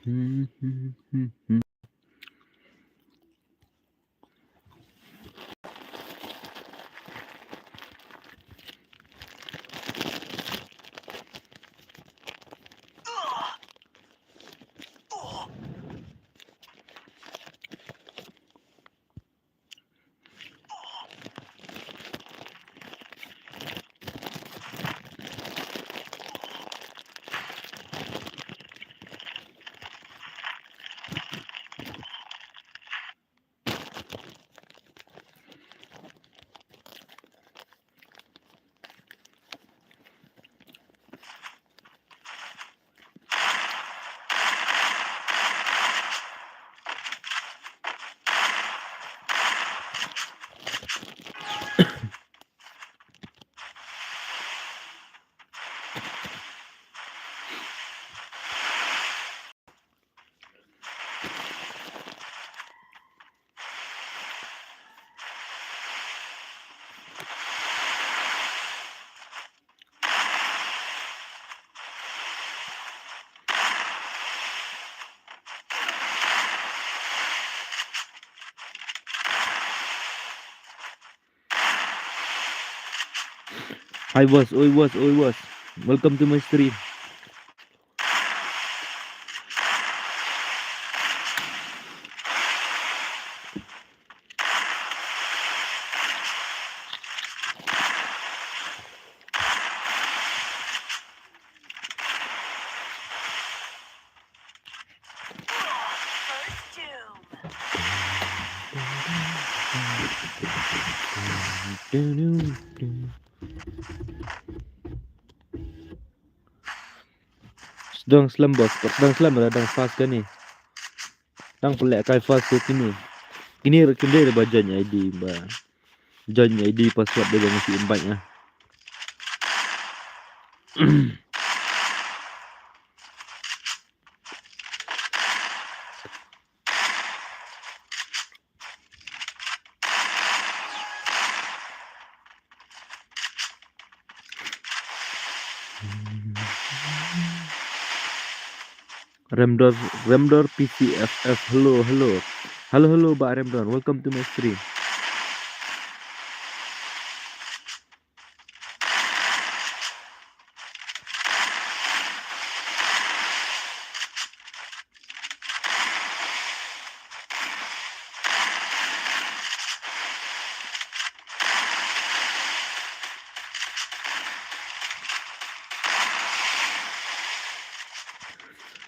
Hi boss, oi boss, oi boss. Welcome to my stream. Sedang slam bos, sedang slam radang fast kan ni. Tang pelak kai fast tu kini. Kini rekende ada bajanya ID ba. Join ID password dia jangan si invite nya. Remdor PCFF. Hello Mbak Remdor. Welcome to my stream.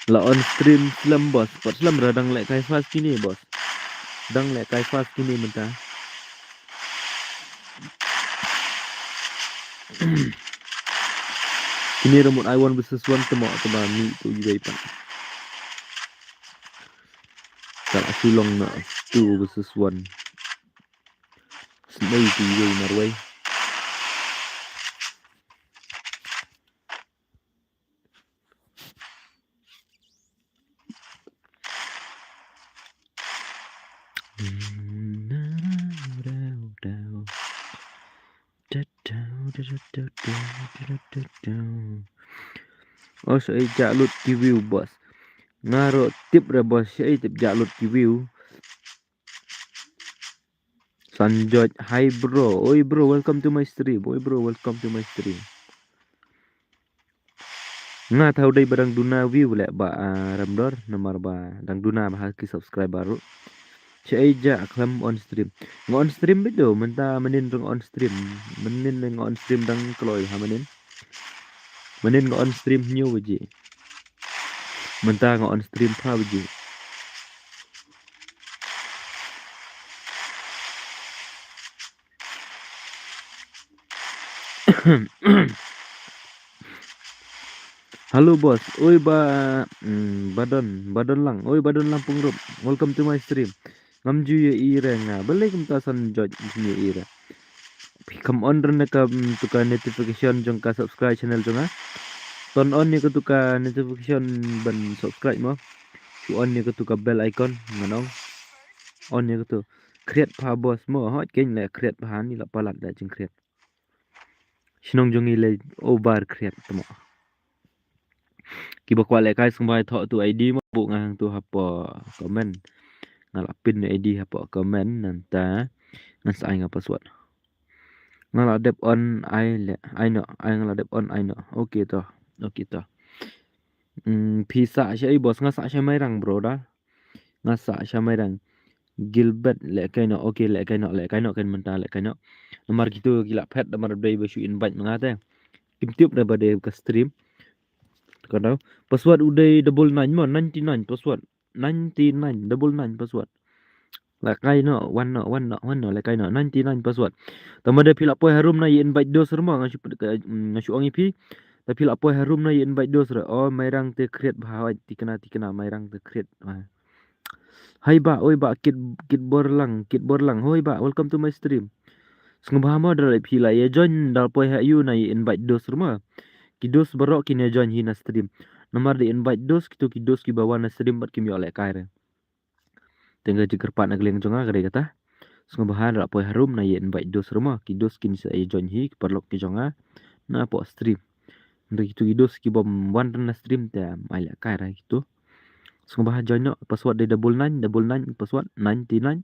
La on stream slam bos. Pot slam radang lek kai fast kini bos. Dang lek kai fast kini mentah. Ini remote I1 versus 1 temo mi tu juga ipan. Tak sulong na 2 versus 1. Senai tu juga marway. Oh saya jalut review bos. Ngaro tip re bos saya tip jalut review. Sanjot, hi bro. Oi bro, welcome to my stream. Oi bro, welcome to my stream. Nga tahu dai barang duna view lek ba Ramdor nomor ba dang duna ba ki subscribe baru. Saya aklam on stream. On stream bedo menta menin rong on stream. Menin on stream dang kloy ha menin. Menin on stream new waje. Menta on stream pa waje. Halo bos, oi badon lang, oi badon Lampung Rob, welcome to my stream. Ngamju ye ira nga, balik kumtasan jod ye ira. Come on ren ka tuka notification jong ka subscribe channel jong ha. Turn on ye ka tuka notification ban subscribe mo. Si on ye ka tuka bell icon manong. On ye ka tu create pa bos mo hot ken la create pa ni la palat da jing create. Sinong jong ile over create temo. Kiba kwa le kai sembai thok tu ID ma bu ngang tu hapa comment ngala pin ID hapa comment nanta ngan sai nga password ngala dep on I know ai ngala dep on I know okay to pisa shay bos nga sa shay mai rang bro da nga sa shay mai rang Gilbert le kai no okay le kai no kan menta le kai no nomor gitu gila pet nomor day besu invite mengate kim tiup daripada ke stream kadang password udah double 9 mo 99 password 99 double 9 password là cái nó one nó là cái nó 99 password tama dia pila poi harum na invite dos rumah ngasu ang ipi tapi pila poi harum na invite dos oh mairang te create bahawat tikena mairang te create hai ba oi ba kit borlang hoi ba welcome to my stream sengabahama dalai pila ya join dal poi ha you na invite dos rumah kidos barok kini join hina stream nomor di invite dos kidos ki bawa na stream bat kimi oleh kaire tengah jiker pat na geleng jonga gede kata sengabahan rak poi harum na ye invite dos rumah kidos kini saya join hi perlok ki jonga na po stream untuk itu kidos ki bom wan na stream ta mai la kaire gitu sengabahan join no password de double 9 password 99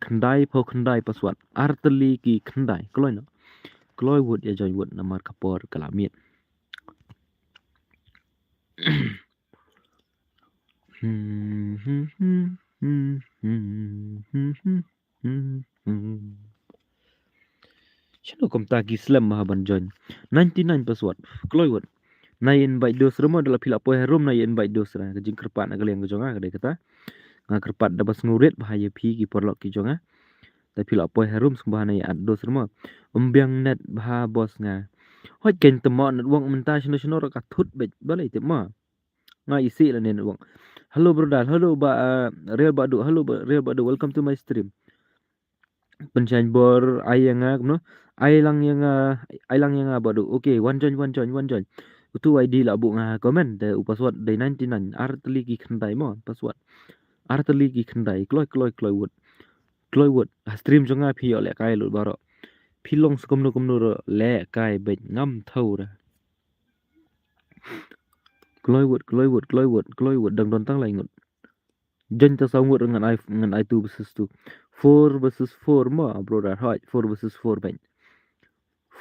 kendai password arteli ki kendai kloi wood ya join wood nomor kapor kalamit Sino kom tagi slam mahaban join 99 password kloiwon na invite dos rumah adalah pila poe room na invite dos ra kajing kerpat na galeng jonga kade kata nga kerpat dapat ngurit bahaya pi ki porlok ki jonga tapi pila poe room sembahan na ad dos rumah umbiang net bah bos nga hot ken temo net wong menta sino ra kathut balai tema nga isi la nen wong halo brother halo ba real badu halo real badu welcome to my stream pencain bor ayang no ailang yang badu okay one join itu ID lah bu nga comment de password de 99 arteli ki khandai mo password arteli ki khandai kloi wood stream jonga phi ole kai lu baro philong skomno ro le kai be ngam thau ra kloi wood dang don tang lai ngut jen ta sang ngut ngan ai 2 versus 2 4 versus 4 mo brother hot 4 versus 4 ben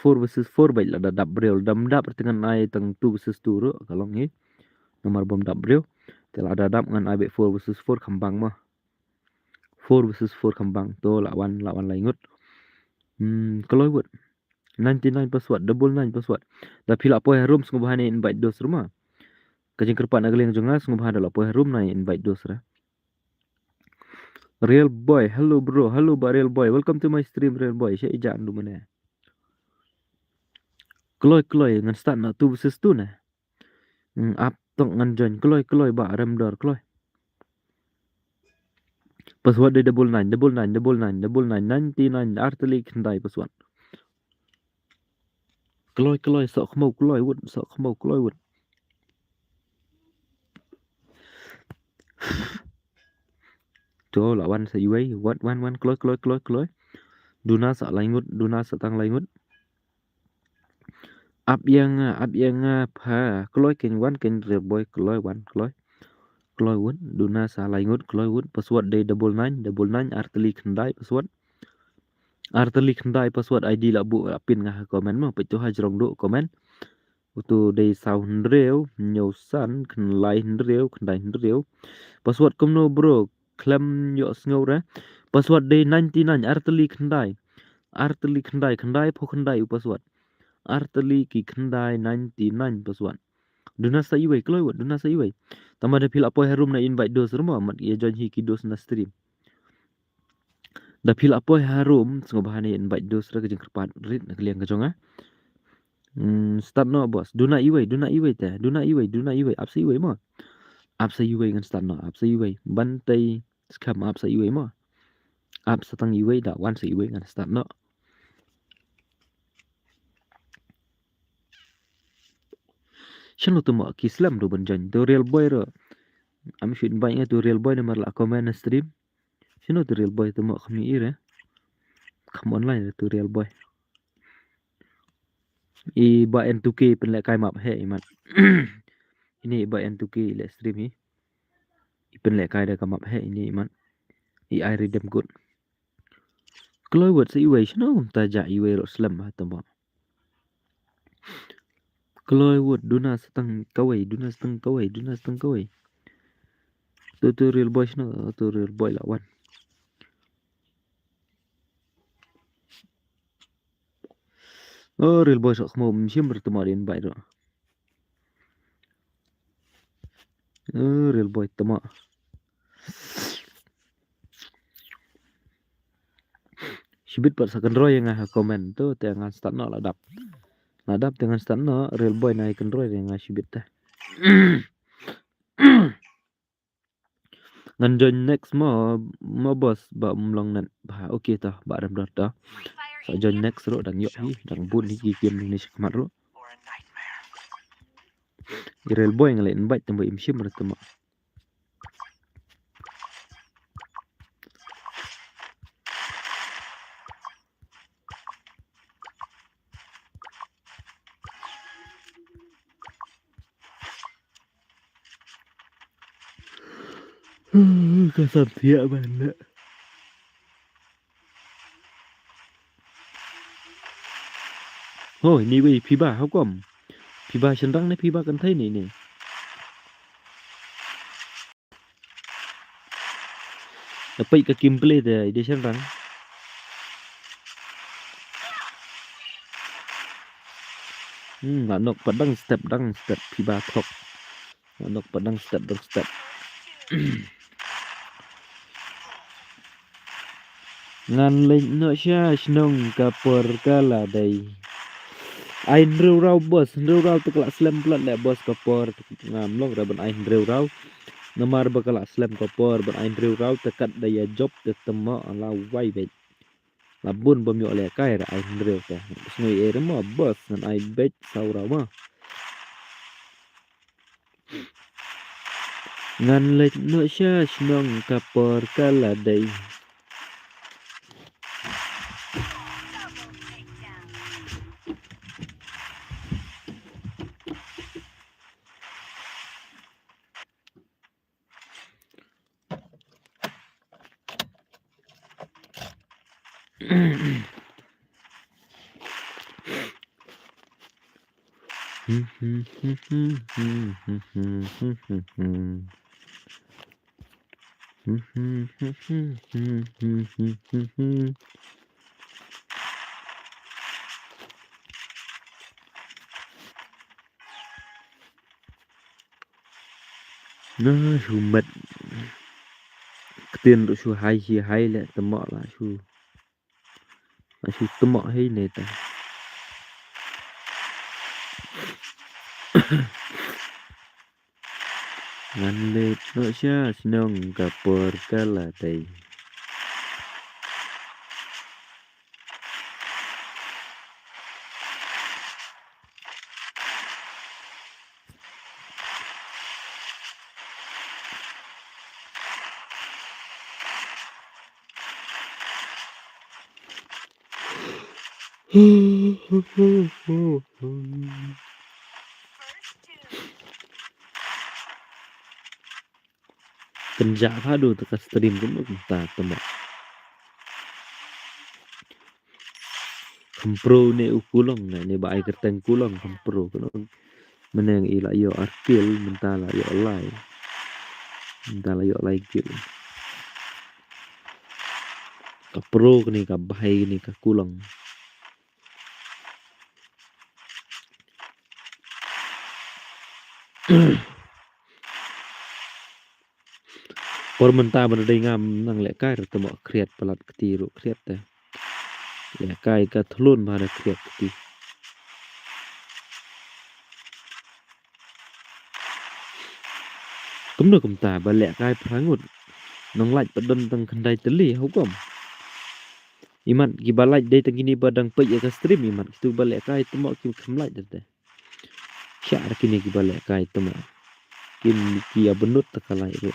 4 versus 4 baik lah dap bril dam dap dengan ai tang 2 versus 2 ro kalau ngi nomor bom dap bril telah ada dap dengan ai 4 versus 4 kembang mah 4 versus 4 kembang to lawan laingut kalau buat 99 password double 9 password dah pila poe room sungguh invite dos rumah kajing kerpat nak geleng jonga sungguh adalah poe room na invite dos ra real boy hello bro hello ba real boy welcome to my stream real boy saya ijak dulu mana kloi ngan start na 2 versus 2 nah up tong ngan join kloi ba rem dor kloi password de double 9 arteli kendai password kloi sok khmau kloi wud cho lawan sa iway wat wan kloi duna sa laingut duna sa tang laingut up yang pha kloi ken wan ken real boy kloi wood duna sa laingut kloi wood password de double 9 arteli kendai password ID la bu pin ngah comment mah petu hajrong do comment utu de sound real nyosan kendai real password komno bro klem yo sngo ra password de 99 arteli kendai pho kendai password arteli ki kendai 99 password duna sa iwe kloi wood duna sa iwe tama de pil apo herum na invite dos rumah mat ye join hi ki dos na stream da pil apo harum sengo bahane invite dos ra kejeng kerpat rit na kliang kejonga start no bos duna iwe apsa iwe mo apsa iwe ngan start no apsa iwe bantai scam apsa iwe mo apsa tang iwe da wan sa iwe ngan start no shano to mo kislam do banjan to real boy ro am should invite nga to real boy na marla comment na stream shano to real boy to mo kami ire come online to real boy I ba N2K pen le kai map he iman ini iba yang tuki le stream ni. Ipen le kai da kamap he ini iman. I read them good. Kalau buat si iwe shno taja iwe ro slam ha tama. Kalau buat duna seteng kawai, duna seteng kawai, duna seteng kawai. Tutorial boy shno, tutorial boy lawan. Oh real boy sok mau mshim bertemu di invite ro. Oh real boy tama. Shibit par sakan roy yang ngah komen tu tengan start no ladap. Ladap tengan start no real boy naikin roy yang ngah shibit teh. Ngan join next mo bos ba umlong nan ba okay tah ba ram dah. So join next ro dang yok hi dang bun hi game ni shikmat ro. Real boy ngale invite tembo imshim bertemu. Kasar tiap mana. Oh ini wei piba how come? Piba senrang ni piba kan thai ni. Apa ik kim play de dia senrang. Nak padang step piba thok. Nak padang step. Ngan lệnh nợ xa snong kapor kala day. Ain rau bos, rau tu kelak slam pelat le bos kapor ngam long raban ain rau. Nomor bakal slam kapor ban ain rau tekat daya job tetema ala wai bet. Labun bom yo le kai ra ain rau teh. Snoi erema bos ngan ain bet saura ma. Ngan lệnh nợ xa snong kapor kala day. Nó su mệt tiền độ su hay lẹ tầm mọ là su tầm mọ hay này ta ngăn lệ nó xa nông cả bờ cả là đây Kenja padu tekan stream cũng ta tầm kempro ne ukulong ne bai kerteng kulong kempro kono meneng ila yo artil mentala yo lai gil kapro ni ka bahai ni ka kulong por menta benda ngam nang le kai temo kriat pelat ketiru kriat teh le kai ka thlun pada kriat keti kumno kumta ba le kai prangut nong laj padon tang khandai teli hukum iman ki balaj dei tang kini badang pe ya ka stream iman tu bale kai temo ki khamlaj teh syar kini ki bale kai temo kin ki abunut takalai ro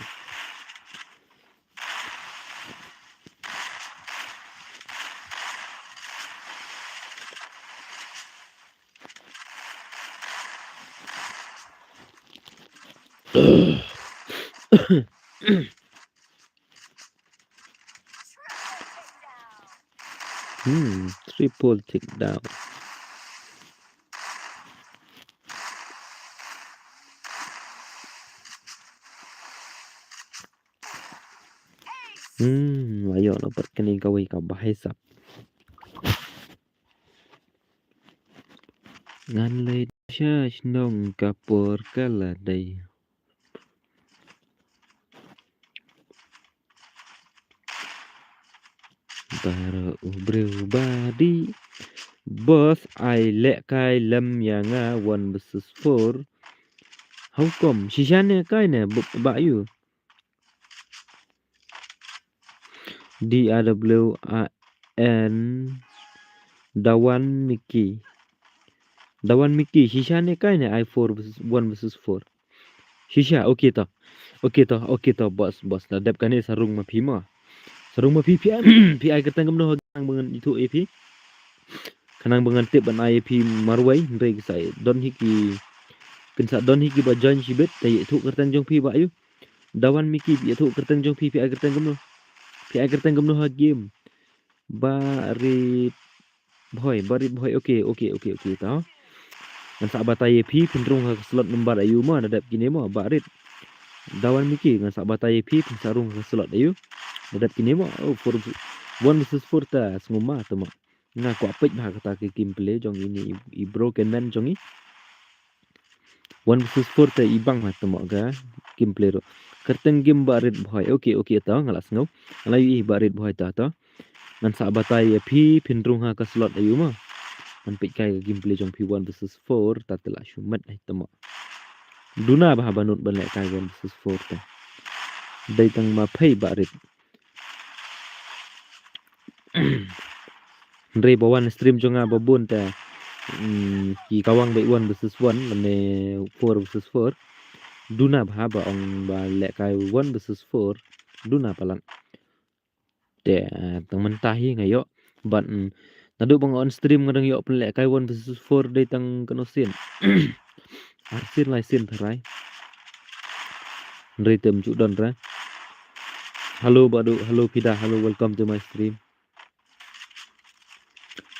Triple takedown. Ayo dapat kini kawai ka bahasa. Ngan lay siya nong kapor kaladay. Para ubadi. Boss I lek kai lam yang 1 versus 4. How come? Sishane kai ne ba you. DRWN Dawan Mickey. Dawan Mickey sishane kai ne I4 versus 1 versus 4. Shisha okay ta. Okay ta boss nadap kan ni sarung mapi ma. Sarung mapi pi ai ketang gemno hang bangan itu AP. Kanang bangan tip ban IP marwai ndai sai don hiki kensa don hiki ba join sibet tay thu kertan jong pi ba yu dawan miki bi thu kertan jong pi ai kertan gemno ha game barit boy okay ta ngan sa batai pi pinrung ha slot number ayu ma nadap kini ma barit dawan miki ngan sa batai pi pinsarung ha slot ayu nadap kini ma for 1 versus 4 ta nguma ta ma nga ko apit ba kata ke gameplay jong ini i broken man jong i 1 versus 4 ta ibang ha tamo ga gameplay ro kerteng game barit boy okay ta ngalas ngau alai barit boy ta ngan sa batai pi pinrung ha ka slot ayu ma man pit kai gameplay jong P1 versus 4 ta telah shumat ai tamo duna bah banut ban lek kai 1 versus 4 ta dai tang ma phai barit Andre bawan stream jonga babun ta ki kawang bai 1 versus 1 mane 4 versus 4 duna ba ong ba lek kai 1 versus 4 duna palan te tang mentahi ngayo ban nadu bang on stream ngadang yo lek kai 1 versus 4 dai tang kanosin arsin lai sin tharai Andre tem chu don ra halo badu halo pida halo welcome to my stream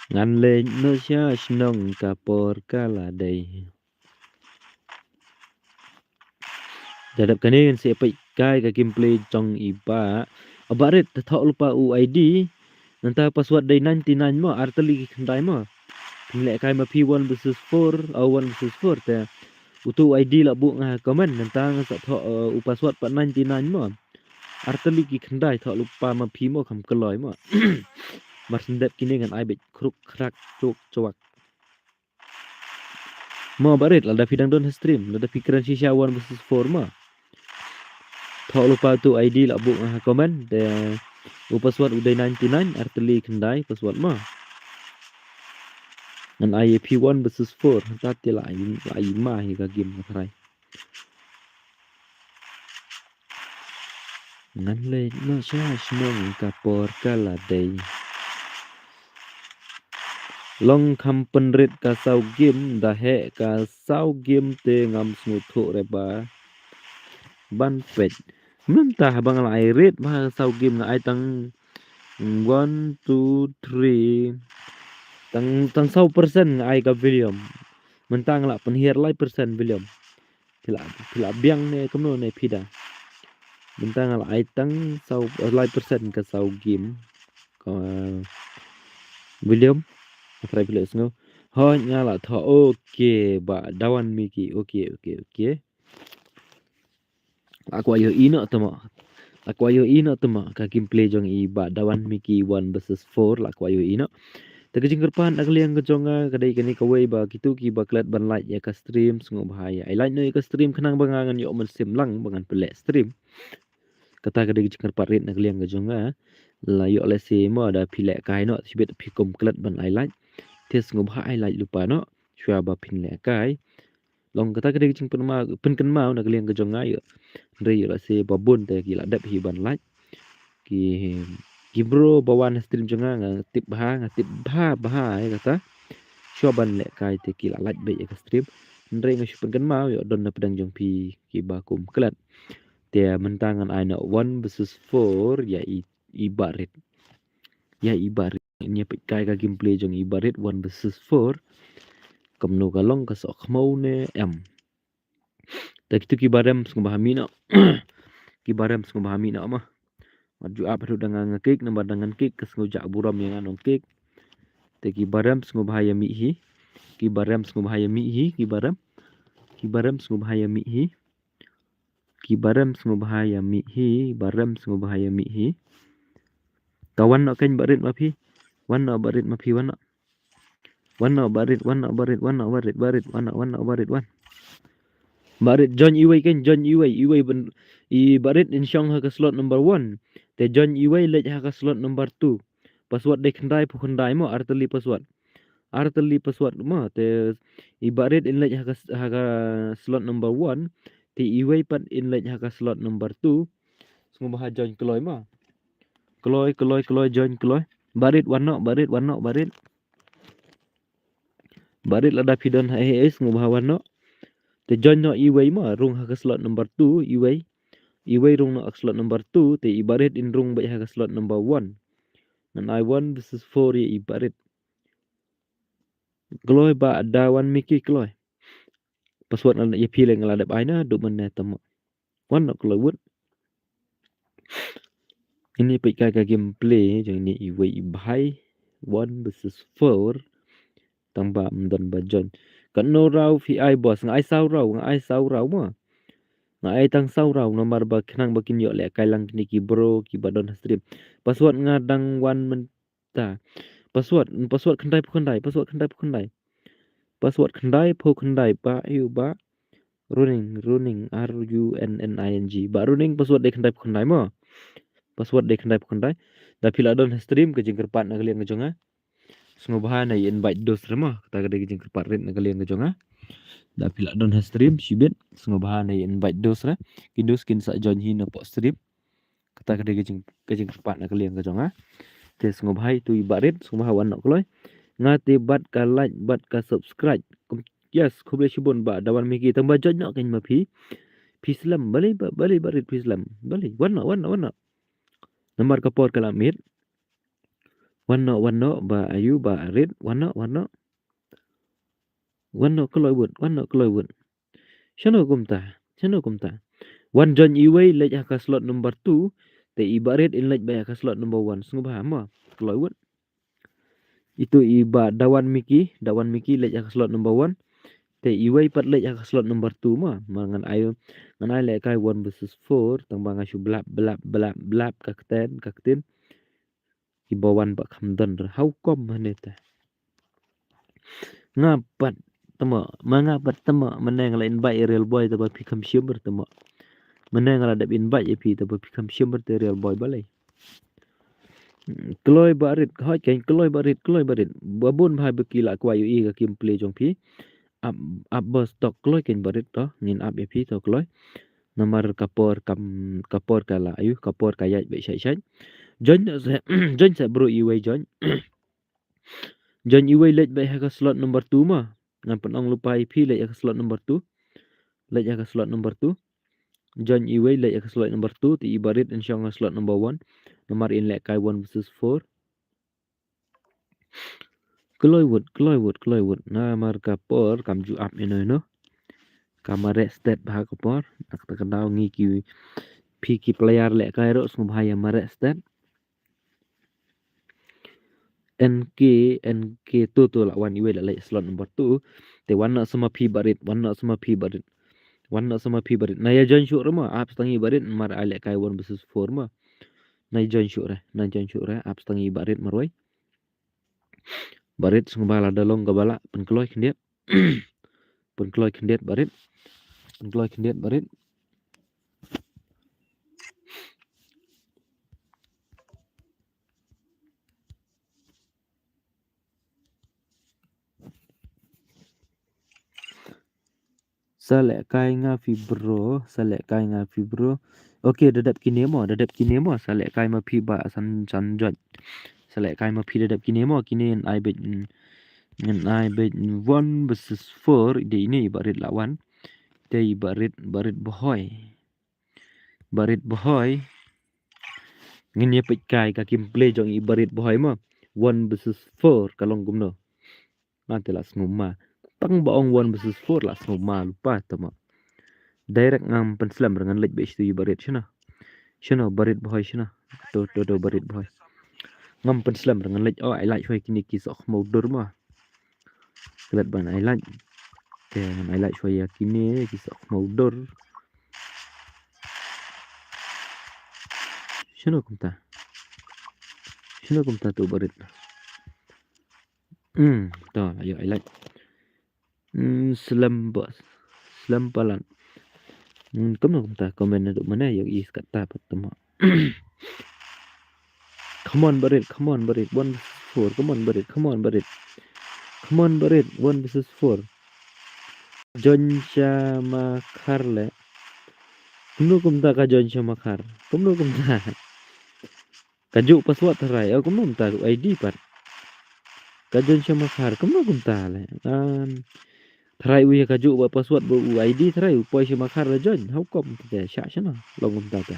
ngan lên no sia snong kapor kala day jadap kanin si pai kai ka gameplay trong iba abaret thok lupa UID nanta password day 99 mo arteli khandai mo le kai ma P1 versus 4 or 1 versus 4 ta utu ID la bu nga comment nanta nga sa thok password pa 99 mo arteli ki khandai thok lupa ma P mo kham kaloi mo Mas ndep kini ngan ai bet kruk krak cuk cuak. Mo barit la dapi dang don stream, la dapi pikiran shisha 1 versus 4 ma. Thok lupa tu ID la bu komen de password uday 99 arteli kendai password ma. Ngan ai P1 versus 4 tati la ai ma hi ka game matrai. Ngan le no sha snong kapor kala day. Long kam penrit ka sau game dah he ka sau game te ngam smuthu reba ban pet mentah bang la irit ba sau game na ai tang 1 2 3 tang sau persen ai ka video mentang la penhir lai persen video pila biang ne kamno ne pida mentang la ai tang sau lai persen ka sau game ka video Try bila sengo. Ho nyala tho okay ba dawan miki okay. Aku ayo ino tama. Ka gameplay jong i ba dawan miki 1 versus 4 aku ayo ino. Taga jingkerpan akliang kejonga kadai kani kawai ba kitu ki ba klat ban like ya ka stream sengo bahaya. I like no ka stream kenang bangangan yo men sim lang bangan pelek stream. Kata kadai jingkerpan rit akliang kejonga la yo le se mo ada pilek kai no sibet pikom klat ban I like. Tes ngub hai like lupa no shua ba pin le kai long kata kadai jing pen kan mau nak liang ke jonga yo ndre yo la se babun te ki la dap hi ban like ki bro bawan stream jonga nga tip bah ya kata shua ban le kai te ki la like be ya stream Ndre ngashupan kan mau yo don na pedang jong pi ki bakum kelat. Dia mentangan aina 1 versus 4 ya ibarit. Ya ibarit. Ini kai ka gameplay jong ibarit 1 versus 4. Kamno kalong ka sok mau ne em. Tak itu kibarem sungbahamina. Kibarem sungbahamina mah. Maju apa tu dengan ngekik nambah dengan kik kes ngujak buram yang anong kik. Te kibarem sungubahaya mihi. Kibarem sungubahaya mihi kibarem. Kibarem sungubahaya mihi. Kibarem sungubahaya mihi. Barem sungubahaya mihi. Kawan nak kan barit mapi. Wan nak barit mapi wan nak. Wan nak barit wan nak barit wan nak barit barit wan nak barit wan. Barit John Iway kan John Iway ben I barit insyong ha ke slot number 1. Te John Iway lej ha ke slot number 2. Password de kendai pu kendai mo arteli password. Arteli password mo te ibarit in lej ha ke slot number 1. Te Iway pat in lej ha ke slot number 2. Semua bah join kloy mo. Kloy join kloy. Barit wanok barit. Barit lada pidon ha semua bah wanok. Te join no Iway mo rung ha ke slot number 2 Iway rung no slot number 2 te ibarit in rung baik ha ke slot number 1. Dan I1 versus 4 ya ibarit. Kloy ba dawan miki kloy. Password nak ya pilih ngeladap aina duk mana temu. Wan nak kloy wut. Ini pika ka gameplay jang ni Iway ibhai 1 versus 4 tambah mendon bajon. Kan no rau fi ai boss ngai sau rau mo. Ngai tang sau rau nomor ba kenang bakin yo le kai lang kini ki bro ki badon stream. Password ngadang 1 menta. Password kendai pu kendai. Password kendai pu kendai ba yu ba running RUNNING ba running password de kendai pu kendai mo. Password de kendai pu kendai. Da pila don stream ke jengker pat na kalian ngejonga. Semua bahan na invite dos rema kata ke jengker pat red na kalian ngejonga. Da pila don stream sibet semua bahan na invite dos ra. Kindos kin sa join hin na po stream. Kata ke jengker pat na kalian ngejonga. Te semua bahai tu ibarit semua hawan nak kloy. Ngati bat ka like bat ka subscribe. Yes, ko boleh shibon ba dawan miki tambah join nak kan mapi. Pislam balik barit pislam. Balik warna. Nomor kapor kalamit. Warna ba ayu ba red warna. Warna kloy wud. Shano kumta. One John Iway lej ka slot number 2. Te ibarit in lej ba ka slot number 1. Sungguh paham ma. Kloy wud. Itu iba dawan miki lej ka slot number 1. Te Iway pat lej ka slot number 2 ma. Ngan ai lej kai 1 versus 4 tambah ngasu blap kakten. Ibawan ba kamdan hau kom haneta. Ngapat temo meneng la invite real boy taba pikam shimber temo. Meneng la dap invite pi taba pikam shimber te real boy balai. Kloy barit hoi kain kloy barit. Babun bhai bekila kwayu i ka kim play jong pi. Up bos tok kloy kain barit to ngin up pi to kloy. Nomor kapor kala ayu kapor kayat be syai. Join sa bro Iway join. John Iway lej ba ka slot number 2 ma. Ngan penong lupa IP lej ka slot number 2. John Iway lej ka slot number 2 ti ibarit insyaallah slot number 1. Nomor in lek kai 1 versus 4. Kloy wud. Nomor kapor kam ju up no. Kamare stat bah kapor. Tak kenal ngiki piki player lek kai ro semua bahaya mare stat. NK tu lah one Iway lek slot number 2. Te warna sama pi barit. Naya join syuk rema up setangi barit mar alek kai 1 versus 4 ma. Nai join syuk re up setangi barit marwai. Barit sungguh bala dalong gabala penkloy kendiat. Barit. Salek kai ngafi bro. Okey dadap kini mo salek kai ma pi ba san jot. Salek kai ma pi dadap kini mo kini ai bet Ngan ai bet 1 versus 4 dia ini barit lawan. Dia barit bohoi. Barit bohoi. Ngin ye pet kai ka kim play jong i barit bohoi mo. 1 versus 4 kalong gumno. Mati lah nguma. Tang baong 1 versus 4 lah nguma lupa tama. Direct ngam penslam dengan lej be istu i barit shana. Shana barit bohoi shana. Do barit bohoi. Ngam penslam dengan lej oh I like shoi kini kisah mau dorma. Kelat ban I like. Kan I like shoi kini kisah mau dor. Shana kumta. Shana kumta tu barit. Dah ayo I like. Selampalan. Kamu kumta komen duk mana yo is kata pertama. Come on barit. 1 versus 4. Come on barit. 1 versus 4. John Shamakar le. Kamu kumta ka John Shamakar. Kamu kumta. Kajuk password terai. Aku kumta ID pat. Ka John Shamakar. Kamu kumta le. Terai uya kajuk buat password bu ID terai upoi Shamakar le John. How come kita syak sana. Long kumta ta.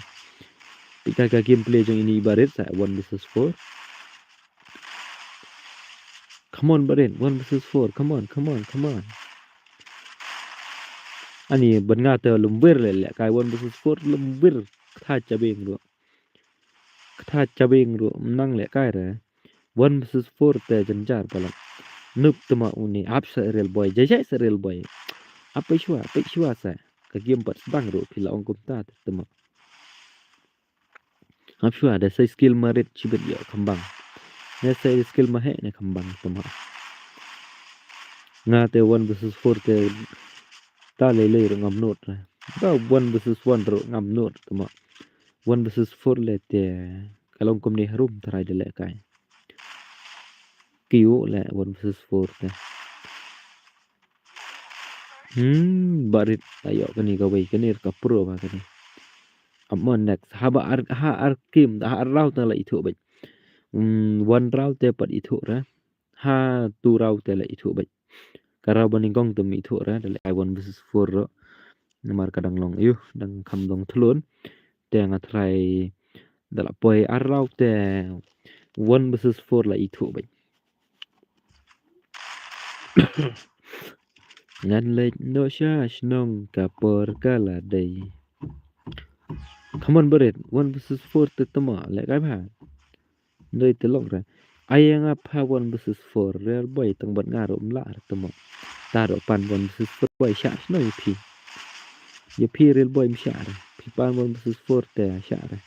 Pika ka gameplay jong ini barit sa 1 versus 4. Come on barit. 1 versus 4. Come on. Ani ban nga te lumbir le kai 1 versus 4 lumbir tha chabeng ro nang le kai re 1 versus 4 te janjar palam nup tama uni apsa real boy jajai sa real boy apa shua sa ka game pat bang ro pila ong kumta tama apshua ada sai skill marit chibet yo kambang ne sai skill mahe ne kambang tama nga te 1 versus 4 te ta le ro ngam not ra ba 1 versus 1 ro ngam not tama 1 versus 4 le te kalau kom ni harum tarai de le kai kiu le 1 versus 4 te barit ayo kani ka wei kani ka pro ba kani amon next haba ar kim da ar raw ta la itu ba 1 raw te pat itu ra ha 2 raw te la itu ba karaw baning gong tum itu ra de le 1 versus 4 ro namar kadang long yu dang kam long thlon te nga try dala poi ar raw te 1 versus 4 la itu ba ngàn lệch no sha shnong kapor kala day. Come on barit 1 versus 4 te tama le kai ba nơi te lok ra ai nga pa 1 versus 4 real boy tang bat nga ro mla tama ta ro pan 1 versus 4 boy sha no ye pi real boy msha ra pi pan 1 versus 4 te sha ra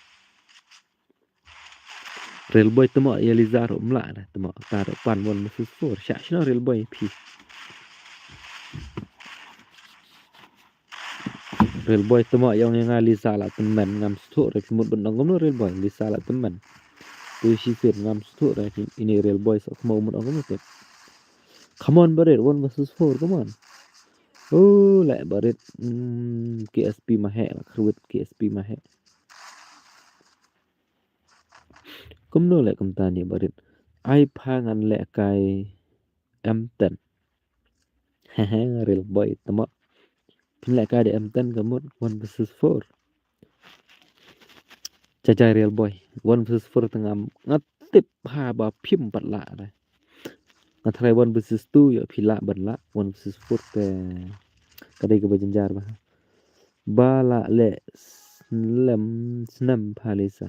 real boy tama ye liza ro mla ra tama ta ro pan 1 versus 4 sha no real boy pi real boy tama yang nga lisa la temen ngam stu re mut benong ngom real boy lisa la temen tu si fir ngam stu re ini real boy sok mau mut ngom te come on barit 1 versus 4 come on oh la barit KSP mahe la kruit KSP mahe kom no le kom tani barit ai pha ngan le kai M10 real boy tama pin le kai de M10 gamot 1 versus 4 Cacai real boy 1 versus 4 tengah ngatip ha ba phim pat la ra ngatrai 1 versus 2 yo phila ban la 1 versus 4 te kadai ke bajanjar ba bala le lem snam palisa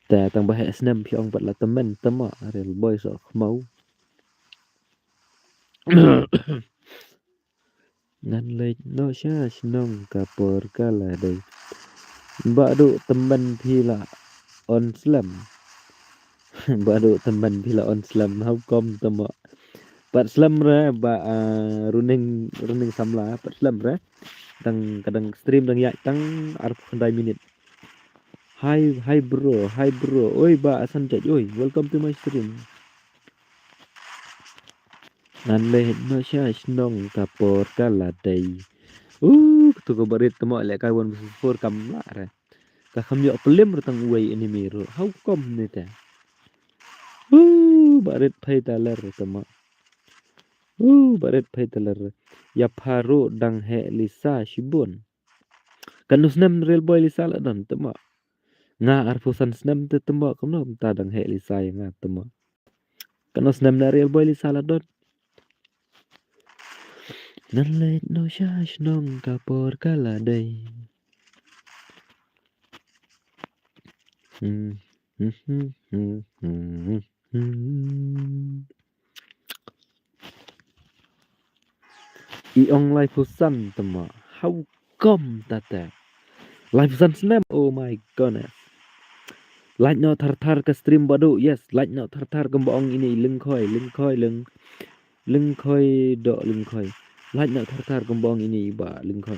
te tang ba he snam phiong pat la temen tama real boy so mau ngan le no sha snong kapor kala dai badu temen phila on slam baru teman bila on slam how come tama pat slam ra ba running samla pat slam ra tang kadang stream dang ya tang arp khandai minute hi bro oi ba asan chat oi welcome to my stream nan le no sha snong kapor kala dai tu ko barit tama le kai 1 versus 4 kam la ra ka kham yo pelim tang way enemy ro how come ni ta barit phai ta ler tama Baret paitalar. Ya paro dang he lisa shibun. Kanus nem real boy lisa la don temo. Nga arfusan snem te temo kono ta dang he lisa yang nga temo. Kanus nem na real boy lisa la don. Nan leit no shash nong kapor kala day. Iong live fusan temo. How come tata? Live fusan snem. Oh my goodness. Like no thar ke stream badu. Yes, like no thar ke boong ini lưng khoi do lưng khoi. Like no thar ke boong ini ba lưng khoi.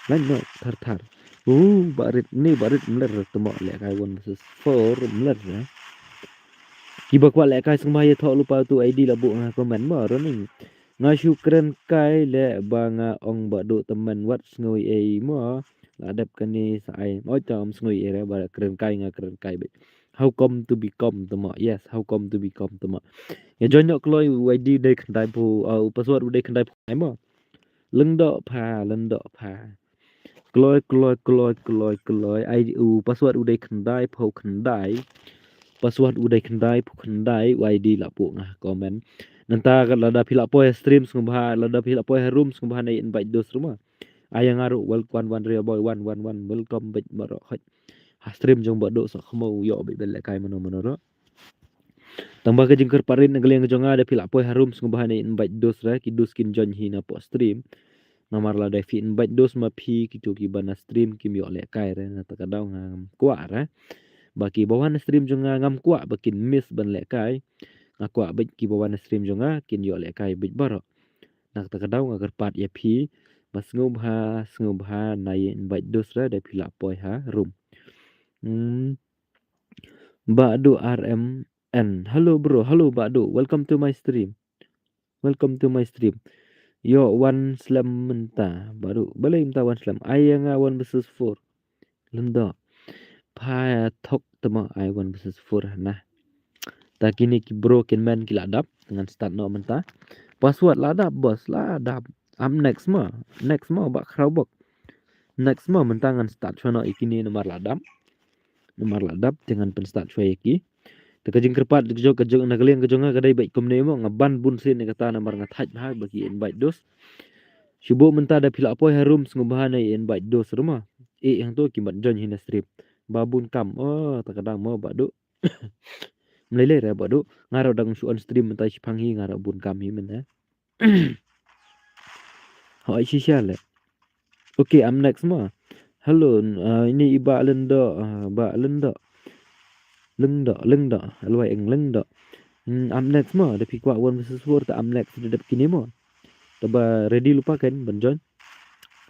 Like no thar. Barit meler temo le kai 1 versus 4 meler ya. Kiba kwa le kai sung ya thok lupa tu ID la bu nga comment ma ro ning. Nga syukran kai le ba nga ong ba do teman wat ngoi e mo la dap kani sai mo chom ngoi e ba kren kai be. How come to become temo? Yes, how come to become temo? Ya join no kloi ID de khandai pu password de khandai pu ai mo. Lưng do pha. Kloi ID password de khandai pu khandai. Password udai kendai pu kendai YD la pu ngah komen nanta kan lada pila poe stream sungba lada pila poe room sungba na invite dos rumah ayang aru welcome one real boy one welcome back baro khaj ha stream jong bado so khmo yo be bel kai mano ro tambah ke jingker parin ngeleng jong ada pila poe room sungba na invite dos ra ki dos kin jon hina po stream namar lada fi invite dos ma phi ki tu ki bana stream kim yo le kai re na ta kadang kwa ra baki bawan stream jonga ngam kwa bakin miss ban le kai ngakwa bit ki bawan stream jonga kin yo le kai bit baro nak ta kadau ngagar pat ya phi mas ngubha na ye invite dosra da phila poi ha room badu RMN hello bro hello badu welcome to my stream yo one slam menta baru balai menta one slam ayanga 1 versus 4 lenda pa thok tama I 1 versus 4 nah tak kini ki broken man ki ladap dengan start no menta password ladap bos ladap next ma bak crowbok next ma menta dengan start chono ikini nomor ladap dengan pen start choy iki tekajing kerpat kejong nagaleng kejonga kadai baik komne mo ngaban bun sin ni kata nomor ngathaj ha bagi invite dos Shubo menta da pila poi harum sngubahana invite dos rumah yang tu kimat join hina strip babun kam oh takadang mo badu melele ra badu ngaro dang su on stream mentai panghi ngaro bun kami mena hoi shisha le okay I'm next ma hello ini iba lendo ba lendo alwai eng lendo I'm next ma da pikwa 1 versus 4 ta I'm next da kini mo taba ready lupa kan benjon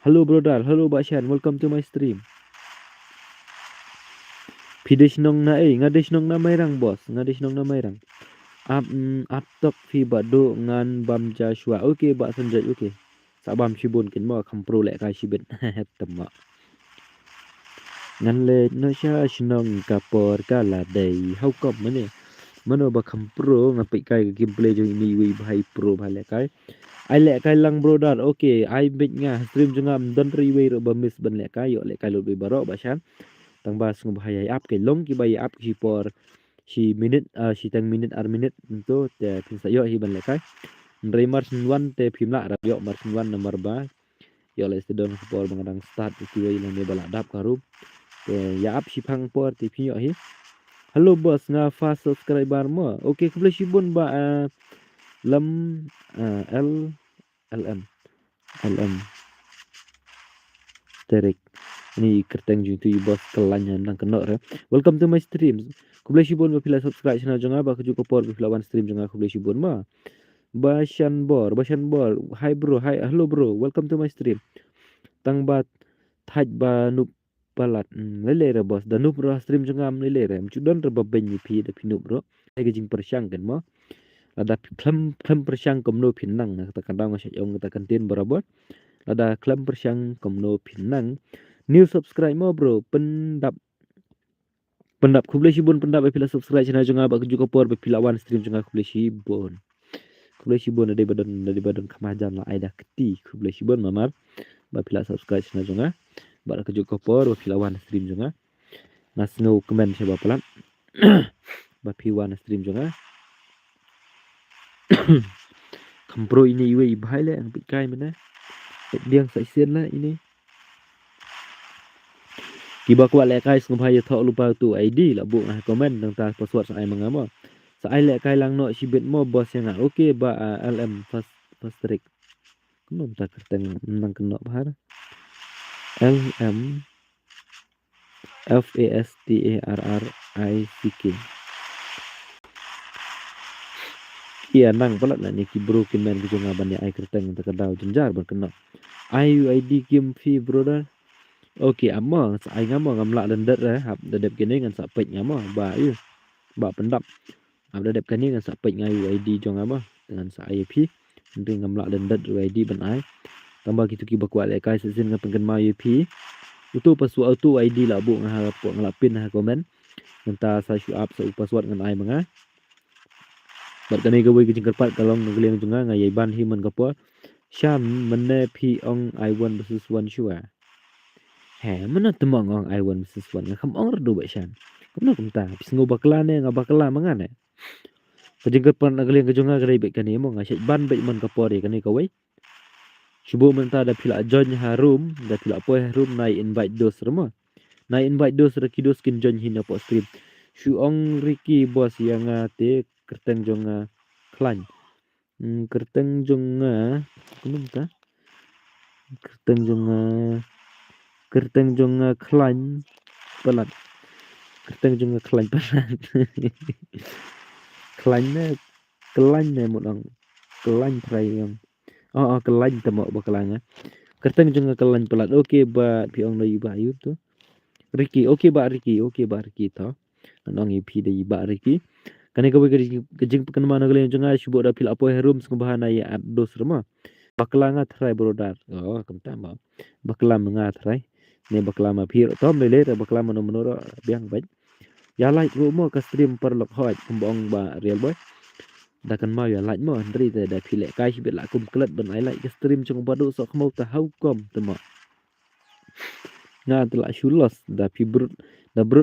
hello brother hello Bashan welcome to my stream Pidish nong na ngadish nong na mairang boss ngadish nong na mairang up top fi badu ngan bam Joshua okay ba sanjay okay sabam shibun kin mo kampro le ka shibin tama ngan le no sha shnong kapor kala day how come mano ba kampro ngapi kai gameplay jong ini wi bhai pro bhale kai ai le kai lang brother okay ai bit nga stream jongam don riwe ro ba miss ban le kai yo le kai lo bi baro ba shan tang bas ngub hayai up ke long ki bai up ki por si minute si tang minute ar minute to te pin sa yo hi ban le kai ndrei mars 1 te phim la ra yo mars 1 nomor ba yo le se don por mengadang start ki wei le ne bala dap karu te ya up si phang por ti phi yo hi hello boss nga fast subscriber mo okay kble si bun ba lam l lm terik ni kerteng jung tu bos kelanya nang kenok re welcome to my stream kublai shibon bila subscribe channel jonga ba kuju ko por bila one stream jonga kublai shibon ma Bashan bor hi bro hi hello bro welcome to my stream tang bat thaj ba nup palat lele re bos da nup ro stream jonga am lele re chudon re ba ben pi da pi nup ro ai jing persyang kan mo ada klem persyang kom no pinang ta kadang ma syong ta kantin barabar ada klem persyang kom no pinang new subscribe mo bro pendap kublai shibon pendap bila subscribe channel jonga ba juga por bila one stream jonga kublai shibon boleh shibon dari badan kemajan lah aida keti boleh shibon mamar ba pila subscribe na jonga ba kejuk kopor ba pila wan stream jonga nas no comment siapa pelan ba pi wan stream jonga kampro ini iwe ibhai le ang pikai mana diang sai sen lah ini kiba kwa le kai sung phai tho lupa tu ID la bu ngah comment tang ta password sai mangamo sai le kai lang no sibet mo bos yang okay ba LM fast trick kunom ta kerteng nang keno bahar LM FASTARRICK iya nang pala na ni ki bro kin men ku ngaban ni ai kerteng ta kadau jenjar ban kena IUID game fee brother okay amma ai ngamo ngamla lendet hap dedep kene ngan sa pek ngamo ba yu ba pendap hap dedep kene ngan sa pek ngai UID jong ama dengan sa IP nanti ngamla lendet UID ban ai tambah gitu ki bakwa le kai sesin ngan pengen ma IP itu pasu auto ID lah bu ngah po ngelapin ha komen nenta sa show up sa password ngan ai manga bat kane gawe ki jingkat kalong ngeleng junga ngai ban hi man kapo sham mene pi ong I want versus one shua he mana temang ong I want versus one ngam ong redo ba shan kumna kumta pis ngo bakla ne ngabakla mangane kejingkat pan ngeleng junga gare be kane mo ngai ban be man kapo re kane kawai Shubo menta da pila join ha room da pila poe room nai invite dos remo nai invite dos rakidos kin join hina po stream shu ong Ricky bos yang te kerteng jonga klan kerteng jonga kunum ta kerteng jonga klan pelat kerteng jonga klan pelat klan ne modang klan trai yang klan temo bakalanga kerteng jonga klan pelat okay ba piong no iba ayub tu Ricky okay ba Ricky to nong IP de iba Ricky kane ko kejing pekan mana kalian jonga shubo da pil apo herum sung bahana ya dos rema bakalanga trai brodar kenta ma bakalam nga trai ne bakalama pir tom lele bakalama no menoro biang baik ya like mo ka stream per lok hoy kumbong ba real boy da kan mau ya like mo ndri da pile kai bit la kum klet ban ai like ka stream chung badu so khmau ta hau kom temo nga tela shulos da pi brut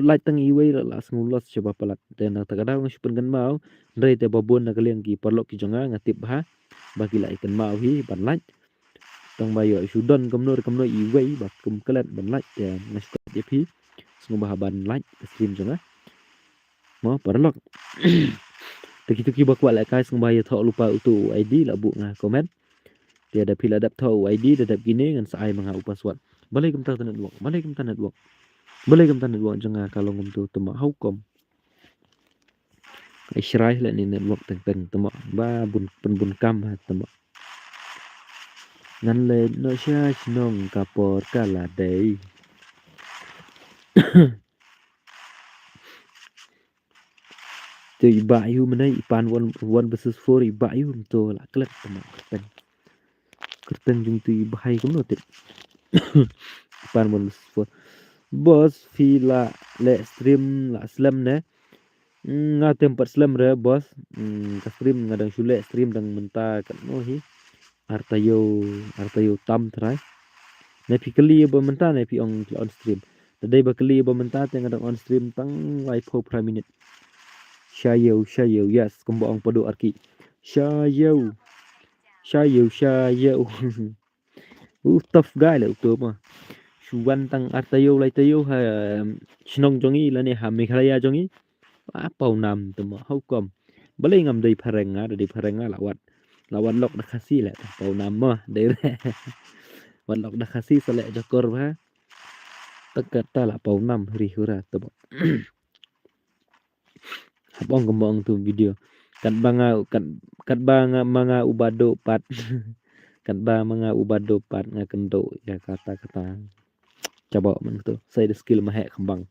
like tang iwe la smulos coba palat dan ta kadang shupen kan mau ndri te babon na kalian ki perlok ki jonga ngatip ha bagi la ikan mau hi ban like tang bayo sudon kamno iwe ba kum klet ban like ya ngasuk je pi sngubah ban like stream jonga mo perlok Tiki bakwa la kai sung bayar thok lupa utu ID la bu ngah komen. Dia ada pila dap thok ID dadap gini ngan sai mangha upaswat. Balai kem ta network. Balai kem ta network janga kalau ngum tu tema hukom. Ai shrai la ni network teng tema ba bun kam ha tema. Ngan le no sha nong kapor kala dei. Tu ibayu menai ipan one versus 4 ibayu to la klet tema kerteng jung tu ibahai kum no tit ipan one versus 4 bos vila le stream la slam ne nga tempat slam re bos ka stream ngadang shule stream dang menta kat no hi artayo tam trai ne pikali ba menta ne pi on stream tadai ba kali ba menta te ngadang on stream tang live ho prime minute Shayo yes kumbo ang padu arki Shayo tough guy lah tu mah Shuwan tang artayo lai tayo ha shnong jongi la ne ha Meghalaya jongi apa nam tu mah hukum balai ngam dei parenga lawat lok dah kasih lah pau nam mah dei wat lok dah kasih selek jokor ha tekata lah pau nam rihura tu Habang kembang tu video kat banga manga ubado pat kat ba manga ubado pat nga kendo ya kata coba man tu saya ada skill mahek kembang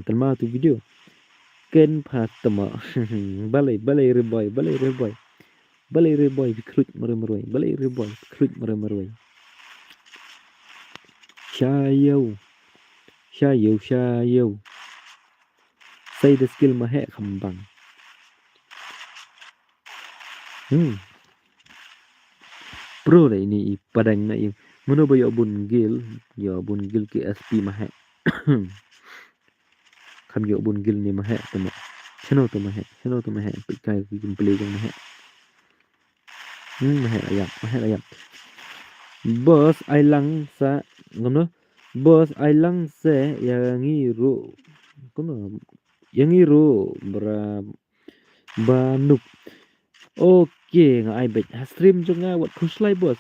kan ma tu video ken pat tama balai reboy klut meroi balai reboy klut meroi shayo saya ada skill mahek kembang Pro lah ini padang na im. Mano ba yo bun gil ki SP mahe. Kam yo bun gil ni mahe tama. Chano to mahe pikai ki play jong mahe. Mahe ayam. Bos ai lang sa ngono. Bos ai lang se yang ru. Kono yang ru banuk. Oke nga ai bet stream jonga wat khuslai bos.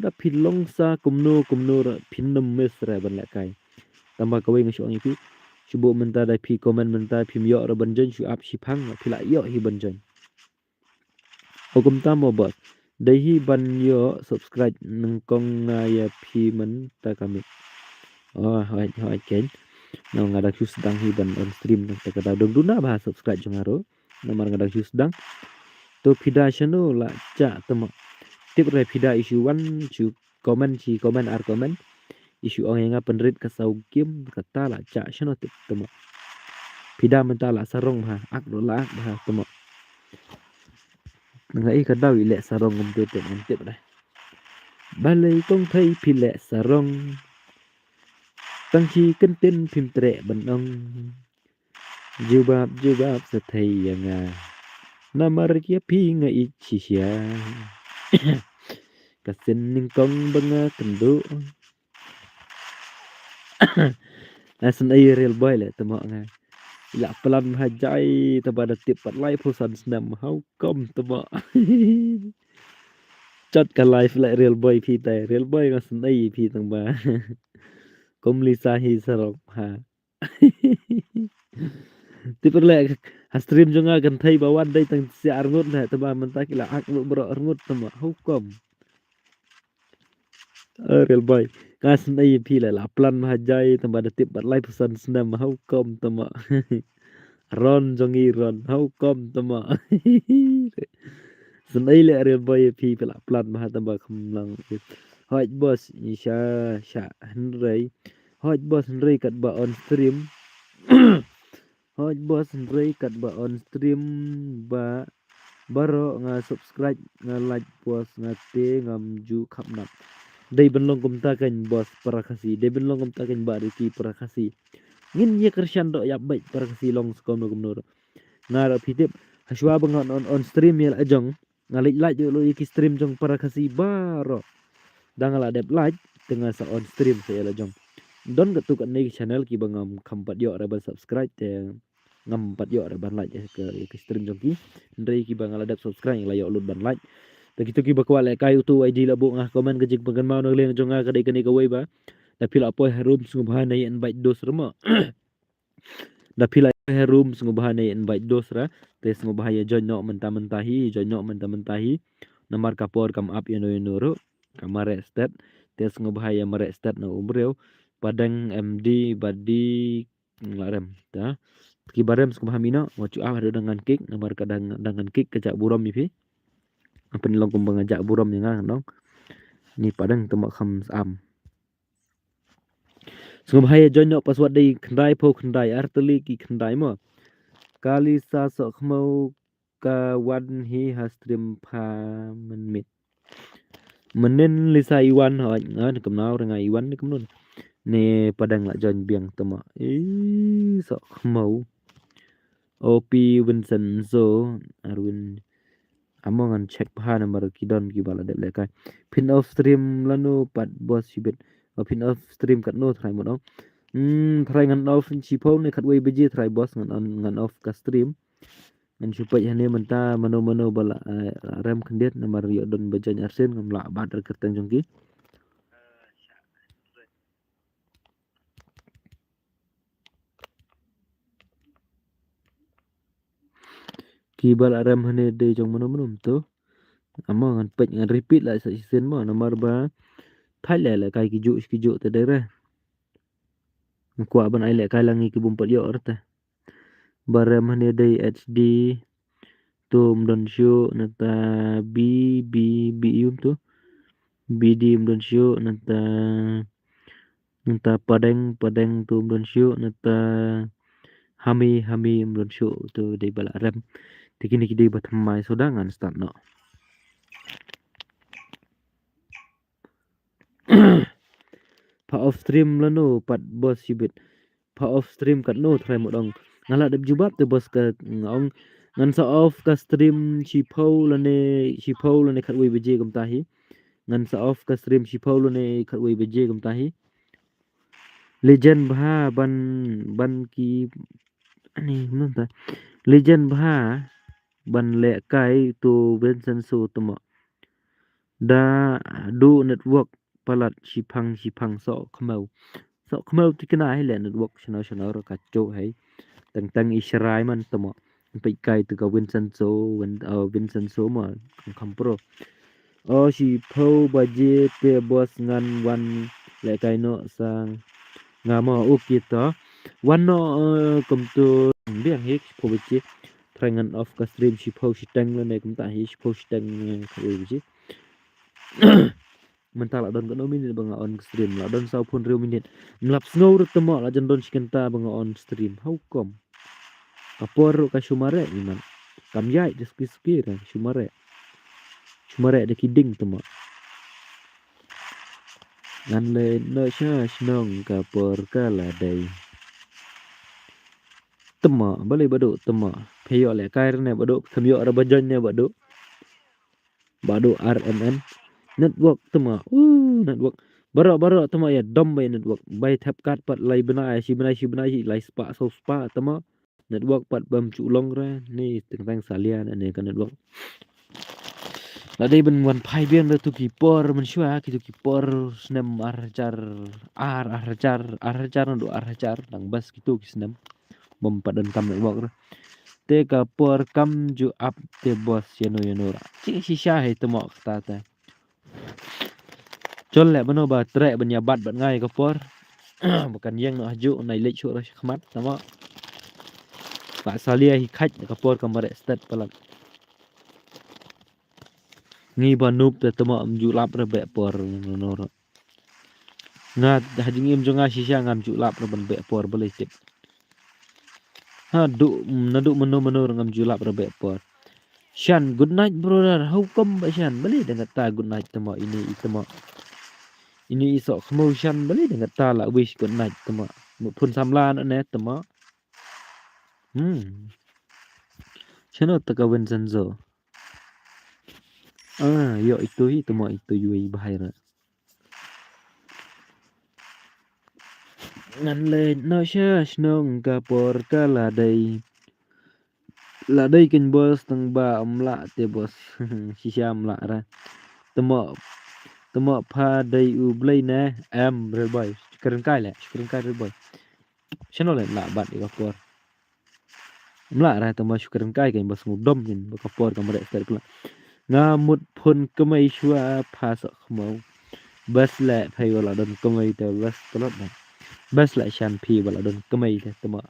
Da pilong sa kumno ra pinam mes ra ban la kai. Tambah kawai ngasyo ang ipi. Subo menta da pi komen menta pi myo ra banjon su ap si phang pila yo hi banjon. Hukum tamo bos. Dai ban yo subscribe nang kong ya pi menta kami. Oh hoi ken. Nang ngada ku sedang hi ban on stream nang takada dong duna bah subscribe jongaro. Nomor ngada ku sedang. To pida channel la cha tamo. Tip re pida issue 1 chu comment ar comment issue orang yang penderit kasau kim kata la cha channel tip tamo. Pida menta la sarong bah ak do la bah tamo. Ngai kadau ile sarong ngum tip dah. Balai kong thai pi lẹ sarong tăng chi cân tin phim trệ bần ông jubab sa thai nga namar kia pi nga ichisia kasin ning kong banga kendo asan ay real boy le tamo nga ila pelan hajai tabada tip pat live pusan snam how come tamo chat ka live le real boy pi tai real boy nga san ay pi tang ba kom lisa hi sarok ha Tipper le stream jonga kan thai bawan dai tang si arngut na taba menta kila ak bro arngut tama hukum real boy kas nai pila la plan ma jai tamba da tip bat live pesan snam hukum tama ron jongi ron hukum tama senai le real boy pi pila plan ma tamba khamlang hoj boss sha henry hoj boss henry kat ba on stream hoj bos rei kat ba on stream ba baro nga subscribe nga like bos nga te ngam ju khapnap dei benlong kumta kan bos parakasi dei benlong kumta kan ba riki parakasi ngin ye kershan do ya baik parakasi long skom no gumnor ngara pitip haswa bang on stream yel ajong ngalik like yo lo iki stream jong parakasi baro dangala dep like tengah sa on stream sa yel ajong don ketuk ni channel ki bangam kampat yo ra subscribe te ngam pat yo ra ban like ke stream jongki ndai ki bangala dap subscribe la yo lud ban like ta kitu ki bakwa le kai tu id la bu ngah comment ke jik pagan mau no leng jonga ka dei kani ka wei ba da pila apoy harum sungu bahana yen invite dos rema da pila harum sungu bahana yen invite dos ra te sungu bahaya join no mentahi namar kapor kam up yeno ro kamare stat te sungu bahaya mare stat no umbreu padang MD badi ngarem ta ki barem skum hamina wacu ada dengan kik nomor kadang dengan kik kejak buram ipi apa ni long kumbang ajak buram ni ngang dong ni padang temak kham am skum bahaya join no password dei khandai po khandai arteli ki khandai mo kali sa sok mau ka wan hi stream pha menit menen lisa iwan ho ngan kamnau rengai iwan ni kamnun ne padang la join biang tama sok mau OP Vincent so Arwin amongan check pha number kidon ki bala de lekai pin off stream lanu pat boss sibet pin off stream kat no try mo dong try ngan off chi phone ne khat wei beji try boss ngan off ka stream ngan supaya hane menta mano bala rem khendet number yo don bajan arsen ngam la badar kerteng jongki ki bala rem hane de jong mano tu amo ngan pek ngan repeat lại sa season mo nomor ba thai le kai ki ju te de re kwa ban ai le kai langi ki bum pat yo rta barem hane de HD tum don show nata b yum tu BD don show nata padeng tum don show nata hami don show tu de bala rem tikini ki de batamai sodangan start no off stream lano pat bos sibit off stream kat no try modong ngala dep jubab te bos ka ong ngan sa off ka stream si pau lane kat we beje gam tahi ngan sa off ka stream si pau lane kat we beje gam tahi legend bha ban ki ani nanta legend bha ban le kai to Vincent so tama da do network palat sipang so khmau ti kana hai le network chana ro ka cho hai tang israi man tama pai kai to ka Vincent so ma kham pro o si phau ba je te boss ngan wan le kai no sang nga ma o ki ta wan no kom to biang hik pho ba je trangan off ka stream si phau si tang le ne kum ta hi si phau si tang ka we ji mental don ko no minute bang on stream la don sau pun real minute nglap snow ru temo la jan don sikenta bang on stream how come kapor ka shumare iman kam yai diski shumare de kiding temo ngan le no sha snong kapor ka la dai temo bale bado temo pheyo le kair ne bado khamyo ra bajon ne bado RMN network temo network baro temo ya dom bay network bay tap kat pat lay si benai lay spa temo network pat bam chu long ra ni teng salian ane kan network la dai ben wan phai biang da tu ki por man shwa ki tu ki por snem ar char do ar char dang bas ki tu ki snem bom padan kam network ra te ka por kam ju up te bos yeno ra si sha he temo ta chol le bano ba tre banya bat bat ngai ka por bukan yang no haju nai lech chu ra khmat tamo Pak Salia hi khaj ka por kamare stat palat ngi banup te tamo am ju lap re be por no ro nga haji ngim jonga shisha ngam ju lap re ban be por bele tip ha du mano ngam ju lap re be por Shan good night brother how come ba Shan bele dengan ta good night tamo ini isok khmo Shan bele dengan ta la wish good night tamo pun samlan ne tamo chano taka Vincenzo yo itu tamo itu yui bahaya ngan le no sha snong ka por ka la dai kin bos tang ba amla te bos shisha amla ra tamo pha dai u blai na am re boy keren kai re boy chano le la bat ka por amla ra tamo keren kai kan bos mudom kin ka por ka mare ter kla nga mut phun ka mai shwa pha sa khmau bas la phai wala don ka mai te bas kolot na bas la shan phi wala don ka mai te tamo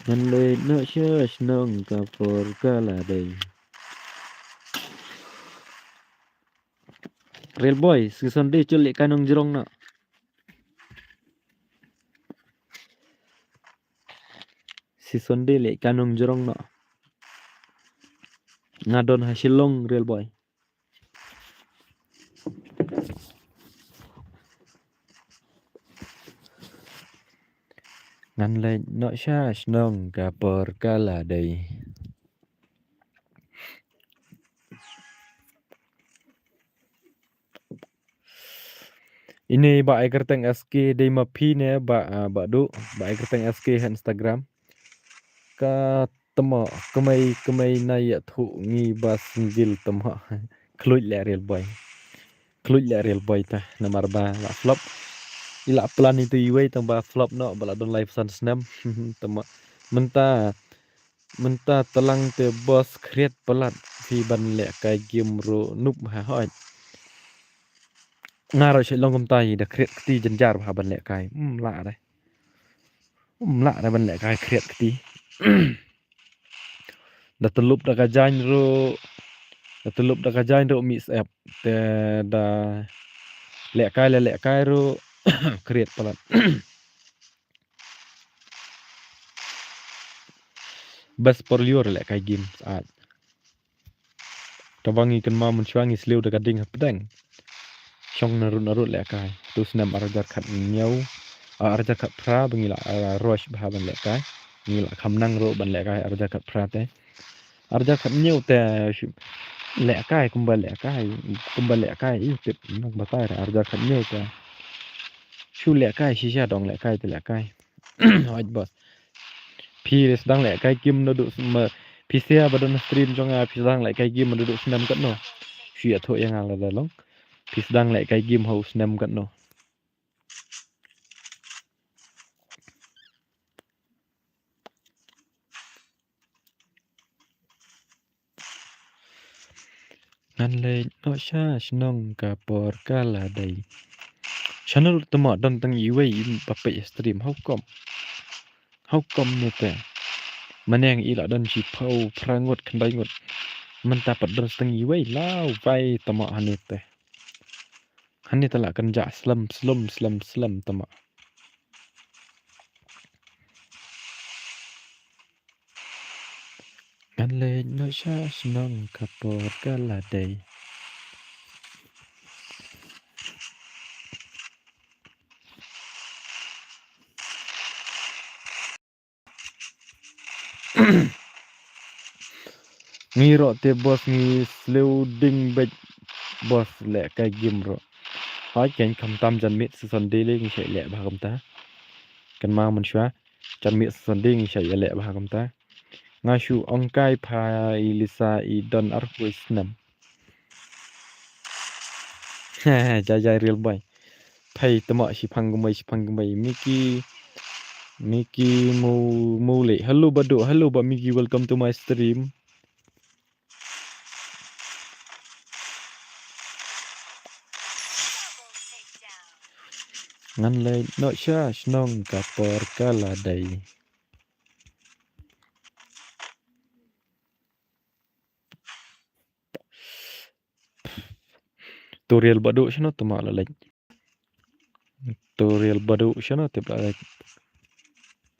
ngan le no sha snong ka por ka la dai real boy si sonde chul kanong jirong na si sonde le kanong jirong na ngadon hasilong real boy ngan le no sha snong ka por ka la dai ini ba ai kerteng SK dei ma phi ne ba do ba ai kerteng SK Instagram ka tamo kemai na ya thu ngi ba singgil tamo kluj le real boy ta nomor ba la flop ila plan itu iwe tang ba flop no bala don live san snam tamo menta talang te boss create pelat fi ban le kai game ro nup ha hoi ngaro she longom tai da create ti janjar ha ban le kai la da ban le kai create ti da telup da ka jain ro mix app te da le kai ro create pelat bas por liur le kai game saat tawangi kan ma mun chwangi sleu da gading pedang chong narut le kai tu snam arjar khat nyau arjar khat phra bangila rosh bha ban le kai ngila khamnang ro ban le kai arjar khat phra te arjar khat nyau te le kai kumba le kai i tip nak batai arjar khat nyau te chu le kai shisha dong le kai te le kai hoj bos phi sedang le kai kim no du ma phi sia badon stream jong a phi sedang le kai kim no du snam kat no shu tho yang ala la long phi sedang le kai kim ho snam kat no ngan le no sha snong ka por ka la dai channel tama don tang yi wei pa pe stream how come ne te maneng i la don chi phau prangot khandai ngot man ta pat don tang yi wei lao vai tama hanete hanete la kan ja slam tama ngan le no sha snong ka por ka la dai ngi ro te bos ngi slow ding bet bos le ka gim ro ha chen kham tam jan mit son de le ngi che le ba kam ta kan ma mun shwa jan mit son de ngi che le ba kam ta nga shu ong kai pha ilisa I don ar nam ja real boy phai tama shi phang gumai Miki Mule. Hello Bado, hello Ba Miki, welcome to my stream. Ngan le no sha snong ka por kala dai. Tutorial Bado shano tama la like. Tutorial Bado shano tibla like.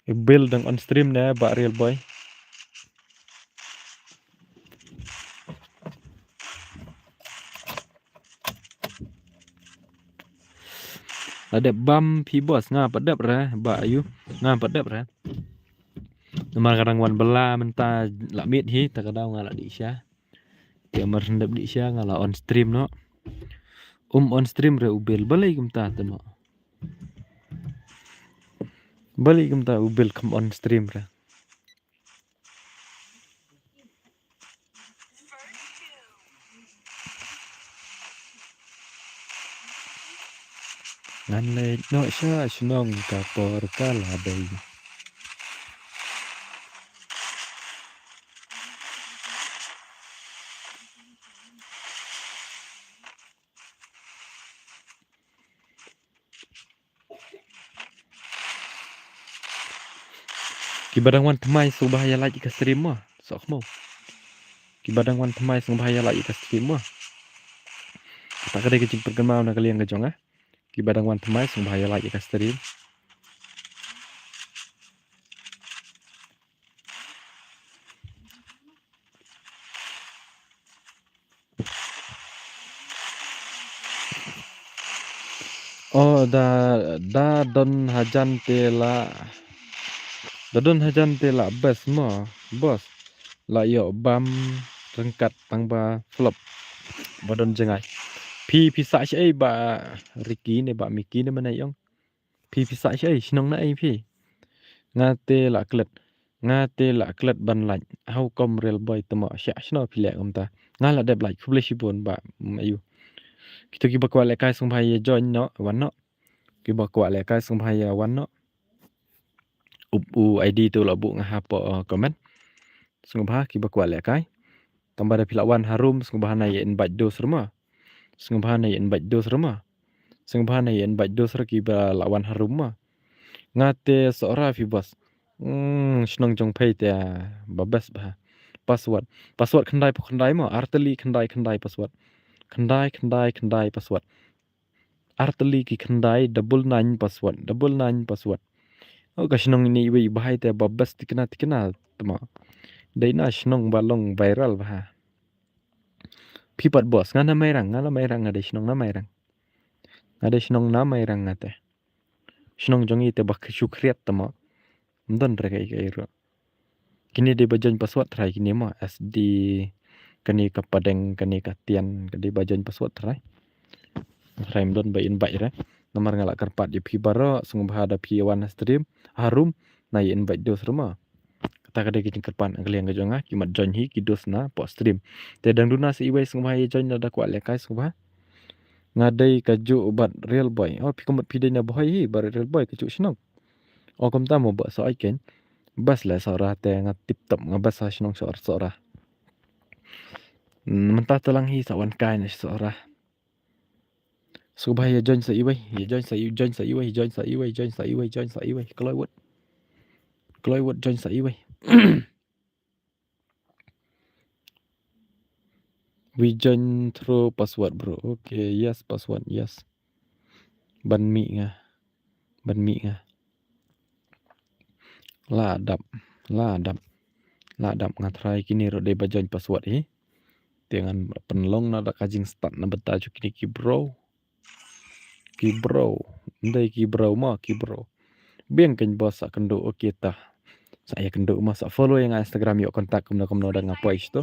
Build on stream na ba real boy. Ada bam pi bos nga padap ra ba ayu nga padap ra. Nama kadang wan bela menta la mit hi ta kadang nga la di sha. Dia mar ndap di sha nga la on stream no. On stream re ubel balai kum ta tama. Balik kum ta ubel kam on stream ra. Ngan le no sha snong ka por kala dai. Kibadang wan tmai so bahaya lagi ka stream mo sok mo kibadang wan tmai so bahaya lagi ka stream mo tak kada kecing perkemau na kalian ka jong kibadang wan tmai so bahaya lagi ka stream oh da don hajan tela bes mo bos la yo bam rengkat tang ba flop bodon jengai pi sa ai ba Ricky ne ba Miki ne mana yong pi sa ai snong na ai pi ngate la klet ban lạnh how come real boy tama sha shno pi le ta ngala deb like publish bon ba ayu kita ki bakwa le kai sung bhai join no wan no ki bakwa le kai sung bhai wan no u id tu la bu nga ha po comment sung bha ki bakwa le kai tambah da pila wan harum sung bha na yen baj dos rama sung bha na yen baj dos rama sung bha na yen baj dos ra ki ba lawan harum ma ngate sora fi bos snong jong phai te ba bes ba password khandai mo arteli khandai password khandai password arteli ki khandai double 9 password oh ka snong ni wi bahai te ba bes tikna tma dai na snong balong viral ba pipat bos ngana mairang ada shnong na mairang. Ada shnong na mairang ngate. Shnong jongi te bak syukriat tama. Mdon re kai ro. Kini de bajon password try kini ma SD kani ka padeng kani ka tian kadi bajon password try. Try mdon ba invite re. Nomor ngalak karpat di pi baro sungguh ada pi wan stream harum na invite dos rumah. Kata kada kini kerpan angliang ka jonga kimat join hi kidos na po stream. Te dang duna si iwai sungguh hi join ada kwa lekai sungguh. Ngadai kaju ubat real boy. Oh pi komat pi na boy hi bar real boy kaju shnong. Oh kom tamu ba so iken. Bas lah sora te ngat tip top ngabas sa shnong sora. Mentah telang hi sawan kai na sora. Sungguh ya join sa iwai, join sa iwai. Kloy wot join sa iwai. We join through password bro. Okay, yes password, yes. Ban mi nga. Ladap ngatrai kini ro de ba join password hi. Dengan penlong na da kajing start na beta ju kini ki bro. Ndai ki bro. Biang kan bos sa kendo okay tah. Saya kendo masa follow yang Instagram yuk kontak kumno da ngapai itu.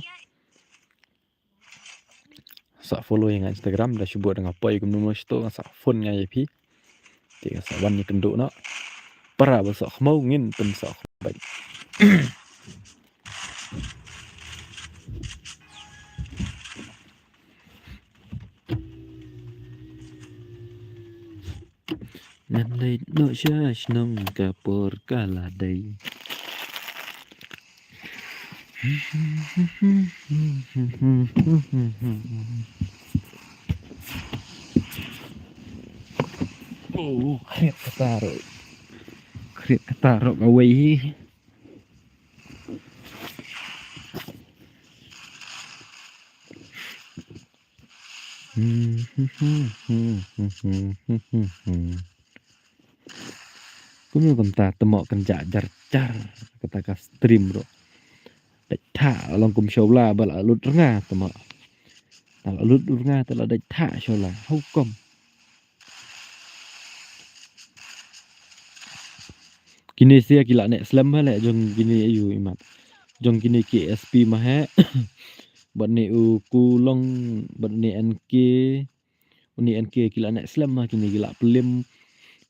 Sa follow yang Instagram dah syubut dengan apa yang kumno itu sa phone ngai pi. Tiga sa wan ni kendo na. Para ba sa mau ngin pen sa baik. Nan lay no shash nong kapor kaladai. Oh, kriat ketaro kawai. Cũng còn ta temo kan jar kata ka stream bro. Dai tha long kum show la bala lut nga temo. Tal lut nga tal dai tha show la hau kom. Kini sia kila nek slam hale jong kini ayu imat. Jong kini KSP mahe. Bat ni u kulong bat ni NK kila nek slam mah kini gila pelim.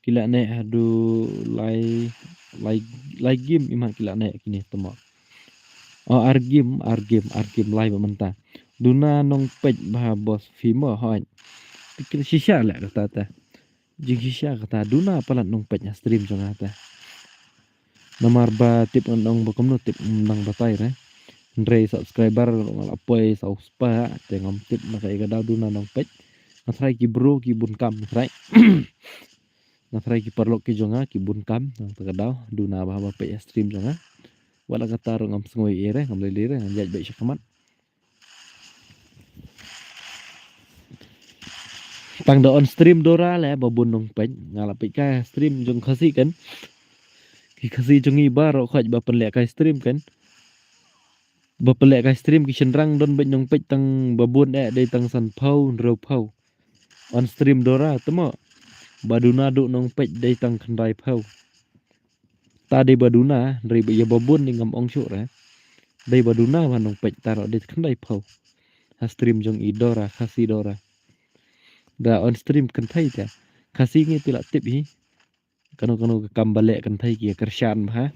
Kila nek aduh lai game imat kila nek kini temo. Oh argim live mentah. Duna nong pej bah bos fimo hoi. Pikir shisha lah kata ta. Jing shisha kata duna palat nong pej stream jong kata. Nomor ba tip nong bokom no tip nang batai re. Ndre subscriber ngalapoy sa uspa tengom tip makai kada duna nong pej. Nasrai ki bro ki bun kam nasrai. Nasrai ki perlok ki jonga ki bun kam nang tagadaw duna bah pej stream jonga. Wala kata ngam sngoi ere ngam lelire ngam jaj baik syakamat. Tang da on stream dora le babun nong pej ngalapi ka stream jong khasi kan. Ki khasi jong ibar khoj ba penlek ka stream kan. Ba penlek ka stream ki senrang don ben nong pej tang babun dei tang san phau ro phau. On stream dora temo. Baduna du nong pej dei tang khandai phau. Tadi baduna dari ya babun ni ngam ong syuk re. Dei baduna man nong pej taro dei khandai phau. Ha stream jong idora khasi dora. Da on stream kan thai ta. Khasi ngi pila tip hi. Kano kam balek kan thai ki kershan ha.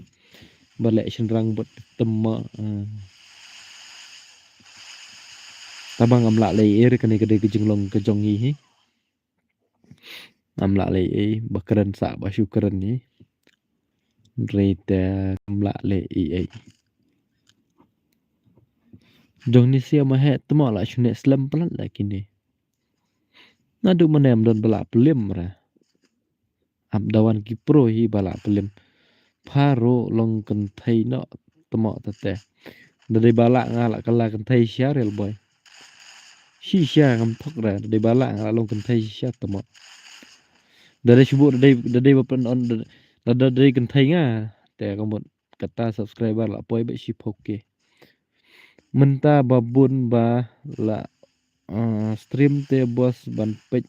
Balek senrang bot tema. Tabang am lak lei er kani kade kejinglong kejongi hi. Am lak lei bakran sa ba syukran ni. Rita am lak lei. Jong ni sia mahe temo lak shune slam pelan lak kini. Nadu menem don balak pelim ra. Abdawan ki pro hi balak pelim. Paro long kentai no temo tete. Dari balak ngalak kala kentai syaril boy. Shisha ngam tok ra dari balak ngalak long kentai shisha temo. Dari syubuk dari bapen on dari kentai nga. Te komod kata subscriber lak poi be ship oke. Menta babun ba la stream te bos ban pej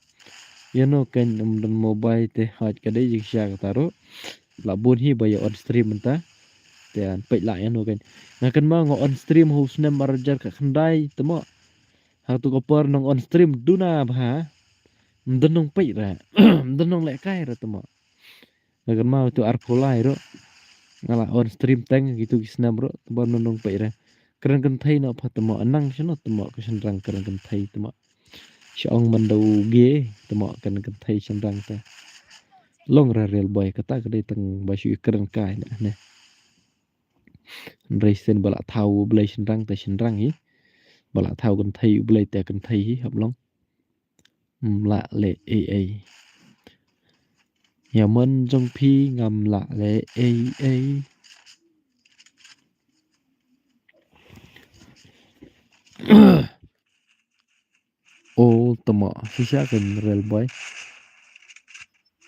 yano kan dan mobile te haj kadai jing syak taro la bun hi bayo on stream ta te an pej la yano kan ngakan ma ngo on stream hu snem marjar ka khandai temo ha tu ko por nong on stream duna bha mdenong pej ra mdenong le kai ra temo ngakan ma tu ar pholai ro ngala on stream teng gitu kisnam ro temo nong pej ra keren kan thai no pha temo anang shno temo ka shenrang keren kan thai temo Siong mandau gie temo kan kan thai shenrang ta long ra real boy kata kadai teng basu keren kai ne Reisen bala thau blai shenrang hi bala thau kan thai blai te kan thai hi hab long la le a nhà mình trong phi ngầm lạ lệ a ô temo sisa kan real boy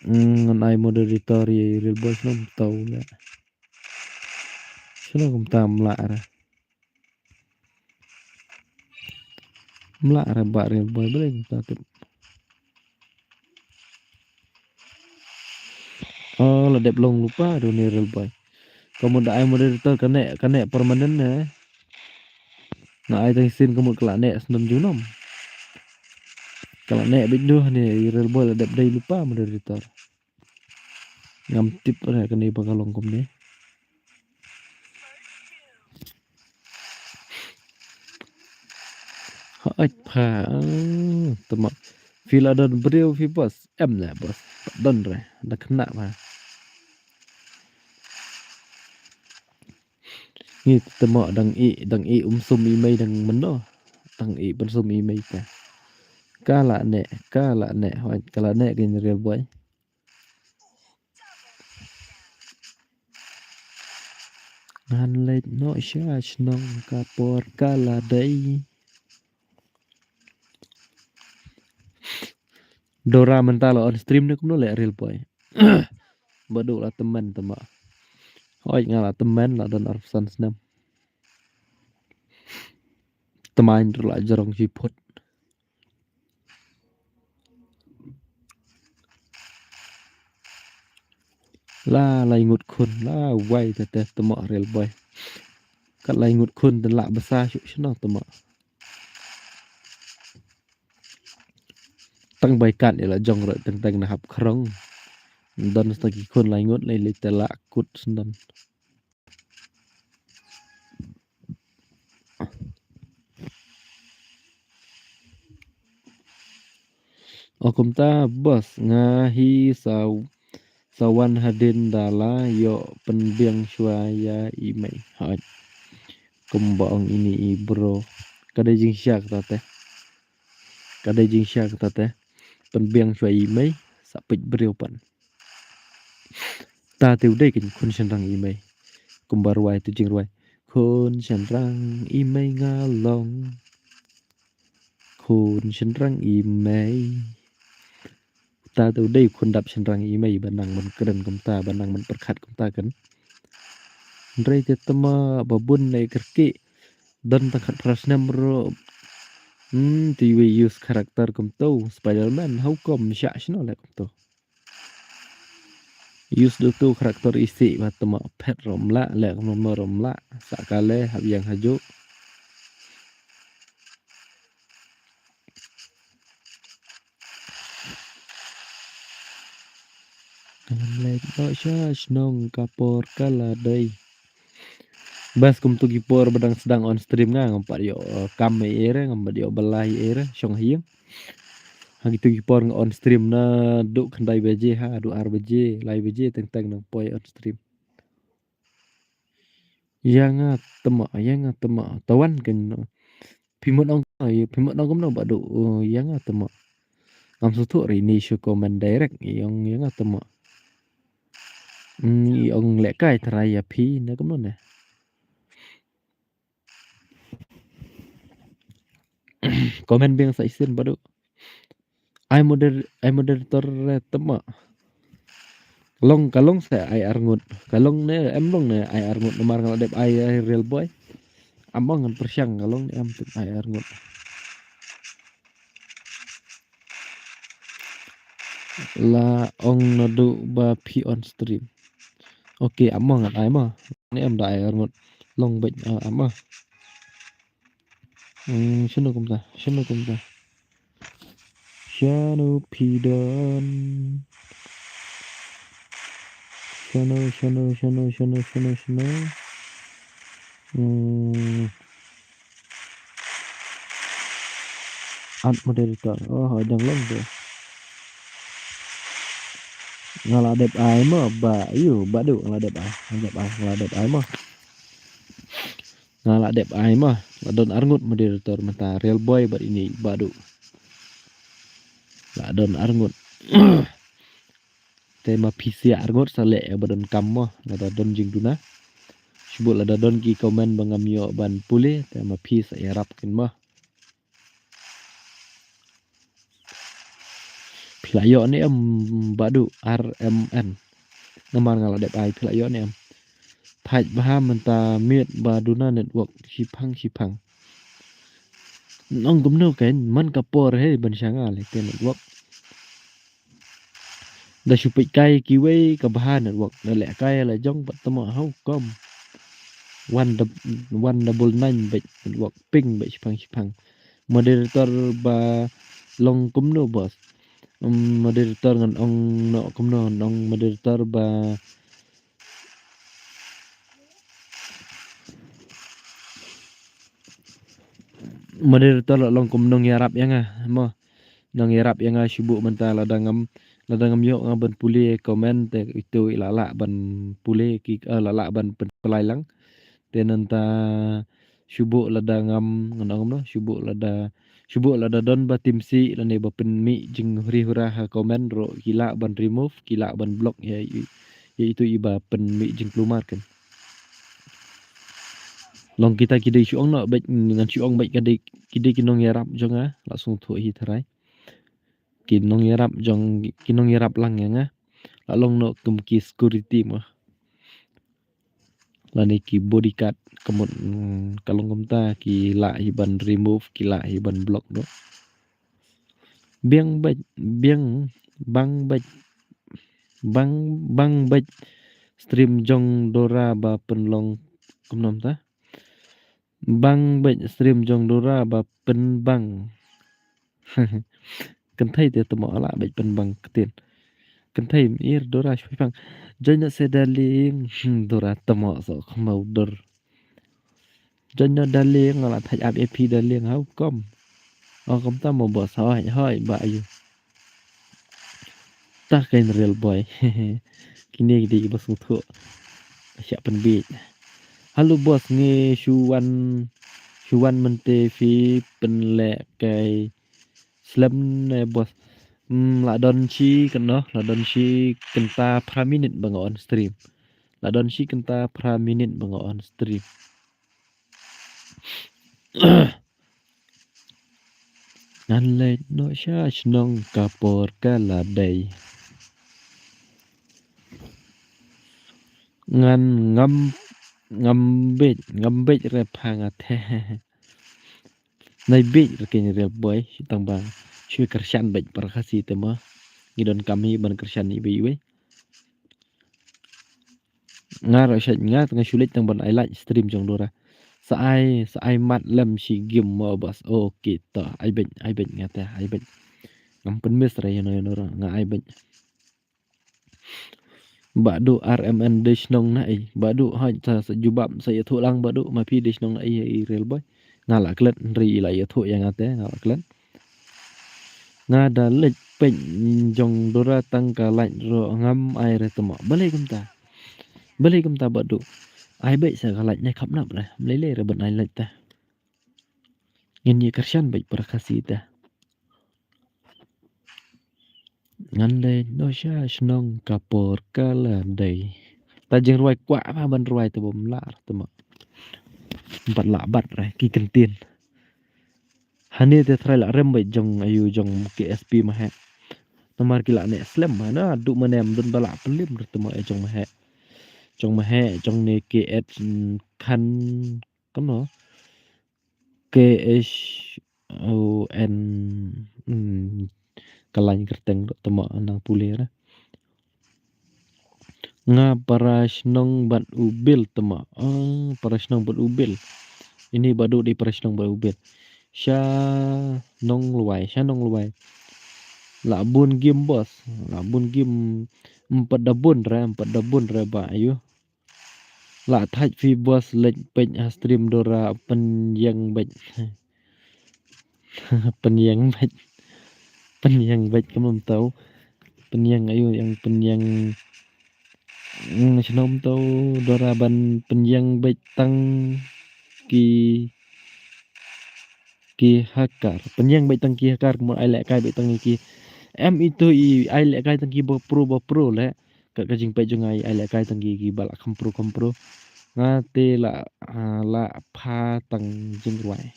ngan ai moderator real boy nom tau la sino kum tam la ra ba real boy boleh kita tuh oh la dep long lupa do ni real boy kamu da ai moderator kane permanen na na ai tang sin kamu kala ne senam junom kala ne bidu ni real boy la dep dai lupa moderator ngam tip ra kani bakalong kum ni Hãy phá tầm phi là đơn brio phi bos em nè bos đơn rồi đã khăn nạ mà như tầm đằng y sum y mây đằng mấn đó đằng y bên sum y mây cả cá lạ nè hoặc cá lạ nè cái real boy ngàn lên nội xa nông cá por cá là đây Dora mental on stream ni cũng nó lẹ real boy Badu là teman tama Hoi ngala teman là dan arfsan snam Temain la jarong jipot La lai ngut khun la wai tete tama real boy Kat lai ngut khun dan la besar syuk syuk tama Tang bai kat ya la jong rồi teng teng na hap krong Dan stagi khun lai ngut lai te la kut sendan Okum ta bos ngahi sawan hadin dala yo penbiang syuaya imei haj kumbang ini bro kada jing syak tate kada jing syak tate penbiang syuaya imei sapit brio pan ta teu dei kin kun shenrang imei kumbar wai tu jing wai kun shenrang imei ngalong kun shenrang imei ta teu dei kun dap shenrang imei banang man keren kum ta banang man perkhat kum ta kan Ndrai te tama babun nei kerki dan takhat prasnam ro TV use karakter kum tau Spider-Man how come syak shno le kum tau use do tu karakter isi ba tama pet romla le kum romla sakale hab yang haju kalam le do sya shnong kapor kala dei Bas kum tu gipor badang sedang on stream nga ngompat yo kam ere ngompat yo belai ere syong hiang hang tu gipor on stream na duk khandai beje ha du ar beje lai beje teng teng nang poi on stream yang tema tawan kan pimot ong pimot ong no badu yang tema ngam su tu ri ni shu comment direct yang tema ong le kai trai pi na kum no ne Komen biang sa isin badu ai moderator tema kalong sa ai arngut kalong ne em long ne ai arngut nomar ngal dep ai real boy among ngan persyang kalong ne em ai arngut là ông nó đủ ba phi on stream. Ok, ấm mà ngặt ai mà. Này em đại ở một lòng bệnh ấm mà. Xin công ta, xin công ta. Shano pidon. Shano. Add moderator. Oh, jangan long tuh. Ngaladep ai mà bà yêu bà đủ ngaladep ai mà ngaladep ai mà là don arngut moderator mata real boy bat ini badu la don arngut tema PC arngut sale badon kammo la don jingduna sebut la don ki komen bangam yo ban pule tema PC arab kin mah pilayo ni em badu RMN namar ngaladep ai pilayo ni em thaj baham menta miet baduna network sipang nong gumno ken man kapor he ban sanga le ten network da supit kai kiwe ka bahan network na le kai la jong pat tamo hau kom 199 bet network ping bet sipang moderator ba long kumno bos moderator ngan ong no kumno nong moderator ba moderator long kumno ngarap yang mo nang ngarap yang sibuk menta ladangam yo ngaban puli komen te itu lala ban puli ki lala ban pelai lang tenanta sibuk ladangam nganong no sibuk lada don ba timsi lane ba penmi jing huri hura ha komen ro kila ban remove kila ban block ya itu iba penmi jing keluar kan long kita kidai syuong no baik ngan syuong baik kidai kinong yarap jonga langsung thu hi tharai kinong yarap lang yang long no kem ki security mah lani ki bodyguard kemun kalong kamta ki la hiban remove ki la hiban block do biang bang baj stream jong dora ba penlong kumnom ta bang baj stream jong dora ba pen bang kan thai te tamo ala baj pen bang ketin kan thai ir dora shoi bang janya sedaling dora tamo so mau dor janya daling ala thaj ap ep daling hau kom kom ta mo bo hoi ba ayu ta kain real boy kini di bos thu siap penbit halo bos nge Chuan mente fi penle kai slam ne bos la don chi kan no la don chi kenta pra minute bang on stream la don chi kenta pra minute bang on stream nan le no sha snong kapor kala dai ngan ngambet re phanga the nay bit ke real boy tang bang chui kersan bet perkasi tema ngidon kami ban kersan ibe ibe ngar shat ngat ngasulit tang ban I like stream jong dora sa ai mat lem si gim mo bas okay ta ai bet ngata ai bet ngam pen mes re no nga ai bet badu RMN dish nong na ai badu ha sa jubab saya thu lang badu ma pi dish nong na ai real boy ngala klet ri la ya thu yang ate ngala klet ngada lek pen jong dora tang ka lain ro ngam ai re tamo balik kum ta badu ai bet sa ka lain khap nap re lele re ban ai lek ta ngin ye kersan bet perkasi ta ngan le no sha snong kapor kala dai ta jeng ruai kwa ba ban ruai ta bom la tamo bat la bat re ki kentin hani te thrai la rem bet jong ayu jong KSP ma ha nomor kila ne slam mana du manem dun bala pelim tamo e jong ma he jong ne KS kan no KHON kalany kerteng dok temo nang pulera nga parasnong ban ubil temo parasnong ban ubil ini badu di parasnong ban ubil sya nong luai labun gim bos labun gim empat dabun ra ba ayu la thaj fi bos lej pej stream dora penyang bej penyang bej penyang bej kamu tahu penyang ayu yang penyang sinom tahu dora ban penyang bej tang ki hakar penyang bej tang ki hakar mo ai lek kai bej tang ki em itu ai lek kai tang ki bo pro le ka kajing pej jung ai lek kai tang ki balak kompro ngate la pha tang jing ruai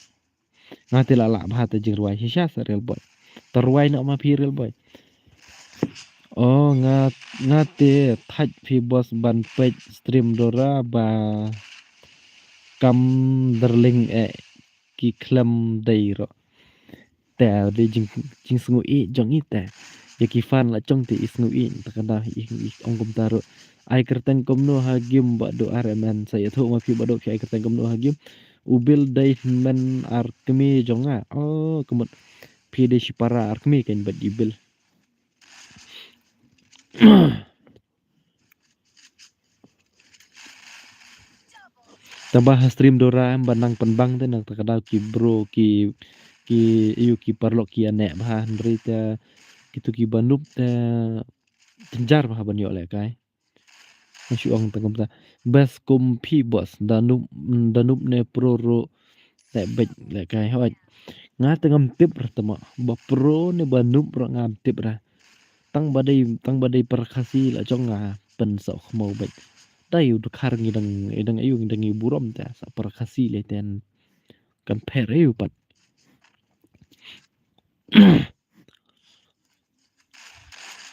ngate la pha tang jing ruai sya real boy terwai nak ma pi real boy oh ngate thaj phi bos ban page stream dora ba kam darling ki klam dai ro ta de jing sngu i jong i ta ya ki fan la chong ti sngu i takada i ong kom taro ai kerteng kom no hagim ba do rmn saya thu ma phi ba do ai kerteng kom no hagim ubil dai men arkmi jonga oh kemut phi de para arkmi kan bad ibil tambah stream dora banang penbang te nang takada ki bro ki iu ki parlo ki anek bah nrita gitu ki banup te tenjar bah ban yo le kai masyu ong tengom ta bas kompi bos danup ne pro ro te bej le kai hoj nga tengam tip ra tama ba pro ne banup ro ngam tip ra tang badai perkasi la chong nga pen so khmo bej dai u khar ngi dang ayu ngi burom ta sa perkasi le ten kan pere yu pat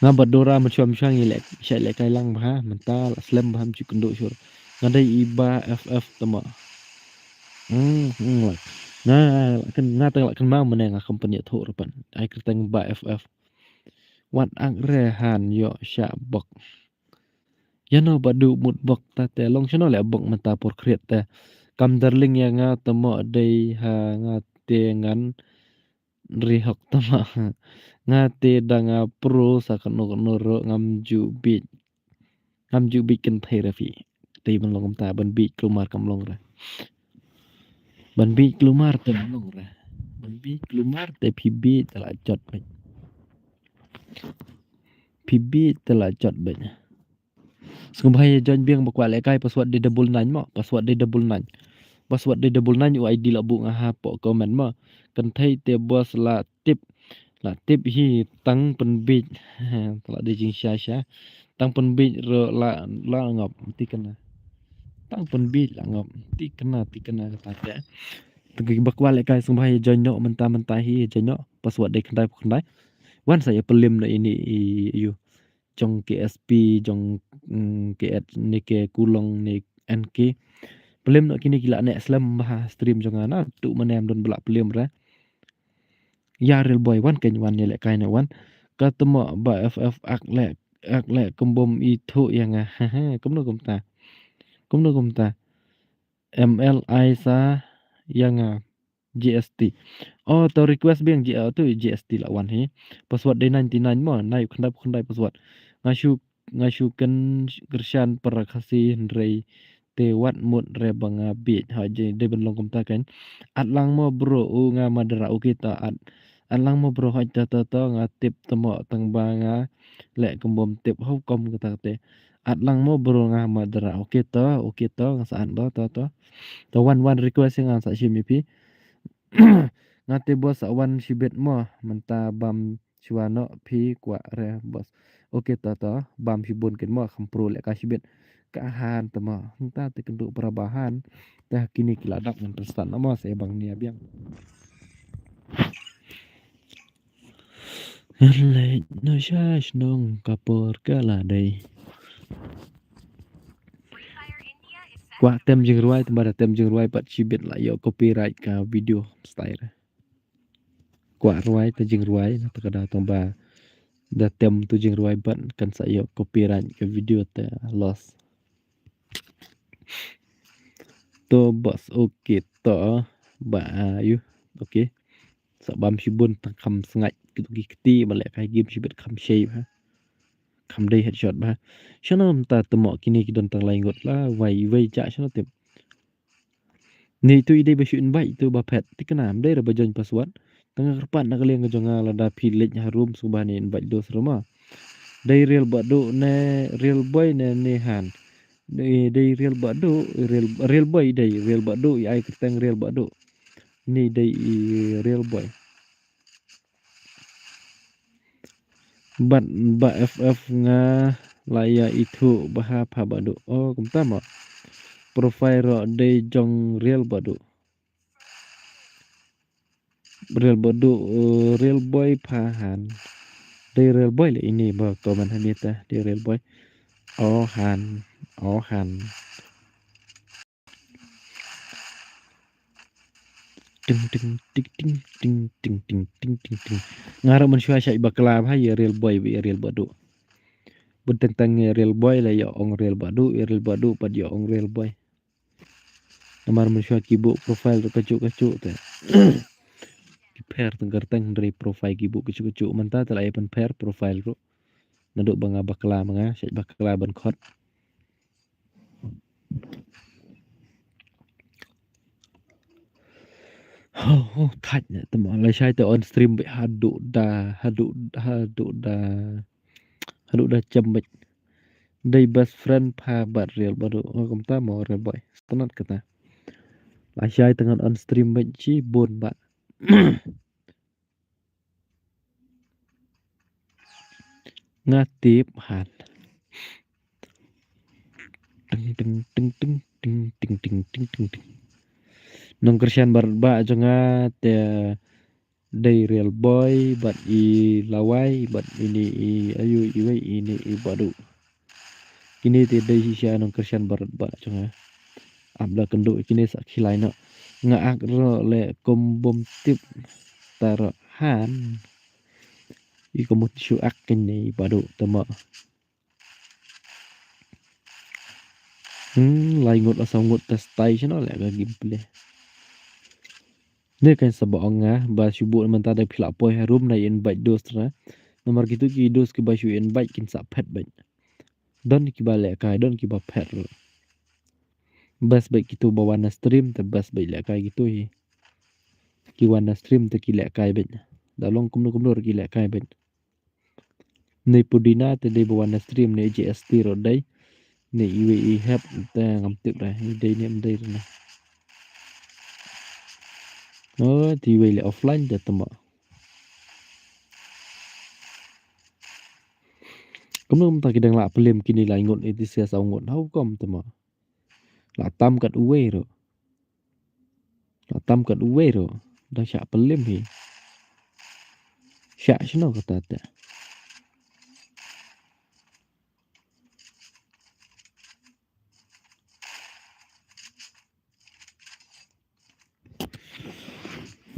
nga badora macam ngi lek sya lek kai lang bah mental slam bah ci kendo syur ngadai iba ff tama kan ngata kan mau meneng company tho rapan ai kerteng ba ff wat ang rehan yo sya bok yano badu mut bok ta te long chano le bok mata por kriet te kam darling ya nga tamo dai ha nga te ngan rihok tama nga te danga pro sa kano ro ngam ju bit kan therapy te ban long ta ban bi kelumar kam long ra ban bi kelumar te long ra ban bi kelumar te pb telah jot baik pb telah jot banyak Sembahaya John Biang bakwa lekai password di double 9 mo password di double 9 UID la bu ngaha po comment mo kan thai te bos la tip hi tang pen bit la di jing sha tang pen bit ro la ngop ti kana tang pen bit la ngop ti kana kata te tegi bakwa lekai sembahaya John no mentah hi John no password di kendai wan saya pelim na ini you trong KSP trong KS ni ke kulong ni NK pelim nak kini gila nek slam bah stream jong ana tu manem don belak pelim ra ya real boy wan ken wan lek kai wan katemo ba ff ak le kombom itu yang kumno kumta MLI sa yang GST oh to request beng tu GST la wan he password day 99 mo nai khandai password ngashu kan kershan perakasi rei te wat mut re banga bit ha je de ben long kom ta kan atlang mo bro u nga madara u kita atlang mo bro ha ta nga tip temo tang banga le kombom tip ho kom kata te atlang mo bro nga madara u kita nga saan ba to one request nga sa shimi pi ngate bos awan sibet mo menta bam chuano phi kwa re bos oke ta bam sibon ken mo khampro le ka sibet ka han tama ta te kendu perubahan tah kini kiladak ngan perstan mo se bang nia biang le no shash nong kapor kala dai kwa tem jing ruai tembara tem jing ruai pat sibet la yo copyright ka video style kwa ruai te jing ruai ta kada tamba dah tem tu jeng ruai ban kan saya copyright ke video te loss to bos okey to ba ayu okey sabam shibun tang kham sangat gitu kiti balik kai game shibet kham shave ha kham dei headshot ba shanom ta temo kini kidon tang lai ngot la wai cha shano tep ni tu ide ba shuin bai tu ba pet tikanam dei ra ba join password tengah kerpan nak leng jonga la da pilej harum subhani invite dos roma dei real bado ne real boy ne han dei real bado real boy dei real bado ai keteng real bado ni dei real boy bat ba ff nga laya itu baha pa bado oh kumtama profile ro dei jong real bado real boy pahan dei real boy le ini ba komen hanita dei real boy oh han ting ting ting ting ting ting ting ting ting ting ngara man shwa shai bakla ha ya real boy bi real bado benteng real boy la ya ong real bado pad ya ong real boy namar man shwa kibo profile to kacu te ki pair tenggar teng dari profile kibo kacu manta tala ya pan pair profile ro naduk banga bakla manga shai bakla ban khot oh thach ne tamo la shai te on stream be hadu da chambek dei best friend pa bat real bado oh kamta mo real boy stanat kata la shai tengan on stream be chi bon ba ngatip han ting ting ting ting ting ting ting ting ting ting nong kersian bar ba jonga te dei real boy bat i lawai bat ini i ayu iwe ini i badu kini te dei sisya nong kersian bar ba jonga abla kendo kini sak khilai no nga ak ro le kom bom tip tar han I komut shu ak kini badu tama lai ngot asam ngot tes tai chano le ga gameplay ne kan sabong nga ba shubu manta da phila poi room na invite dos na nomor gitu ki dos ki ba shu invite kin sa pet ban don ki ba le kai don ki ba pet ro bas baik gitu bawana stream te bas baik le kai gitu hi ki wana stream te ki le kai ben da long kum no ki le kai ben ne pudina te de bawana stream ne jst ro dai ne iwe I help te ngam tip ra dai ne dai na oh ti we le offline da tama kum ta ki dang la pelem kini la ngot itu sia sa ngot hau kom tama la tam kat uwe ro la tam kat uwe ro da sya pelem hi sya shno kata ta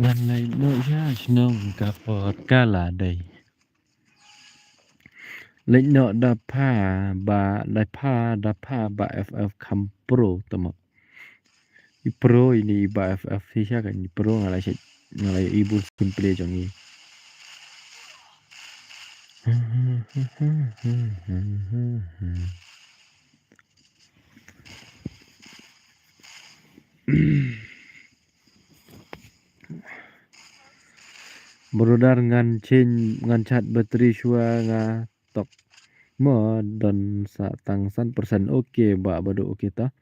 ngan lai no ya shno ka por kala dai lệnh nọ đà pa đà pa ba FF kam pro tama I pro ini ba FF sih kan I pro ngalai ibu simple jong I Brodar ngan chat bateri shua nga tok mo don sa tang san persen oke ba bado oke ta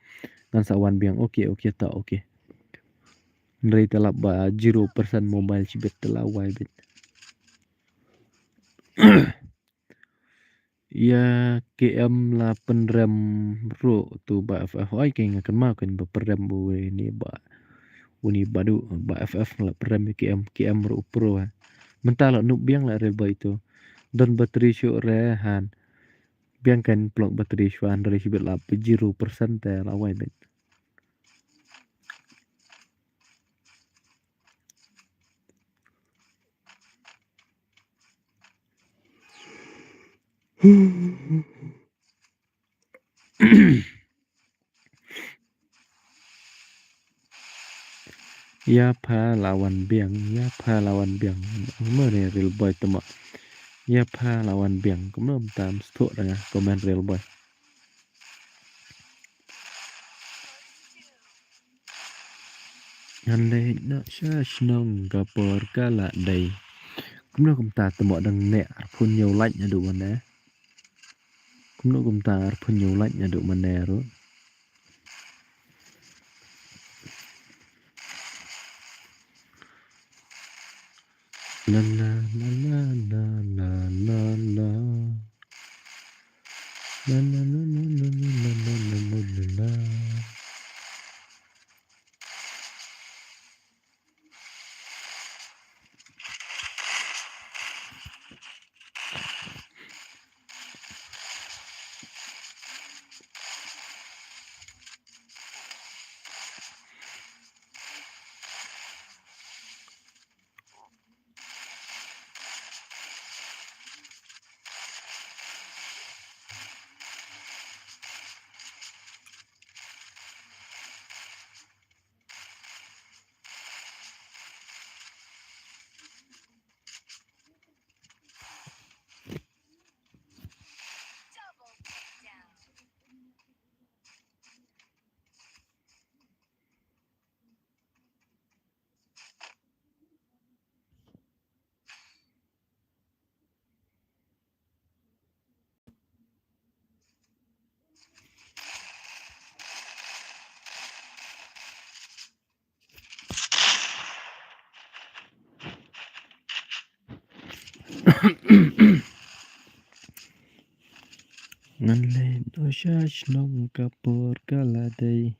ngan sa wan biang oke ta oke Nrai telap ba 0% mobile chibet tela wai bet ya KM 8 RAM ro tu ba FF ai keng akan ma kan ba RAM bu ini ba uni badu ba FF la RAM KM ro pro ha mentala nu biang la re ba itu dan bateri syu rehan biang kan plok bateri syu andre sibet la 0% te la wai bet Yapa lawan Biang, Yapa lawan Biang. Mana real boy temo? Yapa lawan Biang. Kamu tam stok dengan komen real boy. Andai nak syash nong kapor kala day. Kamu ta temo dang ne pun nhiều lạnh nhà đủ mana. Kamu ta pun nhiều lạnh nhà đủ mana ro. La la la la la la la la. La la la la la la la la la la. Andai nak syash nong kapor kala day.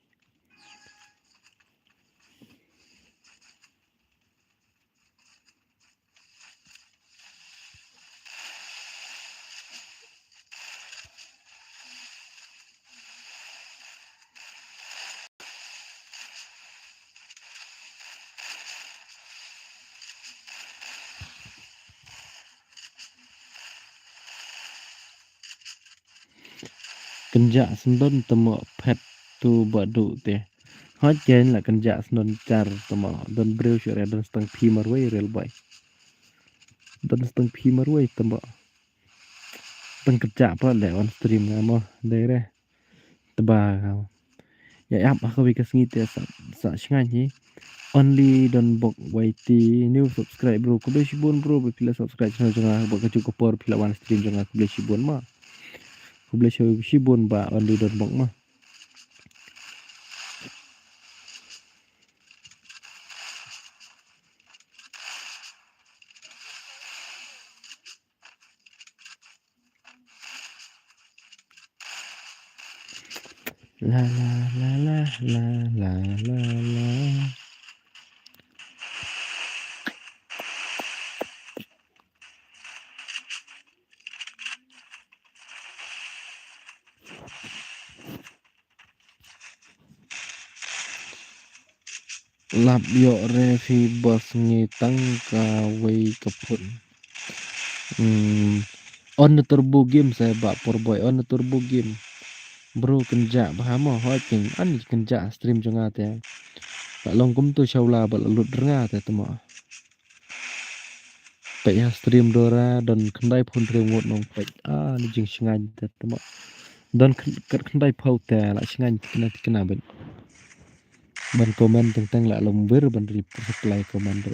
Kenjak sendon temo pet tu badu te. Hot jen là kenjak sendon car temo don breu syure don stang pi marway real boy. Don stang pi marway temo. Teng kerja pa le on stream ngamo dere teba kau. Ya yap aku bikas ngite sa shangi. Only don bok waiti new subscribe bro. Ku sibun bro bila subscribe channel jangan bok kecu kopor bila wan stream jangan ku sibun ma. Ku sibun ba only don bok ma. La la la la la la la la. Lap yo revi bos ngitang kawai kepun. On the turbo game saya bak porboy on the turbo game. Bro kenja bahama hoting an kenja stream jonga te. Bak longkum tu shaula bak lut renga te temo. Pek ya stream dora dan kendai pun remote nong pek ni jing shingan te temo. Dan kendai pau te la shingan kena ben. Ban komen tentang la lombir ban reply komen tu.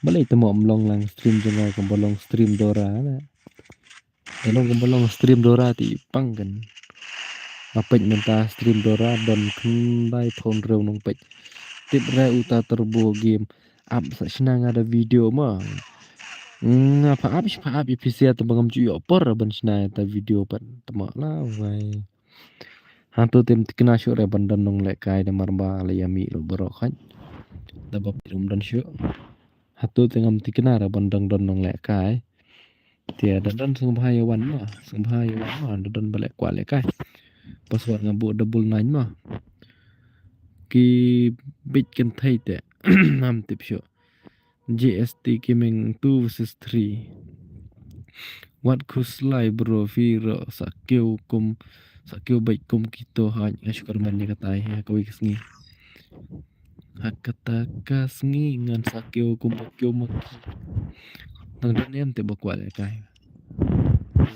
Balai temo melong lang stream jonga kembolong stream dora na. Elong kembolong stream dora ti pang kan. Apek menta stream dora dan kendai pun rew nong pek. Tip re uta turbo game. Ap sa senang ada video mah. Apa PC atau bangam cuyo por ban senang ada video pan temak lah wai. Hantu tim kena syuk re bandan nong lek kai de marba le yami lo borok kan. Da bap rum dan syuk. Hantu tengam tikena re bandang don nong lek kai. Tia dan sung bahayawan mah, sung bahayawan mah dan balik kwa lek kai. Pas war ngabu double 9 mah. Ki bit kan thai te. Nam tip syuk. GST gaming 2 versus 3. What kuslai bro viro sakyo baik kum kito hanya syukur mani katai ya kau ikisngi hakata kasngi ngan sakyo kum bakyo maki nang dan em te bakwale kai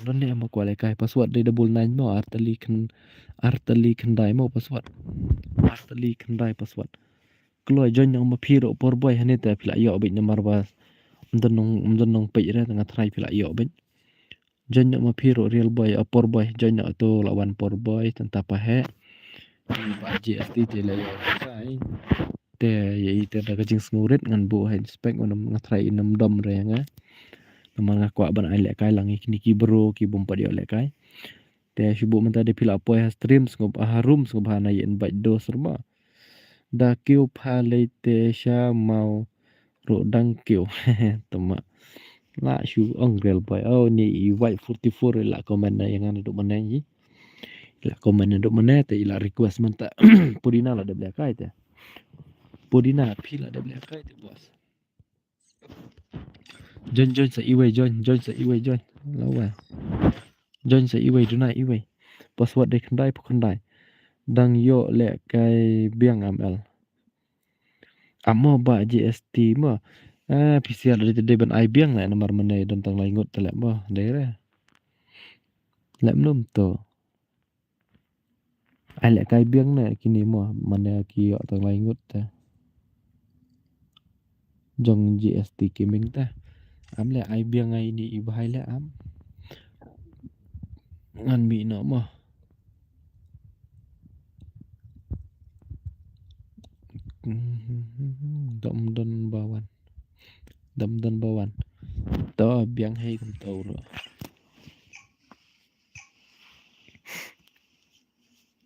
dan em bakwale kai password de double nine mo artali kan dai mo password kalau join yang ma phiro por boy hane te pila yo bit namar bas mdon nong pe ra tengah try pila yo bit join yang ma phiro real boy por boy join yang to lawan por boy tenta pahe ba GST te la yo sai te ye te da kajing smurit ngan bu head spec on ngatrai nam dom re nga naman nga kwa ban ai le kai lang ikni ki bro ki bom pa dio le kai te shubu menta de pila po ha streams ngob harum ngob hana yen ba do serba da kêu pha le te sha mau ro dang kêu tama la shu ong real boy oh ni white 44 la comment na yang ana do mana yi la comment na do mana te la request menta pudina la de kai te pudina pila de kai te bos join sa iwe join sa iwe join lawa join sa iwe duna iwe password de kandai pukandai dang yo le kai biang ml amo ba GST mo PCR de ban ai biang la nomor mana don tang lai ngot tele mo dere lem num to ai le kai biang na kini mo mana ki yo tang lai ngot ta jong GST kiming ta am le ai biang ai ni i bai le am ngan mi no mo dom don bawan to biang hay kum to ro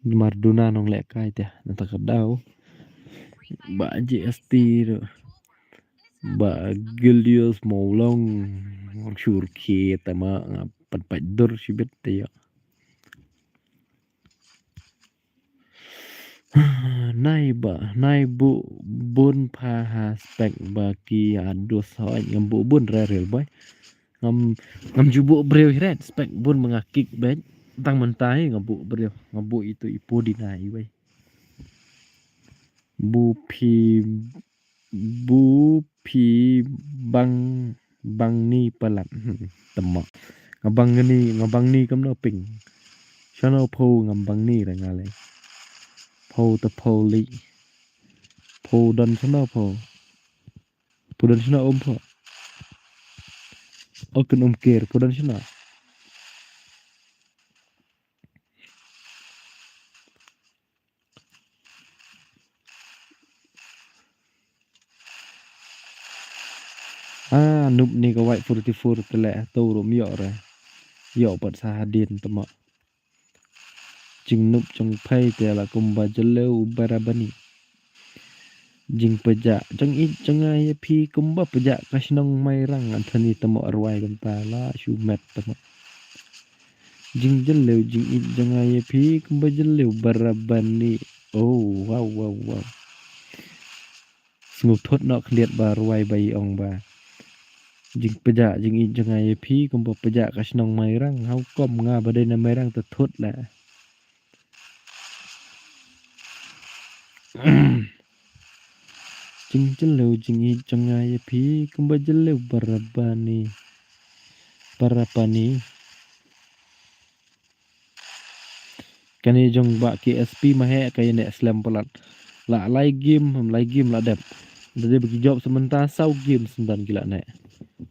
marduna nong le kai ta nata kadau ba GST ro ba Gilius Molong sur ki tama pat pat dur sibet ya nai bu bun pha ha spek ba ki adus hoy ngam bu bun real boy ngam jubu breu red spek bun mengakik bet tang mentai ngam bu breu ngam bu itu ipu dinai we bu pi bang ni palat temak ngabang ni kam no ping channel po ngambang ni ra ngale po to po li po dan channel po dan channel po oken ker po dan channel nup ni ka white 44 tele to rum yo ra yo pat sa hadin tama jing nup jong phai te la kumba jeleu barabani jing peja jang I jang ai pi kumba peja kasnong mai rang anthani tama arwai gam ta la shu met tama jing jeleu jing I jang ai pi kumba jeleu barabani oh wow snguk thot nok khliat ba arwai bai ong ba jing peja jing I jang ai pi kumba peja kasnong mai rang hau kom nga badai na mai rang ta thot la jing jeleu jing I jang ai pi kumba jeleu barabani kani jong ba KSP mahe kay ne slam pelat la lai game la dep jadi bagi jawab sementara sau game 9 gila ne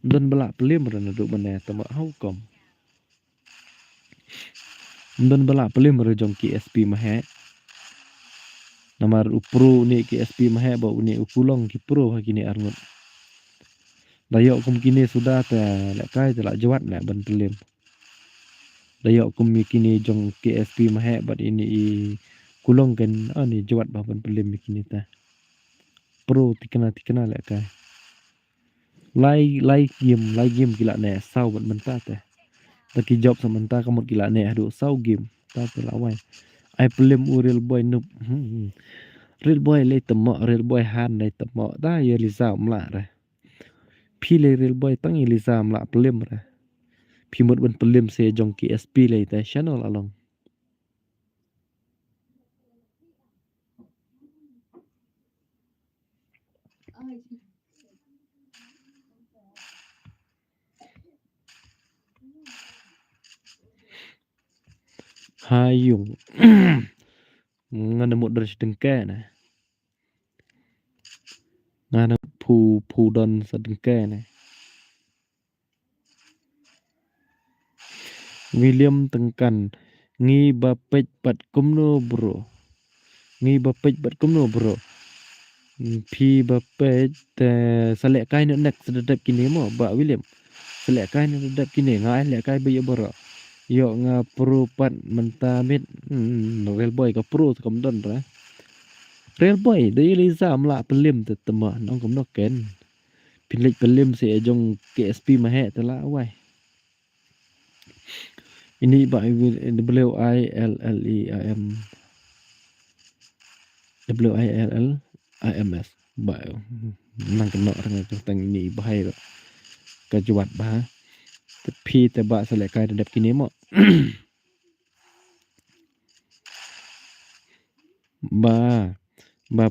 dan belak pelim rena duk mana tama hau kom dan belak pelim re jong KSP mahe namar upro ni KSP mahe ba uni upulong ki pro kini arngut dayok kum kini sudah ta la kai ta la jawat la ban pelim dayok kum kini jong KSP mahe bat ini kulong kan ani jawat ba ban pelim kini ta pro tikena la kai lai game gila ne sau ban menta ta taki job sementara kamu gila ne adu sau game ta te lawai ai pelim real boy nup real boy le temo real boy han le temo ta ye lisa mla ra pi le real boy tang ye lisa mla pelim ra Phimut ban pelim se jong ki SP lai ta channel along. Hayung. Ngana mut dari sedengke na. Ngana pu don sedengke na. William tengkan ngi bapet pat kumno bro. Ngi bapet pat kumno bro. Phi bapet salek kai nek sededap kini mo ba William. Selek kai sededap kini ngai lek kai bayi bro. Yo nga pro pat mentamit real boy ka pro kam don ra. Real boy dari Liza mla pelim te tema nong kom noken. Pilik pelim se jong KSP mahe tela awai. Ini ba beliau ILLEIM WILLIMS ba nang kena orang tentang ini bahaya kejuat bah tapi tebak selek kai dedap kini mo ba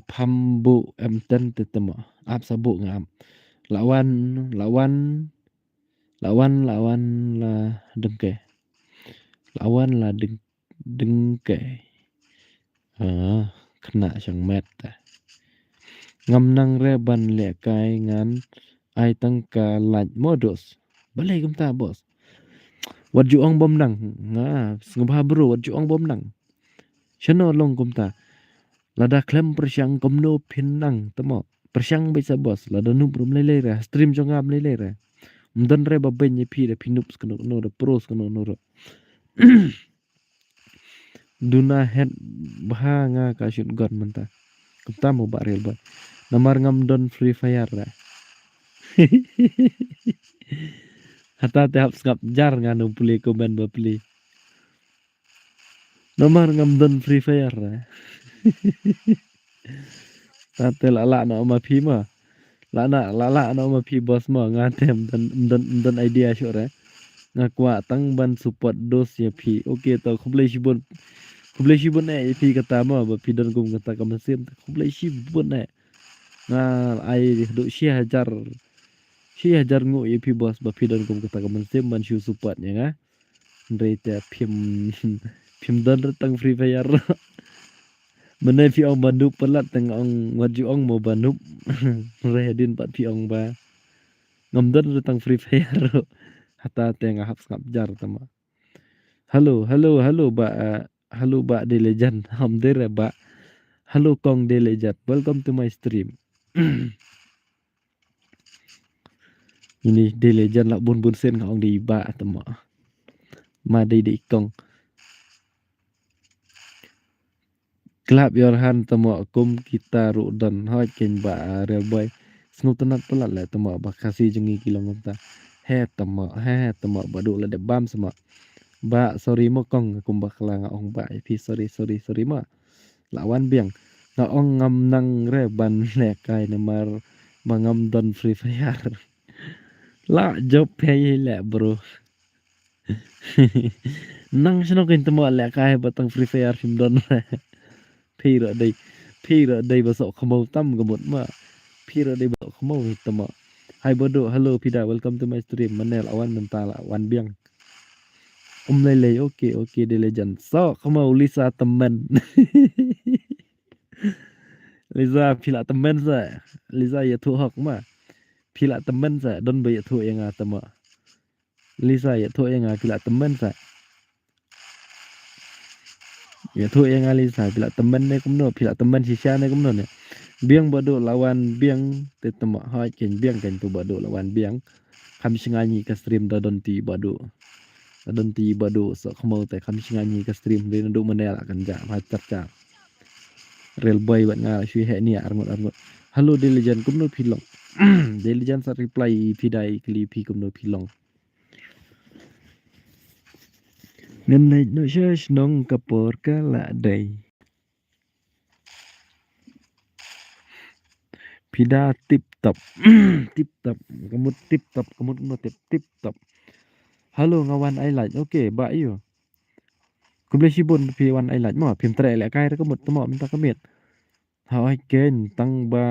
pambu emten tetema ap sabuk ngam lawan la dengke lawan la dengke kena sang met ngam nang reban lek kai ngan ai tangka laj modus balai kum ta bos wat ju ong bom nang ngabha bro wat ju ong bom nang chano long kum ta lada klem persyang komno pinang temo persyang bisa bos lada nu brum lele ra stream jongam lele ra mdan re ba benye pi de pinup skno no de pros skno no ro duna head bahanga ka shoot gun menta kum ta mo ba real ba namar ngam don free fire ra hata te hap skap jar nganu play komen ba play nomor ngam don free fire ra tate la no ma phi ma la no ma phi bos ma ngatem dan idea sure ngakwa tang ban support dos ya phi okay to khuble shibun e phi kata ma ba phi don gum kata kam sim khuble shibun e nga ai do shi hajar ngu ye phi bos ba phi don gum kata kam sim ban shu support nya nga rete phim don tang free fire mana phi ong bandup pelat teng ong waju ong mo bandup redin pat phi ong ba ngam don tang free fire hata teng hap skap jar tama halo ba de legend ham dere ba halo kong de legend welcome to my stream ini de legend la bun sen ngong di ba tama ma de kong clap your hand tama kum kita ru don hoi ken ba real boy snu tenat pelat la tama ba kasi jengi kilong ta he tama ba do la de bam sama ba sorry mo kong kum bakla nga ong ba pi sorry ma lawan biang nga ong ngam nang re ban le kai namar mangam don free fire la job pay le bro nang sino kin tamo le kai batang free fire film don phi ra dai ba so khamo tam gamut ma phi ra dai ba khamo tamo hai bodo hello pida welcome to my stream manel awan mentala wan biang lele okay de legend so khamo lisa temen Liza pila temen sa Liza ya thu hok ma pila temen sa don ba ya thu yang atama Liza ya thu yang pila temen sa ya thu yang Liza pila temen ne kumno pila temen sisa ne kumno ne biang bado lawan biang te tama ha ken biang ken tu bado lawan biang kami singanyi ke stream da don ti bado so khamo te kami singanyi ke stream de ndu menel akan ja pacar ja real boy bat nga shui he ni arngot halo de legend kumno pilong de legend sa reply pidai kli pi kumno pilong nên này nó sẽ nong kapor kala dai pida tip top kamut tip top kamut no tip top halo ngawan highlight oke ba iyo kuble sibun pi wan highlight mo phim tre le kai ka mut mo minta kamit hỏi kênh tăng ba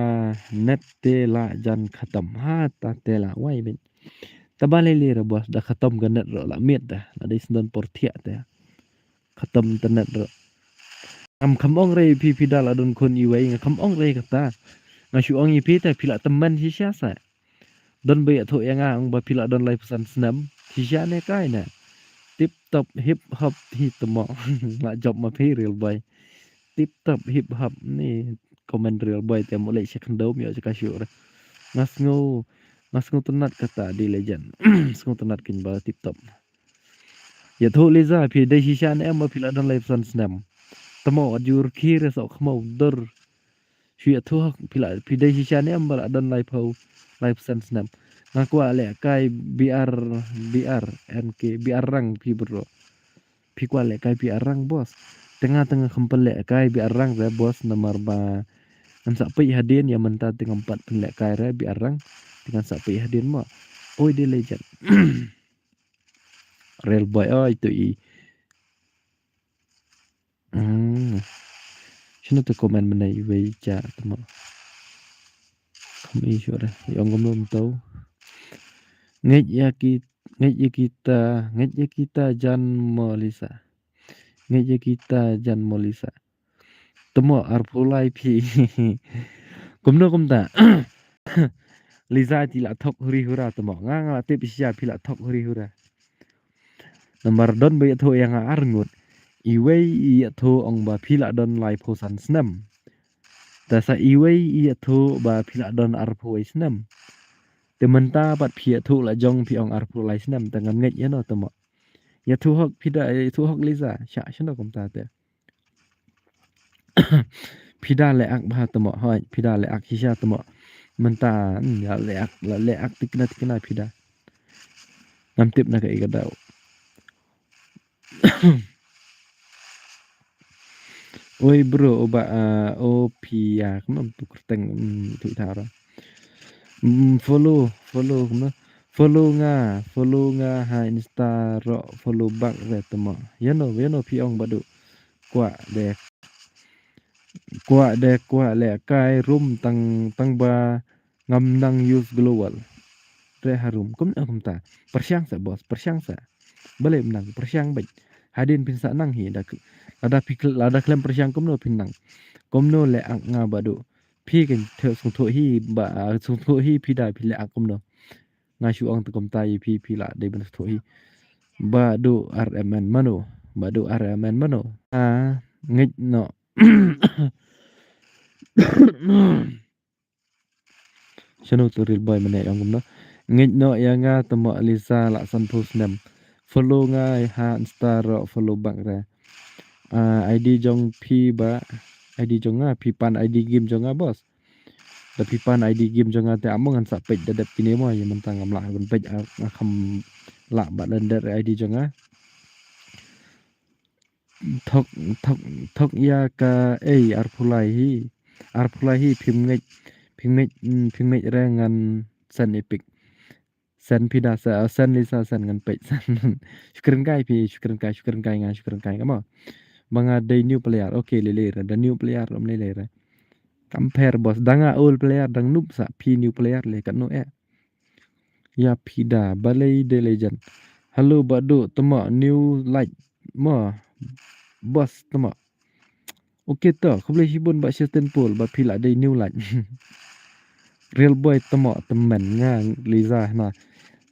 net tê la jan khatam ha ta tê la wai bin ta ba le le bos da khatam ga net ro la miet da la dei sndon por thia ta khatam ta net ro am kham ong re pi pi da la don kon i wai nga kham ong re ka ta nga shu ong i pi ta pila teman hi sia sa don be tho yang ang ba pila don lai pesan snam hi sia ne kai na tip top hip hop hi tmo la job ma phi real boy tip top hip hop ni comment real boy te mo le second do mi ka shu ngas ngô tunat kata di legend ngô tunat kin ba tip top ya tho leza phi dei shishan em ma phila don live san snam tamo ajur khir so khmo dor shi ya tho phila phi dei shishan em ba don live ho live san snam ngakwa le kai br nk br rang phi bro phi kwa le kai br rang bos tengah-tengah kempel le kai br rang re bos nomor ba kan sapai hadin ya menta tengah 4 penlek kai re br rang dengan sapai hadin mo oi di legend real boy oh itu i sino tu komen menai wei cha tama kami syura yang belum tahu ngej ya kita jan molisa ngej ya kita jan molisa temo arpulai pi kumno kumta liza tila thok huri hura temo nganga tip sia pila thok huri hura nomor don be tho yang arngut iwei iya tho ong ba pila don lai phosan snam dasa iwei iya tho ba pila don arpo snam tementa pat phia thu la jong phi ong arpo lai snam tangan ngej ya no temo ya thu hok phida thu hok liza sha shno kom ta te phida le ak ba temo hoi phida le ak hisha temo menta ya le ak tikna phida nam tip na ka igadau oi bro oba o pia kemam tu kerteng tu thara follow nga ha insta ro follow back re temo yano pi ong badu kwa le kai room tang ba ngam nang use global re harum kum ta persyang sa bos persyang sa bale menang persyang baik hadin pin sa nang hi ada klem persyang kum no pinang kum no le ang nga badu phi ken the sung tho hi ba sung tho hi phi da phi le akum no nga shu ong kum tai phi la de ben tho hi badu rmn mano ngej no chanu tu real boy mane ong kum no ngej no ya nga tamo alisa la san post nam follow nga ha insta ro follow bang ra id jong phi ba id jong nga phi pan id game jong nga bos tapi pan id game jong nga te among an sa pej dadap kini mo ya mentang am la ben pej kham la ba dan der id jong nga thok thok ya ka arphulai hi phim ngej rangan san epic san pida sa san lisa san ngan pej san syukran kai kama mga day new player okay lele the new player lele compare bos danga old player dang noob sa pi new player le kan no ya pida balai de legend hello badu tama new like mo bos tama okay to khuble hibun ba certain pool ba pila day new like real boy tama temen nga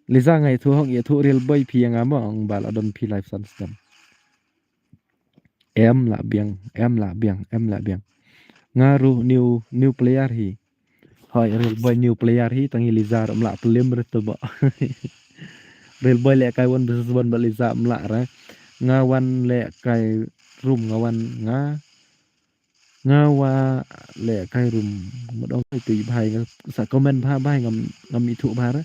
liza ngai thu hong ye thu real boy pi nga mo ang bal adon pi life san system em la biang ngaru new player hi hoi real boy new player hi tangi liza ram la pelim reto ba real boy le kai won versus won ba liza mla ra ngawan le kai room ngawa le kai room modong tu bhai sa comment bhai ngam itu bhar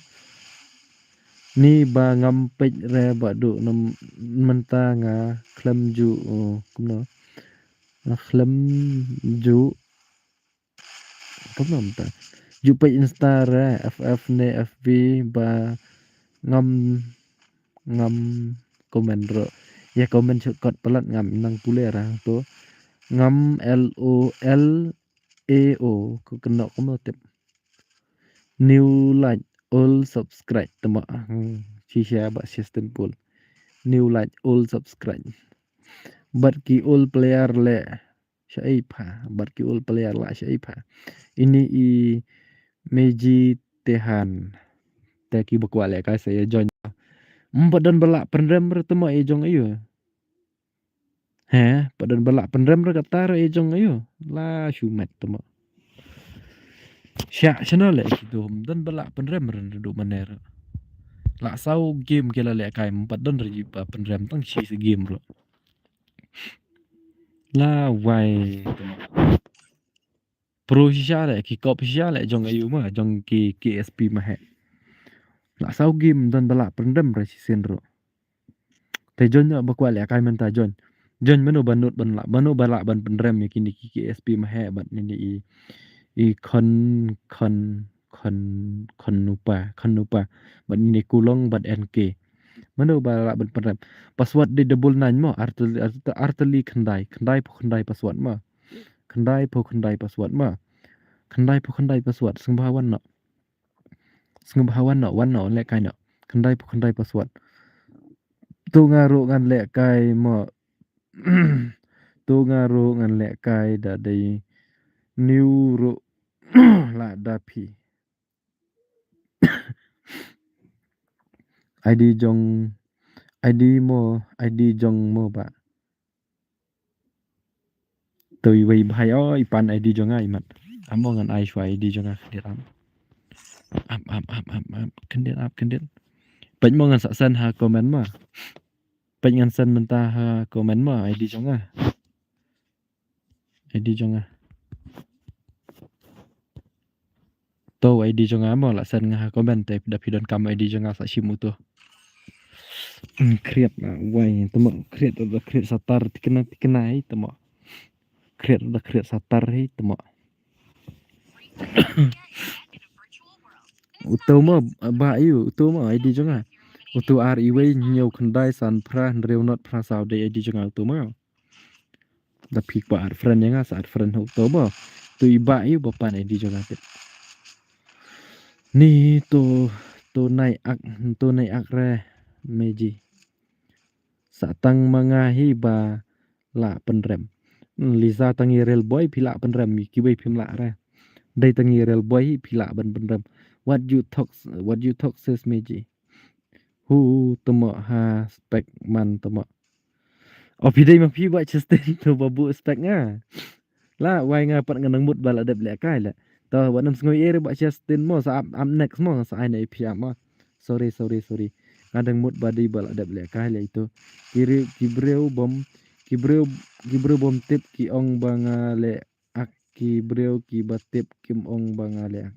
ni ba ngam pej re ba du nam menta nga klam ju kumno klam ju kumno menta ju pej insta re ff ne fb ba ngam ngam komen ro ya komen kot pelat ngam nang pule ra to ngam LOLAO ko kena komo tip new like all subscribe tama chi share ba system pul new like all subscribe bat ki all player le syaipa bat ki all player la syaipa ini i meji tehan teki bakwale ka saya join padan balak pendem bertemu ejong ayo padan balak pendem berkatar ejong ayo la shumet temu syak channel le gitu dan balak pendem renduk maner la sau game kela le kai padan reji pa pendem tang si se game ro la wai temu pro sya le ki kop sya le jong ayo ma jong ki KSP ma he la sau game dan balak pendem resi senro te jon bakwale kai menta jon menu banut ban la banu balak ban pendrem yakini ki KSP ma he bat ni i kon nupa bat ni kulong bat NK manu balak ban pendrem password di double 9 mo arteli khandai password ma khandai password ma khandai password sengbahawan no wan no le kai no khandai password tu ngaru ngan le kai mo tu ngaru ngan le kai da dei new ro la dapi ID jong mo ba tui wei bhai oi pan ID jong ai mat amongan ai shwa ID jong a khadir am kendir pen mongan sa san ha comment ma pen ngan san menta ha comment ma ID jong a to ID jong a mo la san nga ha comment te da pidon kam ID jong a sa shimu tu kreat na wai temo kreat satar tikena ai temo kreat satar ai temo utama ba yu utama ID jong a utu RIW nhiều khandai san pra reu not pra sao de ID jong a utama da pik ba ar friend yang sa ar friend utama tu iba yu bapan ID jong a ni to nai ak re meji satang mangahi ba la penrem Liza tangi real boy pila penrem ki bai phim la ra dai tangi real boy pila ban penrem what you talk says meji hu temo ha spek man temo opidai ma pi ba chestin to babu spek nga la wai nga pat nganang mut bala dep le kai la to wanam ngoi ere ba chestin mo sa am next mo sa ai nei pia ma sorry kadang mut badi bala dep le kai la itu kibreu bom tip ki ong bangale ak kibreu ki batip kim ong bangale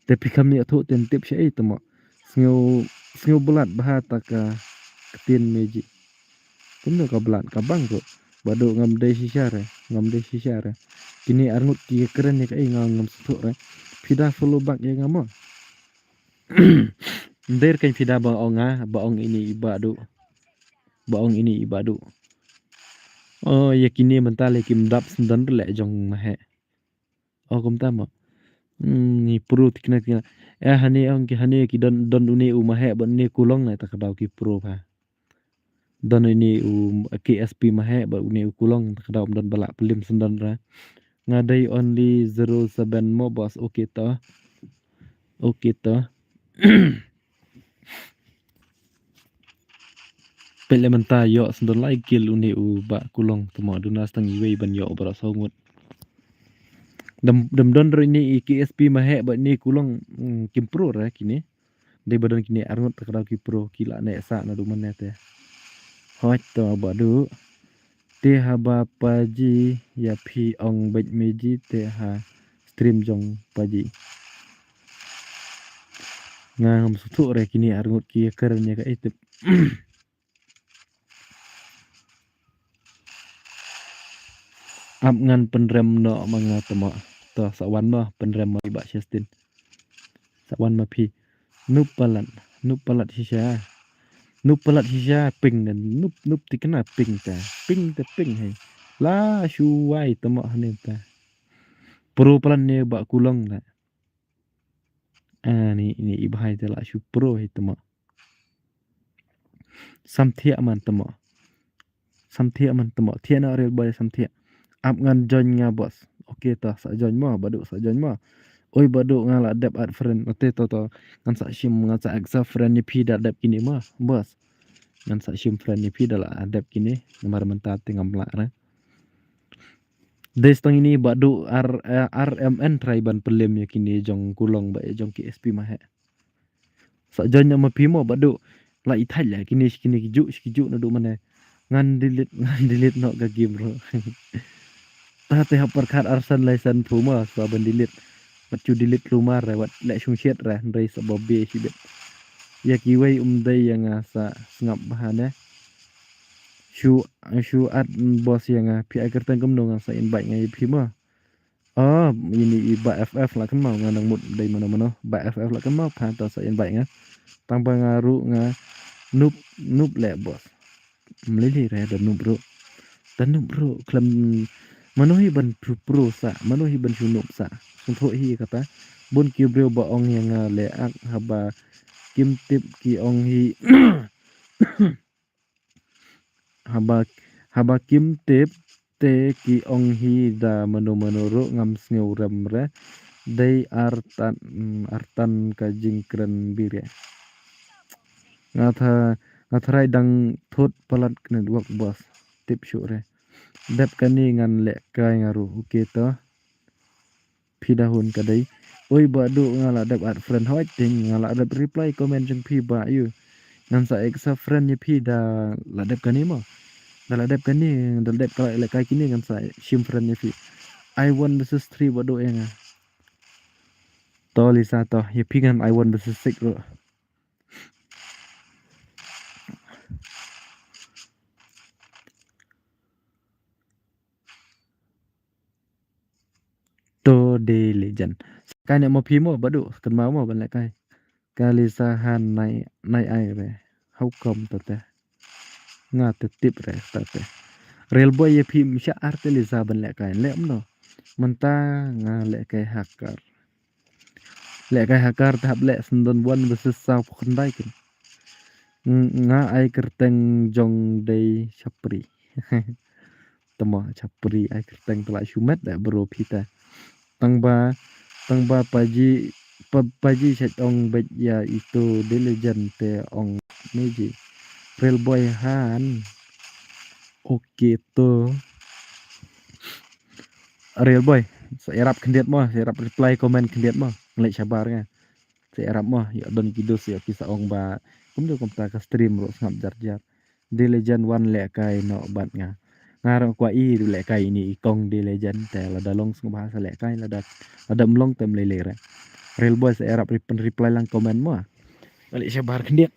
tapi kami atho ten tip syai temo sngo bulat bahata ka ketin meji tendo ka bulat ka bang ko bado ngam dai sisare kini arngut ki keren ya kai ngam sutuk re pida follow back ya ngamo der kan pida baong ini ibadu oh ya kini mentale kim dap sendan le jong mahe oh kum tama ni pro tikna hani ki don uni umahe ban ni kulong na takadau ki pro pa don ini KSP mahe ba uni kulong takadau don balak pelim sendan ra ngadai only 07 mo bos okay to pele menta yo sendan lai kil uni ba kulong temo dunas tang iwe ban yo bra songut dem don ini KSP mahe ba ni kulong kim pro ra kini de badan kini arngot takadau ki pro kila ne sa na du manete hot to badu te ha ba paji ya phi ong bej meji te ha stream jong paji ngam sutu re kini arngot ki kernya ka itu ap ngan penrem no manga temo to sawan ma penrem ma ba Justin sawan ma phi nupalat sisya nup pelat hija ping dan nup tikena ping hai la shuai tamo hane ta pro pelan ne ba kulong la ni ibahai ta la shu pro hai tamo samthia man tamo thiana real boy samthia ap ngan join nga bos okay ta sa join mo badu sa join mo oi badu nga la dep at friend ate to ngan sa shim ngan sa exa friend ni pi da dep kini ma bos ngan sa shim friend ni pi da la dep kini nomor mentat ngam la ra des tang ini badu RMN traiban pelem ya kini jong kulong ba jong KSP mah he sa join ma pi mo badu la ithal ya kini kiju na du mane ngan delete no ga game bro ta te hapar khat arsan laisan puma sa ban delete wat chu delete rumah re wat le shung shet re ndai sa bobbe shi bet ya ki wei dai yang sa ngap bahane shu at bos yang pi agar tangkem dong sa invite ngai pi ma ini ba FF lah kan mau nganang mut dai mana ba FF lah kan mau pa ta sa invite nga tang ba ngaru nga nup le bos mlili re da nup bro klam manuhi ban pro sa manuhi ban sunup sa sunto hi kata bun ki bro ba ong yang le ak haba kim tip ki ong hi haba kim tip te ki ong hi da mano ro ngam sneu ram re dai artan ka jingkran bire ngathrai dang thot palat kne wak bos tip shu re dep kani ngan le kai ngaru okay to phidahun kadai oi badu ngala dep at friend hoi ting ngala dep reply comment jeng phi ba yu ngan sa exa friend ni phi da la dep kani mo da la dep kani da dep kala le kai kini ngan sa shim friend ni phi I1 versus 3 badu enga to lisa to ye phi ngan I1 versus 6 ro to de legend kai ne mo phi mo badu kan ma mo ban le kai kalisa han nai ai re how come to te nga te tip re ta te real boy ye phi mi sha arte lisa ban le kai le no manta nga le kai hakar tahap le sendon wan versus sa khndai kin nga ai kerteng jong dei chapri tamo chapri ai kerteng tla shumet da bro pita tangba paji chat ong bet ya itu de legend te ong meji real boy han okay to real boy saya rap kendiat mo saya rap reply comment kendiat mo ngelek sabar nga saya rap mo ya don kidos ya kisah ong ba kum do komta ka stream ro ngap jar de legend one le kai no bat nga ngarang kwa i du le kai ini ikong de legend te la dalong sung bahasa le kai la ada mlong tem lele re real boy saya rap reply lang comment mo ngelek sabar kendiat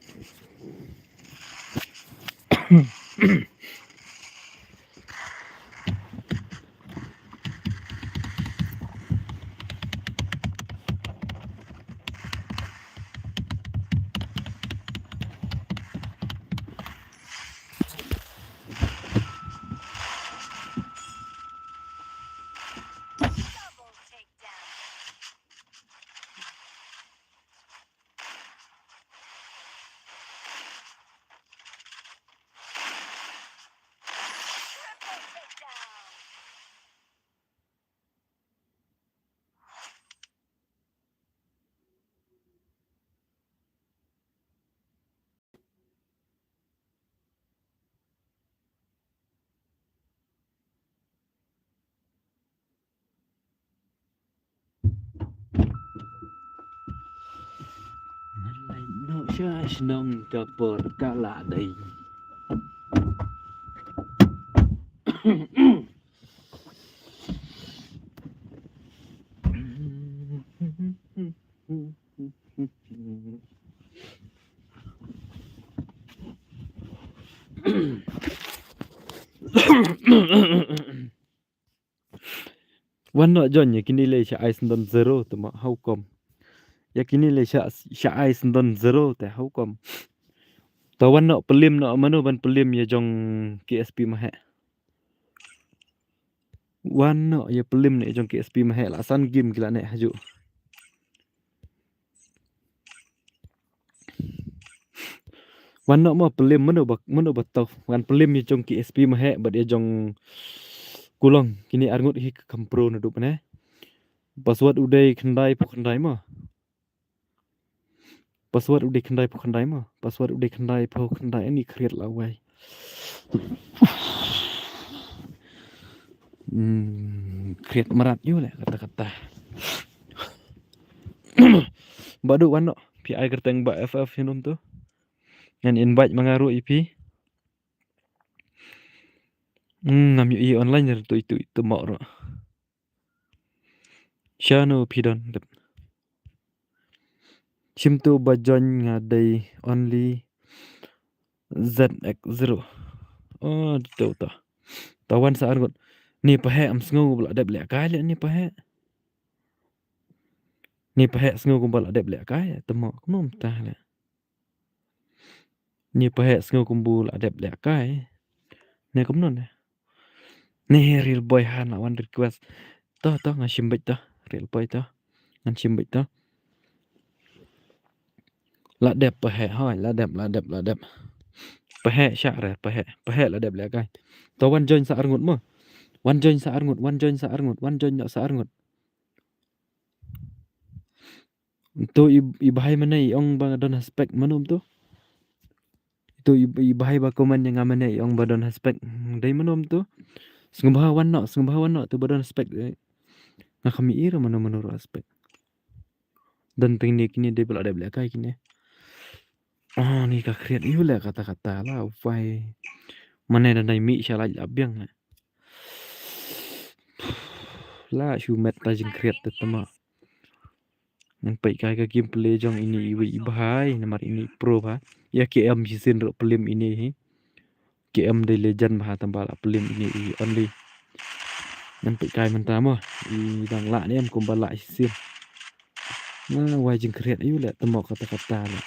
no sha nong ka por kala dai wan no jon ya kini le sha ice don zero to ma how come ya kini le sha ice don zero te how come Tawan no pelim no mano ban pelim ya jong KSP mahe. Wan no ya pelim ne jong KSP mahe la san game gila ne haju. Wan no mo pelim mano batau wan pelim ya jong KSP mahe bat ya jong kulong kini arngut hi kampro na dup ne. Password udai khandai pu khandai mo. Password udai khandai pu khandai mo. Password udai khandai pu khandai ni create la wai. Create merat yo le kata-kata. Badu wan no PI kerteng ba FF hinum tu. Yang invite mengaruh IP. Ngam yu i online itu mau ro. Shano pidon. Sim tu bajon ngadai only ZX0. Oh, tahu tah. Tawan saar got. Ni pahe am sngo bla dep lek kai le ni pahe. Ni pahe sngo kumbal dep lek kai temo kumum tah le. Ni pahe sngo kumbul adep lek kai. Ne kumnon ne. Ni real boy han one request. Toh ngashim bet toh real boy toh. Ngashim bet toh. La dep pahe hoi la dep. Pahe syak re pahe la dep lek kai. Toh wan join saar ngut mo. Wan join saar ngut. No saar ngut. Tu ibahai mana ong bang don aspek manum tu. Tu ibahai ba komen yang amane ong badon aspek dai manum tu. Sengbaha wan no tu badon aspek. Nga kami ira mana menurut aspek. Dan teknik ini dia pula ada belakang kini. Oh ni kak kreat iu lah kata-kata lah ufai. Mana dan dai mi syalah abiang lah. Lah shumet tajing kreat tetema. Yang baik kai ke gameplay jong ini ibahai nomor ini pro ba. Ya KM season ro pelim ini. KM dari legend bah tambah lah pelim ini only. Yang baik kai mentah mo. Dang lah ni am kumbal lah season. Nah wajing kreat iu lah temo kata-kata lah.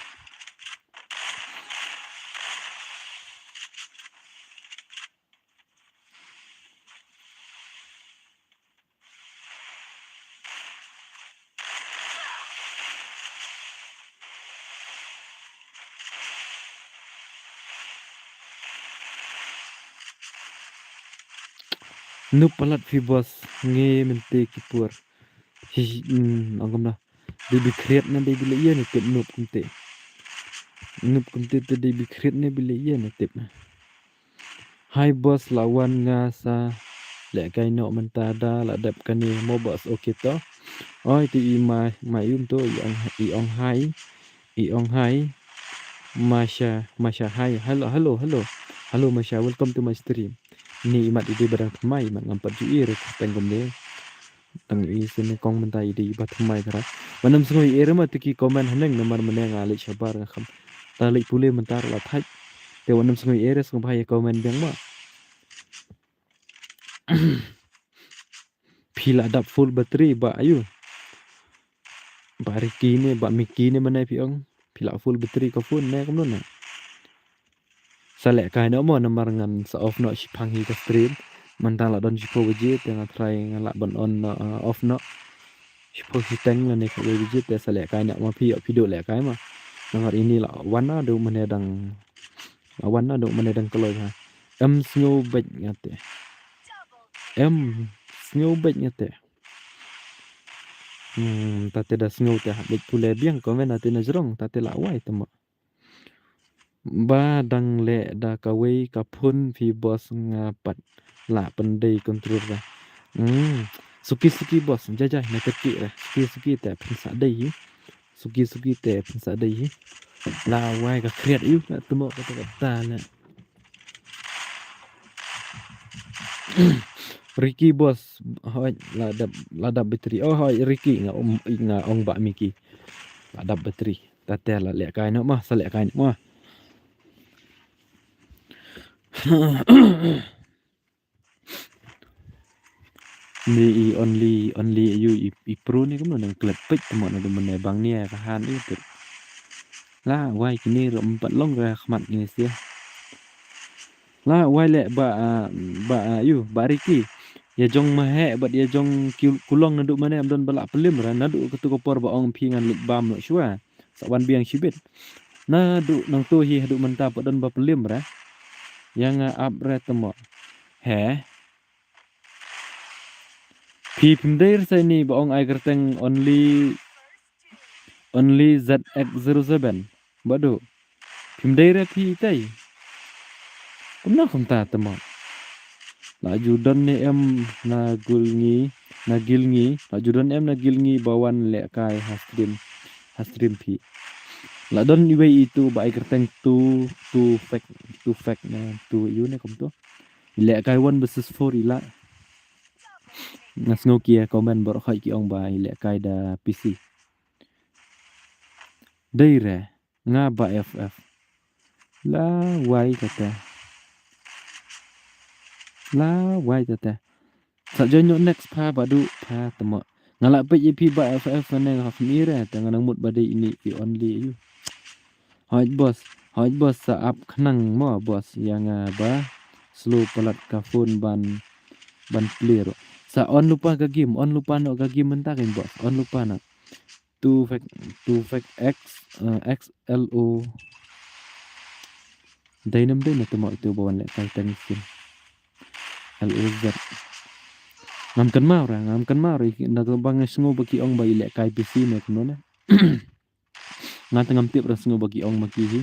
Nup palat fi bos nge mente kipur. Angam lah. Debi kreat na debi le iya ni tip nup kumte. Nup kumte tu debi kreat na bila iya ni tip. Hai bos lawan ngasa. Lek kai no mentada la dap kani mo bos oke to. Oh itu ma yun to i ong hai. Masya hai. Halo Masya, welcome to my stream. Ni imat ide barang thamai mat ngampat ju ire tengkom de. Tang i sini kong mentai ide ibat thamai kara. Manam sngoi ire ma tiki komen haneng nomor meneng alik sabar ngam. Talik pule mentar la thai. Te wanam sngoi ire sngom bahaya komen biang ma. Pila dap full battery ba ayu. Ba Riki ni ba Miki ni mana piong. Pila full battery ka phone ne kom non. Salek kai no mo nomor ngan sa off no sipang hi ka stream. Mentang la don sipo wajit yang try ngalak ban on off no. Sipo hiteng la ne ka wajit ya salek kai nak ma pi video lek kai ma. Nomor ini la wana do menedang kalau ha. Em snow bet ngate. Tate da snow te habit pule biang komen ate na jrong tate la wai temo. Ba dang le da kawai kapun fi bos ngapat la pandai kontrol ra. Suki bos jajah na keti ra. Suki te pensa dai. Suki te pensa dai. La wai ka kreat yu na temo kata-kata la. Ricky bos hoi ladap bateri. Oh hoi Ricky nga ong ba Miki. Ladap bateri. Tate la lek kai no mah salek kai no mah. Ni only you i pro ni kuma nang klepek temo na bang ni ka han itu. la wai kini ro empat long ra khmat ni sia la wai le ba yu ba Riki ya jong mahe bat ya jong kulong naduk mana amdon balak pelim ra naduk ketu kopor ba ong phi ngan lip bam no shwa sawan biang shibit naduk nang tu hi haduk menta padon ba pelim ra yang up ra temo he phi pimdair sai ni ba ong ai kerteng only ZX07 badu pimdair phi tai kumna kumta temo la judan ni em na gilngi la judan em na gilngi bawan le kai hastream phi la don iwe itu ba ai kerteng tu fake na tu yu ne kom tu le kai one versus 4 ila ngas ngokia komen bor khai ki ong ba le kai da PC deire nga ba FF la wai tata sa jonyo next pa badu pa temo ngala pe ip ba FF ne ha khmire tangan mut bade ini i only you hoj bos sa up khnang mo bos yang ba slow pelat ka phone ban clear sa on lupa ka game on lupa no ka game mentakin bos on lupa na two fact XLO dainam dai na temo itu bawan le kai tangsin LOZ ngamkan mau ra na bang sngo baki ong bai le kai PC ne kuno na ngatangam tip ra sngo baki ong maki hi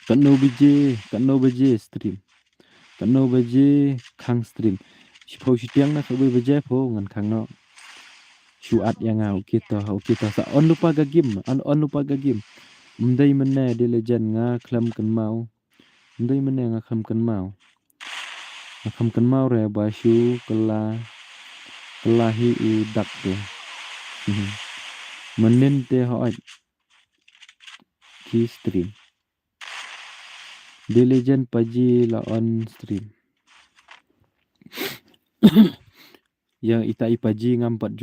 kan no bj stream kan no bj khang stream shipho shitiang na khabai bj pho ngan khang no shuat yang okay to sa on lupa ga game mdai menne de legend nga khlam kan mau mdai menne nga kham kan mau re ba shu kelahi u dak tu menen te hoat ki stream de legend paji la on stream yang ita ipaji ngampat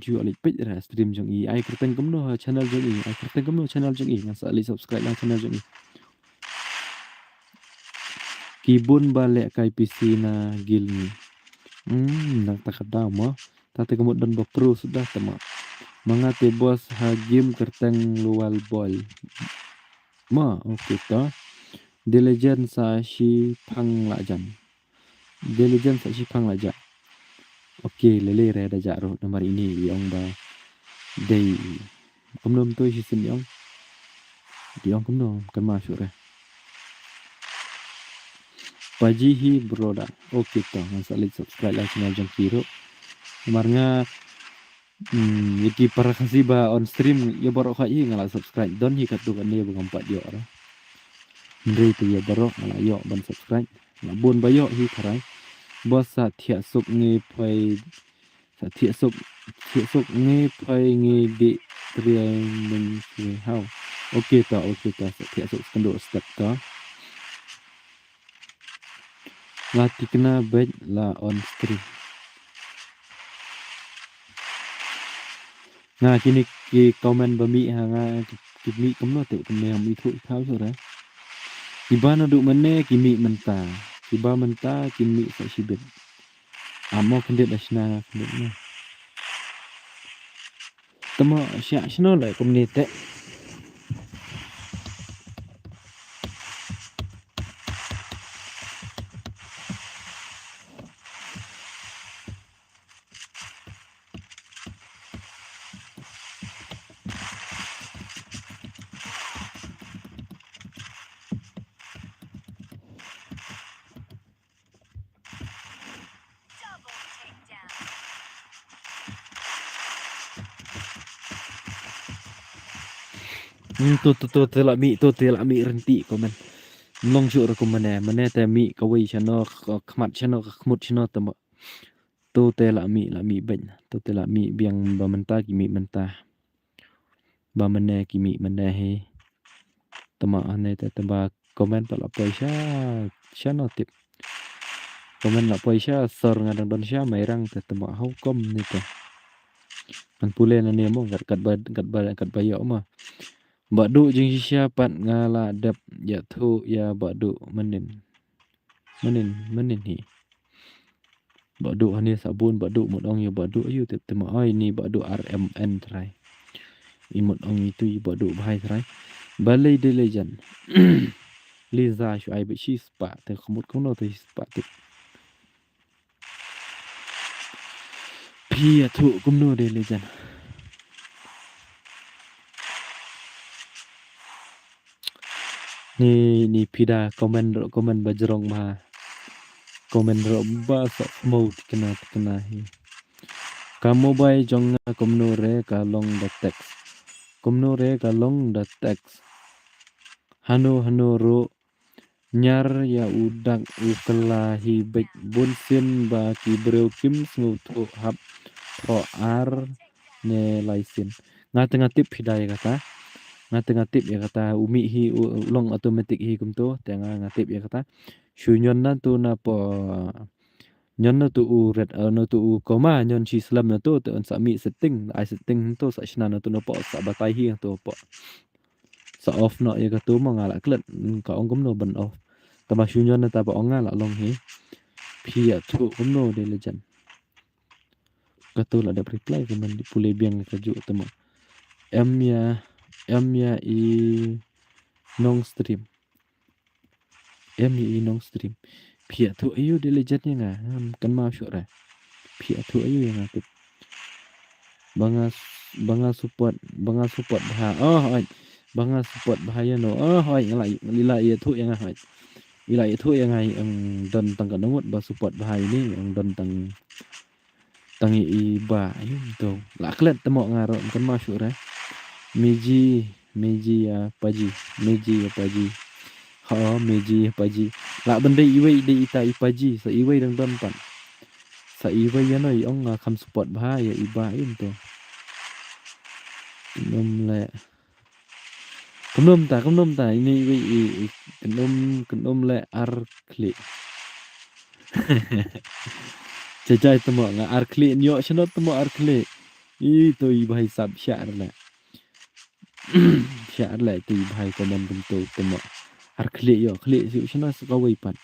ju alik pej ra stream jong i ai kerteng kamno channel jong i ngasa ali subscribe lang channel jong i kibun balik kai PC na gilni nak takada mo tate kemud dan pro sudah tema mangate bos ha game kerteng lual ball ma okay to The Legend sa shi phang lajan okay lele re da jaro nomor ini yang ba day kumnom to shi sin yang diong kumnom kan masuk re pajihi broda okay to ngasa like subscribe like channel jong kiro marnya yaki para khasiba on stream ya borok khai ngala subscribe don hi katu kan dia bukan yo ra ndrei tu ya borok ngala yo ban subscribe la bon bayo hi kharai bos sa thia sup ngi phai ngi di triang men how okay to sa thia sup kendo step to la tikna bet la on stream nga kini ki komen bami hanga kimi kamno te kene mi thu thau so ra ibana du mane kimi menta kimi sa shibet amo kende dasna kende tamo sya shno la komunite tu tela mi renti komen long ju ra komane te mi kawai chano khmat chano khmut chano tamo tu tela mi ben tu tela mi biang ba menta ki mi menta ba mane ki mi mane he tama ane te tamba komen pala paisa chano tip komen la paisa sor ngadang don sya mairang te tama hukom ni te Kan pule na nemo kat bayo mah. Badu jeung siapat ngaladap ya thu ya badu menin. Menin hi. Badu hani sabun badu mudong ya badu ayu tema ai ni badu RMN try. Imut ong itu badu bahai try. Balai de legend. Liza shu ai shi spa te khmut kono te spa te. Pia thu kumno de legend. Ni pida komen bajrong ma. Komen ro ba sa mode kena hi. Kamu bai jong kumno re kalong da text. Kumno re kalong da text. Hanu ro nyar ya udak ukelahi bek bunsin ba kibreu kim smutu hap pro ar ne laisin ngatip hidayah kata ngatip ya kata umi hi ulong automatic hi kumto tenga ngatip ya kata shunyon na tu na po nyon na tu red no tu koma nyon si slam na tu on sami setting ai setting to sa shna na tu no po sa batai hi to po sa off no ya katu mo ngala klet ka ong kumno ban off tama shunyon na ta pa onga la long hi pia tu kumno de legend katul ada reply kemen di pule biang kaju tama m ya i nong stream pia tu ayu de legend nga kan ma syu ra pia tu ayu yang akut banga support bah ai banga support bahaya no ai ngalai lila ya tu yang ai ila itu yang ai don tang kanumut ba support bahai ni yang don tang iba ayo to la klet temo ngaro kan masuk re meji ya paji ha meji ya paji la bende iwe de ita ipaji sa iwe dang don pan sa iwe ya no ong kam support bahai ya iba to Kenum ta ini kenum le arkli jajai temo nga arkli nyo shenot temo arkli itu ibai sab syar la itu ibai komen bentuk temo arkli yo kli si shena sekawai pan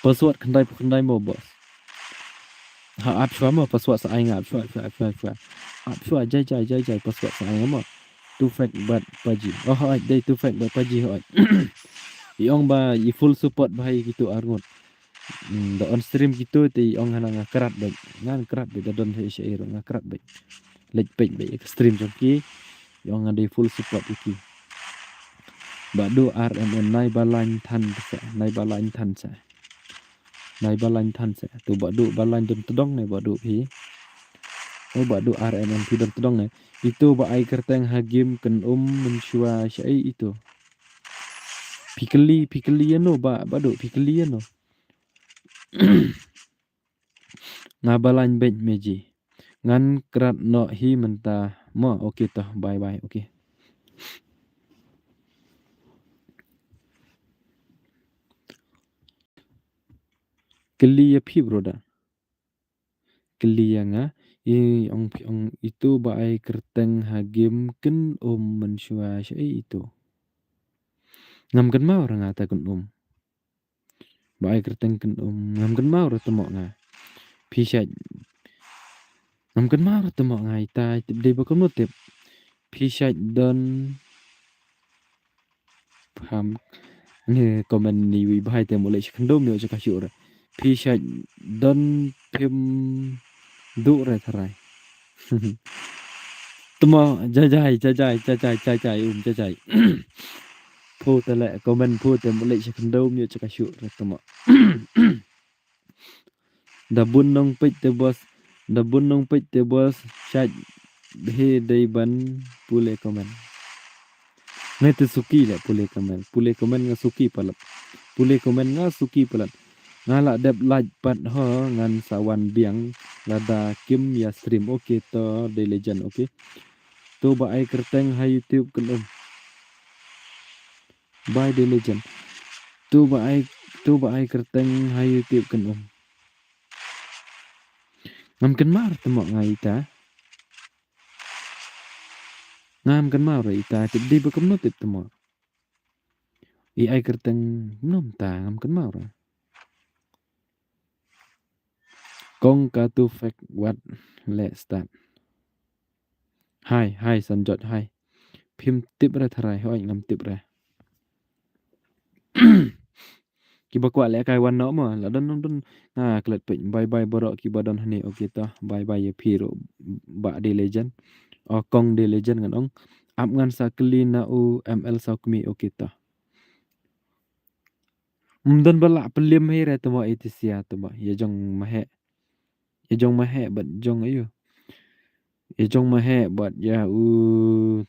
password kendai mo bos ha ap shwa mo password sa ai ngap shwa jai password sa ai mo tu fact bat paji ai dai tu fact bat paji ai iong ba i full support bahai gitu arngot da on stream gitu ti ong hana ngakrat baik ngan krat be da don he shair ngakrat baik lek baik extreme joki yong ada full support iki badu RMN nai balan tan sa tu badu balan don tedong ne badu pi badu RMN pi don tedong ne itu ba ai kerteng hagim ken menshua syai itu pikeli no badu pikeli no ngabalan bet meji ngan krat no hi menta mo okay toh bye okay keli ya pi broda keli nga ong itu ba ai kerteng hagim ken menshua syai itu ngam kan mau orang ngata ken ba ai kerteng ken ngam kan mau temo nga pisat ngam kan mau temo nga ita de ba kom tip pisat don paham ni komen ni wi bahai te mulai khendom yo ka syura pisat don pim du ra tharai temo jajai jajai phu te le komen phu te mulai khendom yo ka syura temo da bun nong pet te bos chat he dai ban pule komen ngai te suki le pule komen nga suki palat ngala dep like pat ho ngan sawan biang lada kim ya stream okay to de legend okay to ba ai kerteng ha youtube kelum by de legend to ba ai kerteng ha youtube kelum ngam kan mar temo ngai ita ngam kan mar ita tip di bekem no tip temo ai kerteng nom ta ngam kan mar kong ka tu fek wat let's start hai sanjot hai phim tip ra tharai hoi ngam tip ra ki bakwa le kai wan no ma la don don klet pe bye borok ki badon hani okay ta bye ye phiro ba de legend o kong de legend ngan ong ap ngan sa klina u ml sa kmi okay ta mdan bala pelim he re to ma itisia to ba ye jong mahe bat jong ayo ye jong mahe bat ya u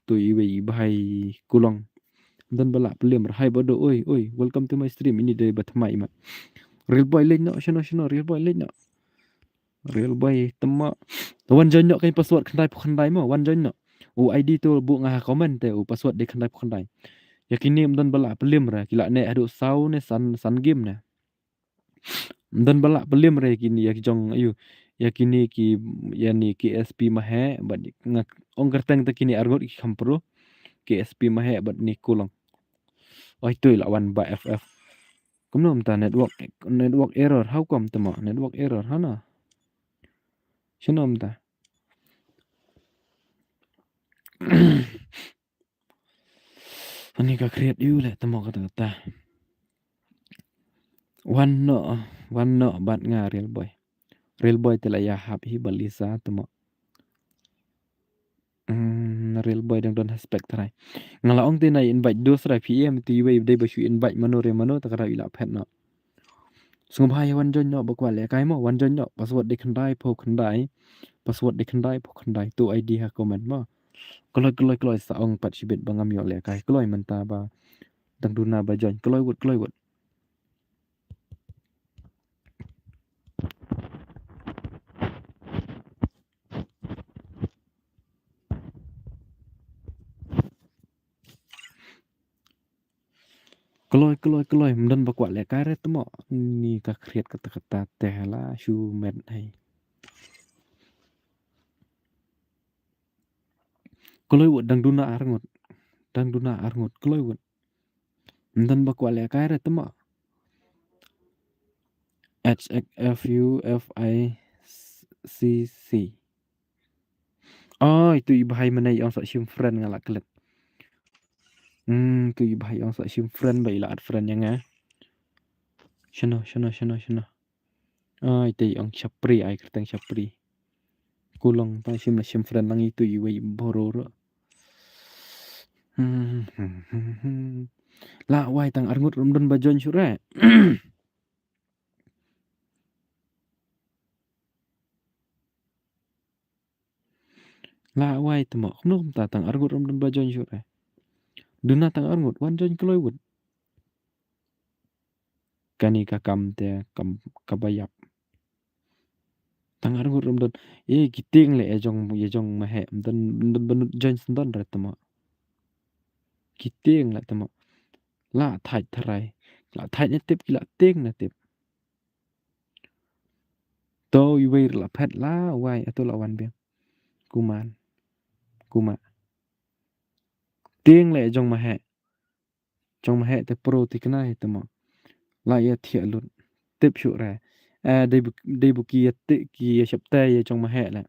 tu iwe bai kulong dan bala pelim hai bodo oi welcome to my stream ini dari batmai ma real boy len no shino real boy len no real boy tema wan jon no kai password khandai mo wan jon no u id tu bu ngah comment te u password de khandai yakini mdan bala pelim ra kila ne adu sau ne san game ne mdan bala pelim ra kini yak jong ayu yakini ki yani KSP mahe bat ngak ong kerteng te kini argot ki khampro KSP mahe bat ni kulong oi tu lawan ba FF kumnom ta network error how come tama network error hana shinom ta ani ka create you le tama kata kata one no bat nga real boy tela ya hap hi balisa tama real boy dang don respect trai ngala ong te nai invite dos ra pm ti we dei ba shu invite mano ta kara ila phet no sung bhai wan jon no bakwa le kai mo wan jon no password de khandai pho khandai password de khandai tu id ha comment ma kloi sa ong pat shibet bangam yo le kai kloi man ta ba dang duna ba jon kloi wut kloi mdan bakwa le kai re tmo ni ka kriat kata tehla shu met hai kloi wut dang duna arngot kloi wut mdan bakwa le kai re tmo HXFUFICC oh itu ibahai mana yang sok sim friend ngalak klet tu ibahai yang sok sim friend bai la friend yang shano ah itu yang chapri ai kertang chapri kulong ta sim la sim friend lang itu iwe bororo la wai tang arngut rumdon bajon syure la wai temo khnom ta tang arngut rumdon bajon syure duna tang arngut wan jon kloi wut kani ka kam te kam kabayap tang arngut rumdon giting le ejong mahe mdan benut jon sendon ra temo giting la temo la thai tharai la thai ne tip la ting na tip to iwe la phet la wai ato la wan beng kuma ting le jong mahe te pro tikna he temo la ya thia lut tip shu ra dei bu ki te ki shap te ye jong mahe la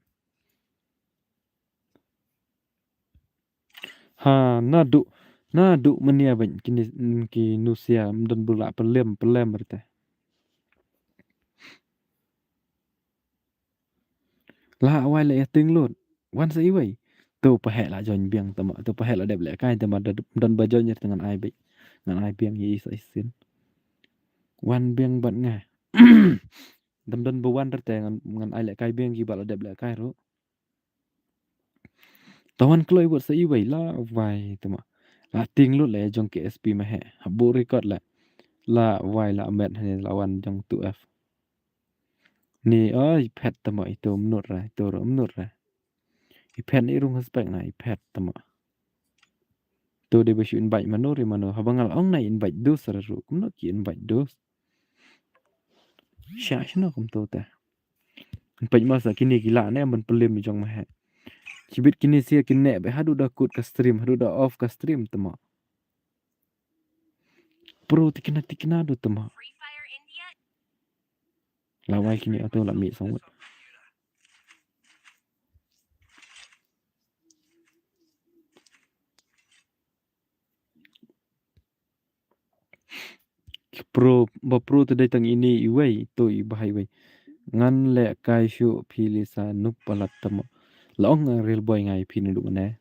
ha na du mania ban kini ki nusia mdon bula pelem berte la wai le ting lut wan sa iwe tu pahe la jon biang temo tu pahe la deb le kai temo don ba jon yer dengan ai be ngan ai biang yi sa isin wan biang bat nga don bu wan rete ngan ai le kai biang ki bala deb le kai ro tawan kloi bot sa iwe la wai temo la ting lut le jong ke sp mahe habu record la wai la met he la wan jong tu f ni oi pet temo itu menur ra itu ro menur ra i pet ni rung respect na i pet temo tu de besu invite mano habangal ong na invite dos ra ru kumno ki invite dos sha shno kum to ta Pai masa kini gila ne man pelim jong mah. Cibit kini sia kini be hadu dah kut ka stream, hadu dah off ka stream tama. Pro tikina do tama. Lawai kini atau la mi song. Pro tu datang ini iwai tu ibahai wai. Ngan le kai shu pilisa nup palat tama. Long real boy ngai pin du ne.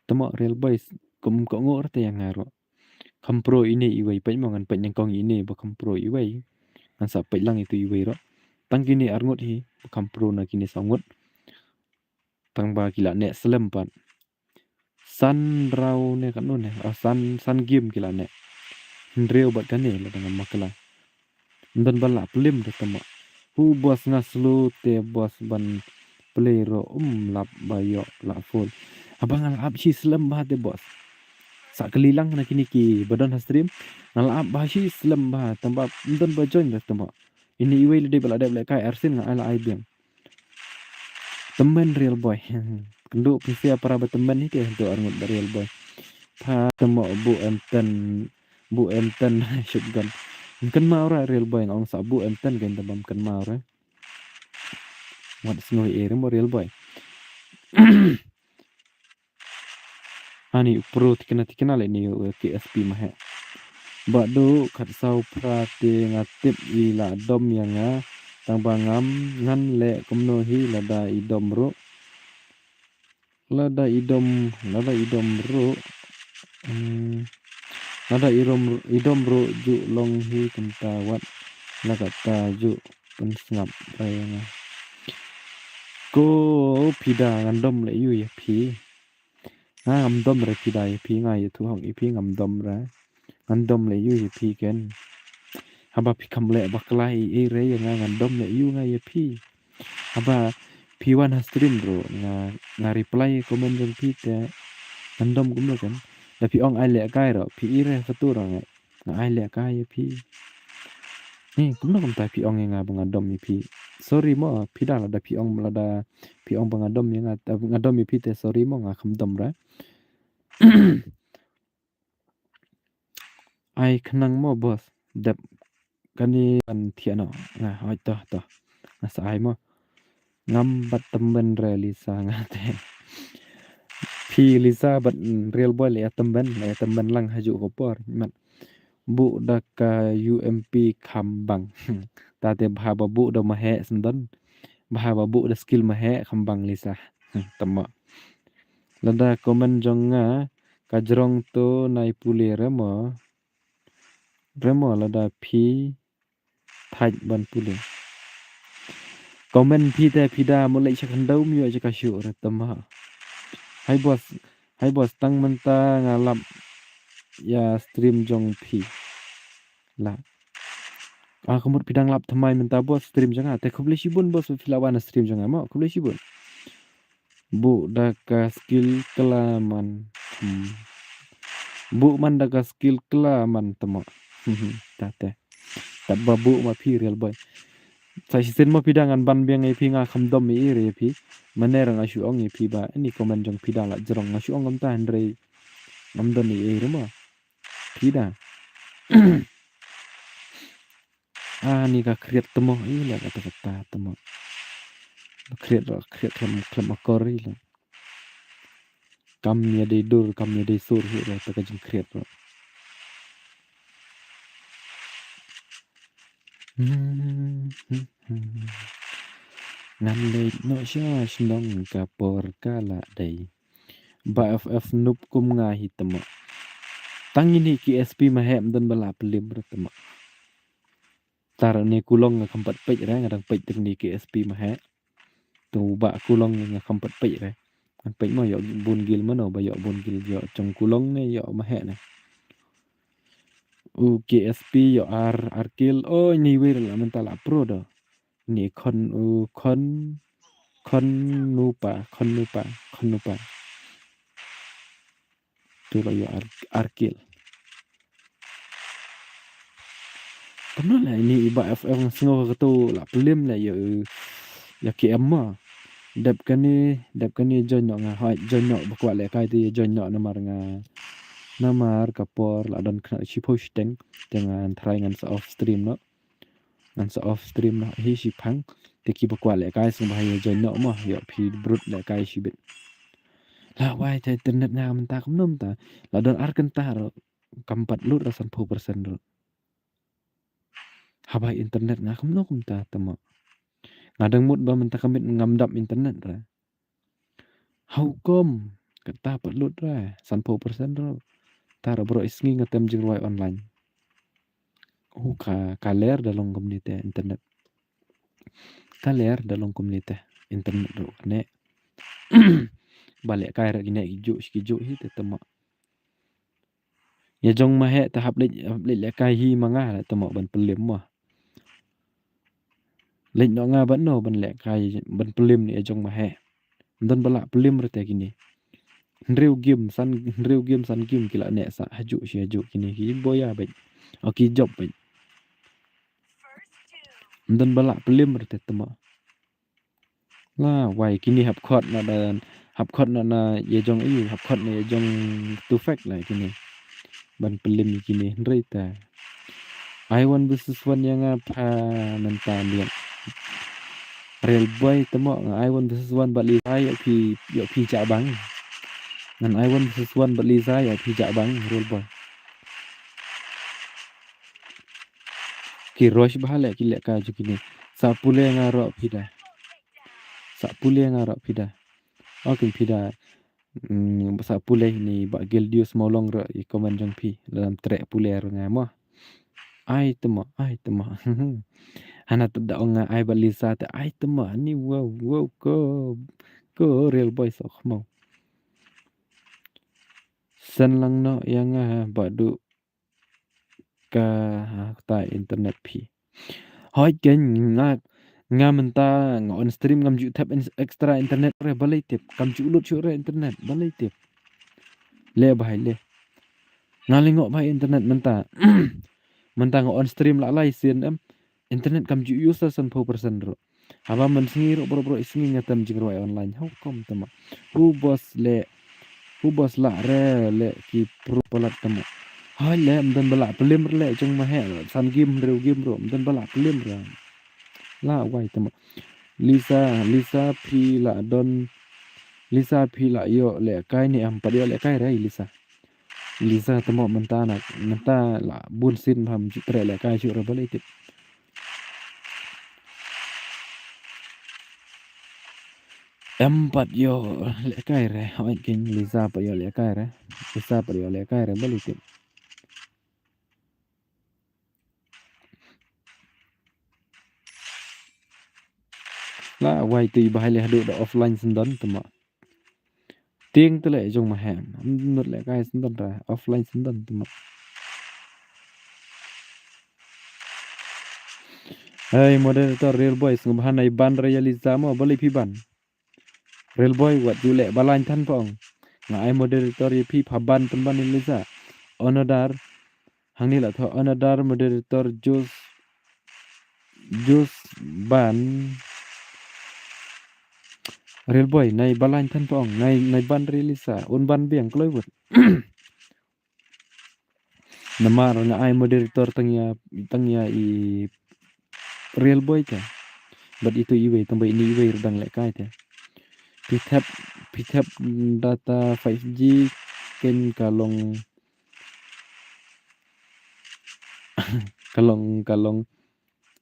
Tama real boy kum ko ngor te yang ngaro. Kam pro ini iwai pai mangan pai yang kong ini ba kam pro iwai. Ngan sa pai lang itu iwai ro. Tang kini arngot hi kam pro na kini sangot. Tang ba kila ne selempat. Sun raw ne kan ne. Sun game kila ne. Ndreo bat kan ne la dengan makala. Dan bala pelim de tama. Hu bos ngaslu te bos ban play ro lap bayo la full. Abang al shi selam ba de bos. Sak kelilang na kini ki badan stream. Nal ab ba shi selam ba tambah dan ba join de tama. Ini iwai de bala de bala kai arsin nga ala ibeng. Temen real boy. Kenduk pisia para berteman ni ke untuk arngut real boy. Pa temo bu enten shotgun. Kan mau real boy ngong sa bu enten kan tabam kan mau ra. Wat sngoi mo real boy. Ani pro tikena le ni KSP mah. Badu kat sau prate ngatip ila dom yang tang bangam ngan le kumno hi lada idom ro. Lada idom ro. Lada idom ro ju long hi kentawat la kata ju pen sngap rayanga. Ko pida ngandom le yu ya pi. Ngam re pida ya pi ngai tu hong ipi ngam ra. Ngandom le yu ya pi ken. Haba pi kamle baklai re yang ngandom le yu ngai ya pi. Haba P1 stream bro nga reply komen jong pi te ngandom gum lo kan. Tapi ong ai le kai ro pi ire fatur nga ai le kai ya pi. Ni kumno kum ta pi ong nga bangadom ya pi. Sorry mo pida la da pi ong bangadom yang ngadom ya pi te sorry mo nga khamdom ra. Ai khnang mo bos dep kani an thiano nga hoi to sa ai mo ngam bat temben re lisa ngate pi lisa bat real boy le temben lang haju kopor mat bu daka UMP khambang ta te bhaba bu do mahe sendan bhaba bu da skill mahe khambang lisa tama lada komen jonga kajrong to nai pule remo lada pi thaj ban pule komen pi te pida mulai chakandau myo chakashu ra tama hai bos tang menta ngalap ya stream jong pi la kamut pidang lap thamai menta bos stream janga te khubli shibun bos filawan stream janga ma khubli shibun bu daka skill kelaman bu man daka skill kelaman tama tate babu ma pi real boy sai sen mo pidangan ban biang ai pi nga khamdom mi re pi maner nga shu ong pi ba ini komen jong pidang la jerong nga shu ong ta andre ngamdon ni e remo pida ni ka kriat temo ila kata temo kriat klem akori la kam ya de dur kam ya de sur hi la ta jeng kriat ro ngam le no sha shnong ka por kala dai ba ff nup kum nga hi temo tang ini KSP mahem dan bala pelim ro temo tar ni kulong nga kampat pej ra ngadang pej tek ni KSP mahe tu ba kulong nga kampat pej ra kan pej mo yo bun gil mano ba yo bun gil yo trong kulong ne yo mahe ne KSP yo arkil ni wir la mentala pro do ni kon nupa tu lo yo arkil Pernah lah ini iba FF ngo ketu la pelim lah yo ya KM mah dap kani join no nga hai join no bakwa le kai ti join no namar kapor la don kna chi push teng dengan try ngan sa off stream no ngan sa off stream no hi shi phang te ki bakwa le kai sung bahaya join no mah ya phi brut le kai shi bit la wai te internet nga man ta kum nom ta la don ar kan ta ro kampat lut rasan 10% ro habai internet nga kum no kum ta tama ngadang mut ba man ta kamit ngamdap internet ra hukum kata pat lut ra san 10% ro tar bro isngi ngatem jing roi online kaler dalam komuniti internet kaler dalam komuniti internet ro ne balik kai ra gine ijo hi tetema ya jong ma he tahap le kai hi manga la temo ban pelim mah le no nga ban no ban le kai ban pelim ni jong ma he dan bala pelim ra te gini Nreu game san game kila ne sa haju kini hi boya ba oki job ba dan bala pelim ra te tema la wai kini hap khot na ye jong iu hap khot na ye jong tu fact la kini ban pelim kini nreita I want versus one yang apa menta lian real boy temo I want versus one bali sai yo pi ja bang ngan I want versus one bali sai yo pi ja bang real boy ki rosh bahale ki le ka ju kini sa pule ngaro pida okin pida sa pule ni ba geldius molong ro i komen jong pi dalam trek pule ro ngamo ai temo hana tada onga ai balisa te ai temo ni wow ko real boy sok mau sen lang no yang badu ka ta internet pi hoi ken nga menta nga on stream ngam ju tap extra internet re balai tip kam ju lut chu re internet balai tip le bai le ngalingo bai internet menta menta nga on stream la lai sin internet kam ju user san 4% ro haba man singi ro bro isingi ngatam jing roi online how come tama hu boss la re le ki pro palat tama hai le mdan bala pelim le jong ma he san game ro mdan bala pelim ra la wai tama Lisa phi la yo le kai ni am padio le kai rai Lisa tamo menta la bun sin pham ju tre le kai chu ra balai tip empat yo le kai re hoi king Lisa pa yo le kai re balai tip la wai ti bahai le hadu da offline sendan tama tiếng tới lệ trong mà hẻm nốt lệ gai sinh tân ra offline sinh tân tụi hey moderator real boy sung bahan này ban realiza mo bali pi ban real boy wat du lệ balan than pong ngai moderator ye pi phaban tumban liza onodar hangni la tho onodar moderator jos ban real boy này balan than pong này ban realiza un ban biang kloi wut namar ngai moderator tangya i real boy ta but itu iwe tambah ini iwe redang lek kai ta pitap data 5G ken kalong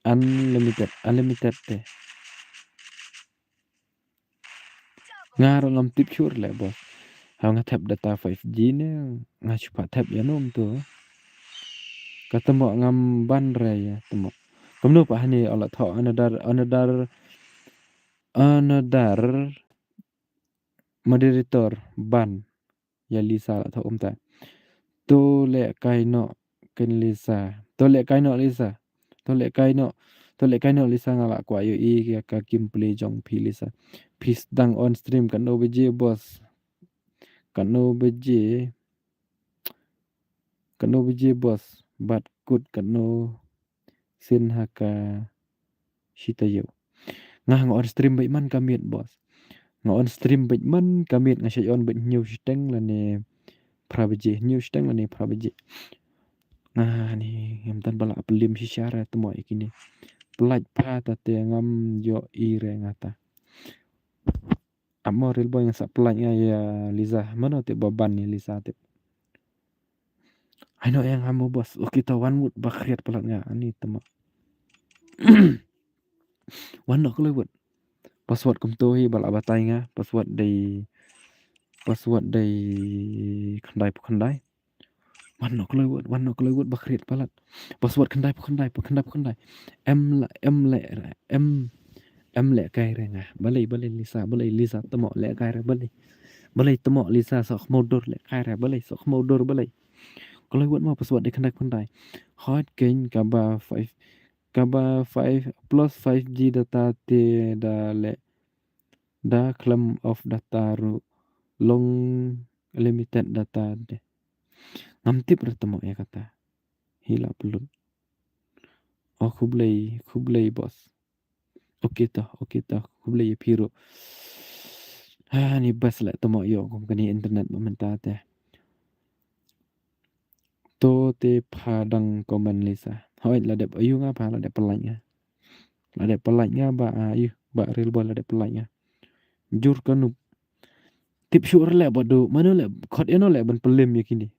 unlimited te ngaro ngam tip sure le bos hang tap data 5G ne ngachupa tap ya nom tu katemo ngam ban re ya temo komno pa hani ala tho another moderator ban ya Lisa la tho umta to le kai no ken Lisa to le kai no Lisa ngala kwa yo i ka kim play jong phi Lisa pis dang on stream kan no beje boss kan no beje boss but good kan no sin haka shita yo ngah on stream baik man kamiet bos. On stream baik man kamiet ngasih on baik new steng lah ne prabeje new steng lah ne prabeje. Nah ni yang tan balak pelim si syara temo ikini. Pelaj pa tate ngam yo ire ngata. Amo real boy yang sak pelaj ya Liza. Mana te baban ni Liza te. I know yang amo bos. Oh kita one wood bakriat pelatnya ani temo. One nak kalau buat. Password kum tu hi balak batai nga. Password day khandai. One nak kalau buat bakriat pelat. Password khandai. Em lẹ cay ra nga. Balai Lisa temo lẹ cay ra balai temo Lisa sok modor lẹ cay ra balai sok modor balai. Kalau buat mau password day khandai. Hot gain kaba 5 plus 5G data te da le da claim of data ru long limited data de. Ngamtip temo ya kata. Hila pelun. Oh kublai bos. Oke toh kublai piro. Ni bas lah temo yo kum kani internet mementa teh. To te padang komen Lisa. Hoi la dep ayu nga pa la dep pelanya. La dep pelanya ba ayu ba real boy la dep pelanya. Jur kanu tip syur le bodo mana le khot eno le ban pelim ya kini.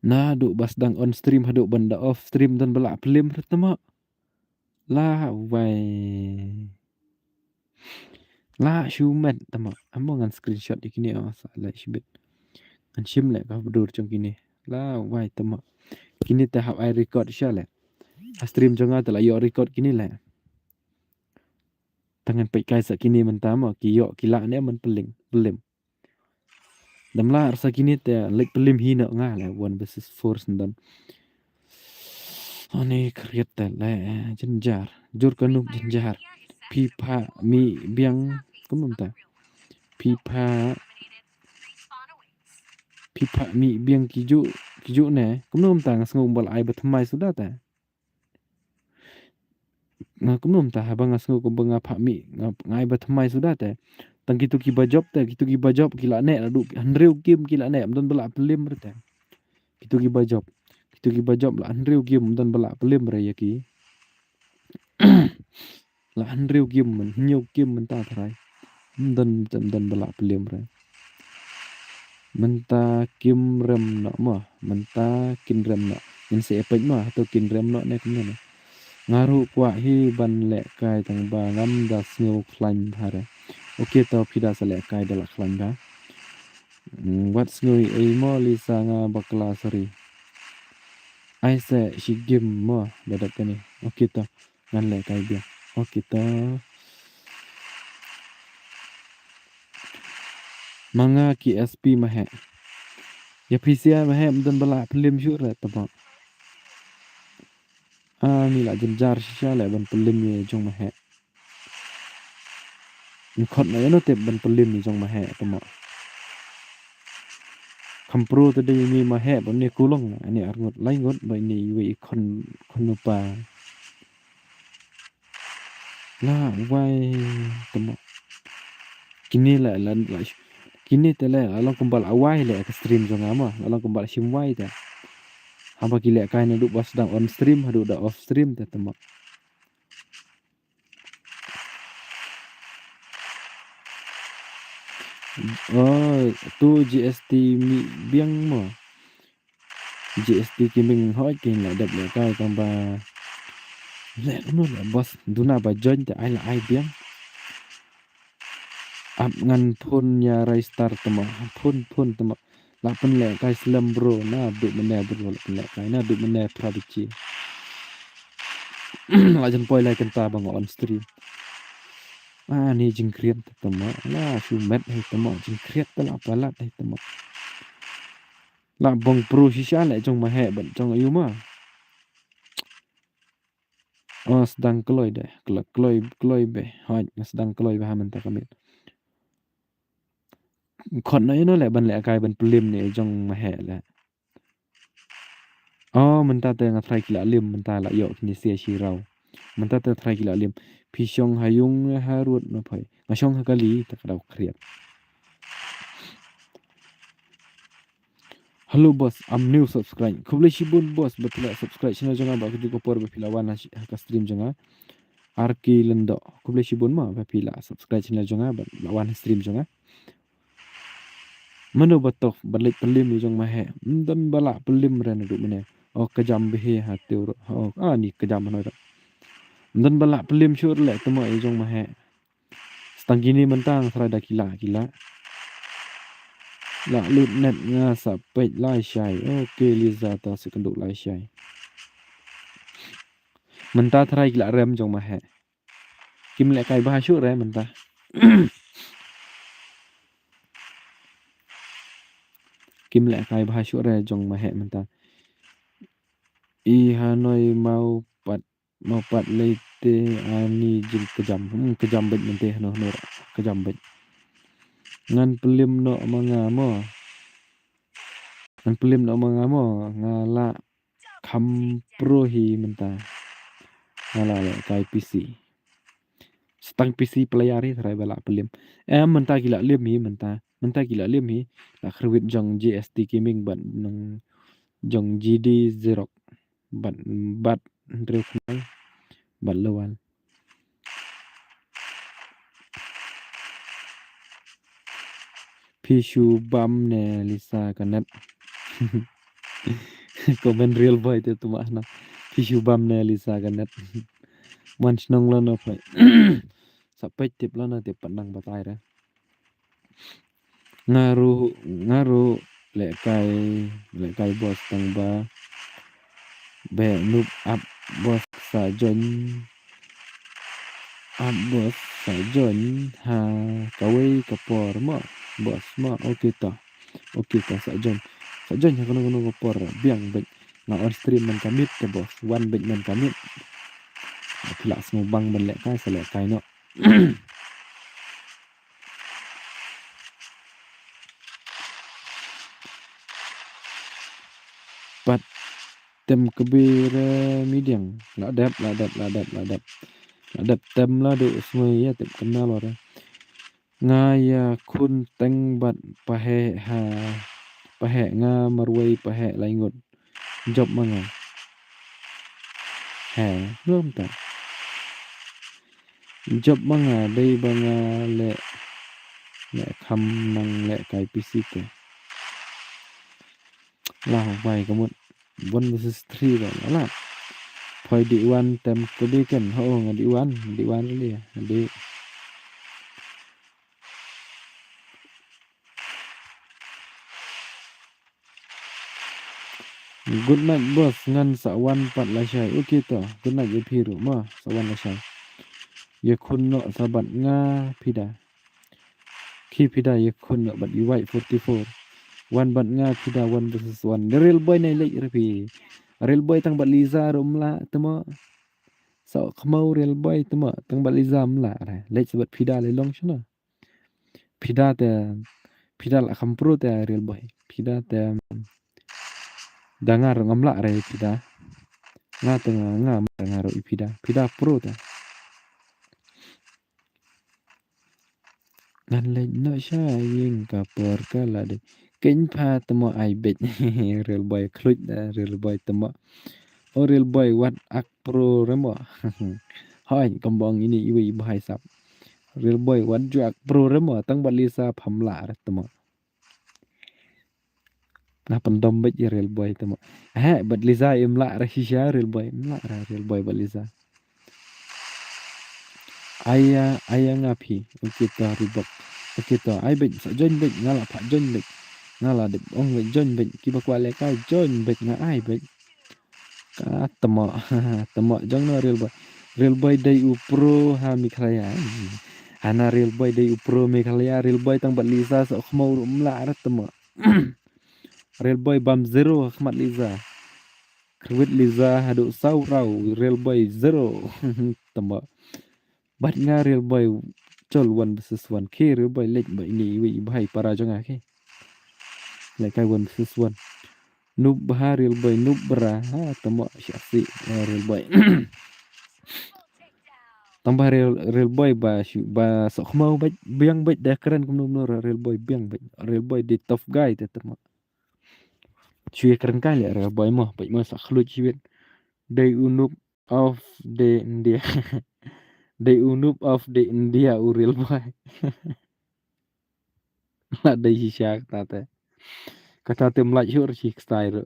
Nah du bas dang on stream hadu banda off stream dan belak pelim temo. La wai. La shumet temo. Amo ngan screenshot ikini sa la shibet. Ngan shim le ka bodur jong kini. La wai temo. Kini tahap I record sya le. Stream jonga telah yo record kini le. Tangan pek kai sak kini mentama ki yo kila ne men pelim. Damla rasa kini te lek pelim hina nga le 1 versus 4 sendan. Ani kriet te le jenjar. Jur kanuk jenjar. Pipa mi biang kumum ta. Pipa mi biang kiju ne kumum ta ngasngum bal ai batmai sudah ta. Nga kumum ta habang ngasngu ko banga pa mi ngai batmai sudah ta. Tang kitu ki bajop kila ne adu handreu kim kila ne amdan bala pelim rete. Kitu ki bajop la handreu kim amdan bala pelim re yaki. La handreu kim man nyau kim menta thrai. Dan bala pelim re. Menta kim rem no mo menta kin rem no. Yin se epek no atau kin rem no ne kumne. Ngaru kwa hi ban le kai tang ba ngam da sngo klan hare. Oke to pida sa le kai da la klan ba. Wat sngo ai mo Lisa nga bakla sari. Ai se shi gim mo dadak kani. Oke to ngan le kai dia. Oke to. Manga ki SP mahe. Ya PCI mahe mdan bala pelim syur tapa. Ni la jenjar sya le ban pelim ye jong mahe. Khot na no te ban pelim ni jong mahe tama. Kampro tadi mi mahe ban ni kulong ani arngot lai ngot ba ni we kon nupa. La wai tama. Kini la kini te le along kembal awai le ke stream jong ama along kembal sim wai te. Hamba kile kai na duk bas dang on stream hadu da off stream te tama. Oh, tu GST mi biang mo. GST kiming hoi king la dap le kai tang ba. Le no le bos duna ba join te ai la ai biang. Ap ngan pun ya restart tama. Pun tama. La pen le kai slam bro na duk mene bro le kai na duk mene prodigy. La jan poi lai kenta bang on stream. Ni jingkriat tama. La shumet hai tama jingkriat tala palat hai tama. La bong pro shisha le jong mahe ban jong ayu ma. Oh sedang kloy deh. Kloy be. Hoi sedang kloy be haman ta kamit. Khot na ino le ban le kai ban pelim ni jong mahe le. Oh menta te nga try kila lim menta la yo kini sia shi rau. Menta te try kila lim. Pishong hayung harut na pai ngashong hakali takadaw kriat. Halo bos, am new subscribe. Kublai shibun bos, bapila subscribe channel jangan bak video kopor bapila wana haka stream jangan. Arki lendo. Kublai shibun ma bapila subscribe channel jangan bak wana stream jangan. Mano batok balik pelim jong mahe. Dan balak pelim rena duk mene. Oh kejam behe hati ur. Oh ni kejam mana dak. Dan balak pelim syur lek temo jong mahe. Setang gini mentang serada kila. Lak lut net nga sapet lai syai. Okey Liza tau sekenduk lai syai. Mentah terai gila rem jong mahe. Kim lek kai bahasuk re mentah. Kim lek kai bahasuk re jong mahe mentah. I Hanoi mau pat leite ani jing kejam. Kejam bet menteh no kejam bet. Ngan pelim no mangamo. Ngan pelim no mangamo ngala kamprohi mentah. Ngala lek kai PC. Setang PC pelayari terai balak pelim. Mentah gila lim hi mentah gila lim hi. Lak kerwit jong JST gaming ban nang jong GD Xerox bat drill kenal bat lawan. Pishu bam ne Lisa kanet. Komen real boy tu makna. Pishu bam ne Lisa kanet. Man senang lah no pai. Sampai tip lah na tip pandang batai dah. Ngaru lek kai bos tang ba be noob up bos sajon up bos sajon ha kawai kapor ma bos ma okey ta sajon ha kono kapor biang bet na on stream man kamit ke bos one bet man kamit pila semua bang ben lek kai selek kai no. Pat tem kebir mediang ladap tem lah duk semua ya tem kenal orang ngaya kun teng bat pahe nga marwai pahe laingot job manga belum tak job manga dei banga le kham nang le kai PC ke lah vai kamu 1 versus 3 lah phoi di wan tem kebir kan di wan li di good night bos ngan sawan pat la syai okey to good night ye phiru ma sawan la syai ye khun no sabat nga phida khi phida ye khun no bat UI 44 one bat nga phida 1 versus 1 the real boy nai lek repi real boy tang bat Liza rumla temo so khmau real boy temo tang bat Liza mla lek sabat phida le long shna phida la khampro te real boy phida te dangar ngamla re phida nga tengah nga ngaro phida pro ta ngan le no sha yin kapor kala de ken pha temo ai bet real boy khlut real boy temo real boy what ak pro remo hai kambong ini iwi bahai sap real boy what ju ak pro remo tang balisa phamla temo na pandom bet real boy temo bat Liza imla rahisha real boy imla real boy bat Liza aya ngapi kita ribok kita ai bet sa join bet ngala pak join bet ngala de ong bet join bet ki bakwa le kai join bet nga ai bet ka temo jong no real boy dai u pro ha mi khlaya ana real boy dai u pro mi khlaya real boy tang bat Liza so khmau mla ra temo real boy bam zero khmat Liza krwit Liza hadu sau rau real boy zero temo bat nga real boy chol 1 versus 1 ke real boy lek ba ini wi bahai para jonga ke lek kai 1 versus 1 noob bah real boy noob bra ha temo syasi real boy tambah real boy ba sok mau biang baik dah keren kumno real boy biang baik real boy di tough guy tetap cuy keren kali real boy mah baik mah sak lu cuy day unup of the India day unup of the India real boy lah day sisya kata tem lajur sih style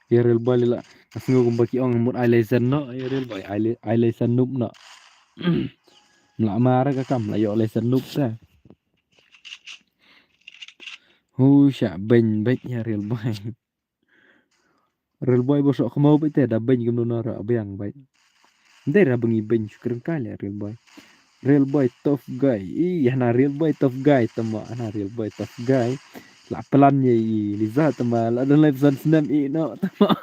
ya real boy lah asngo kumbaki ong mut eyelaser no ya real boy eyelaser noob no Lạ ma ra ka kam la yo le san nup ta. Hu sha ben bet ya real boy. Real boy bosok kemau bet da ben gum no ra abyang bet. Nde ra bengi ben syukur kali real boy. Real boy tough guy. Iya na real boy tough guy tama na real boy tough guy. La pelan ye liza tama la dan live san snap i no tama.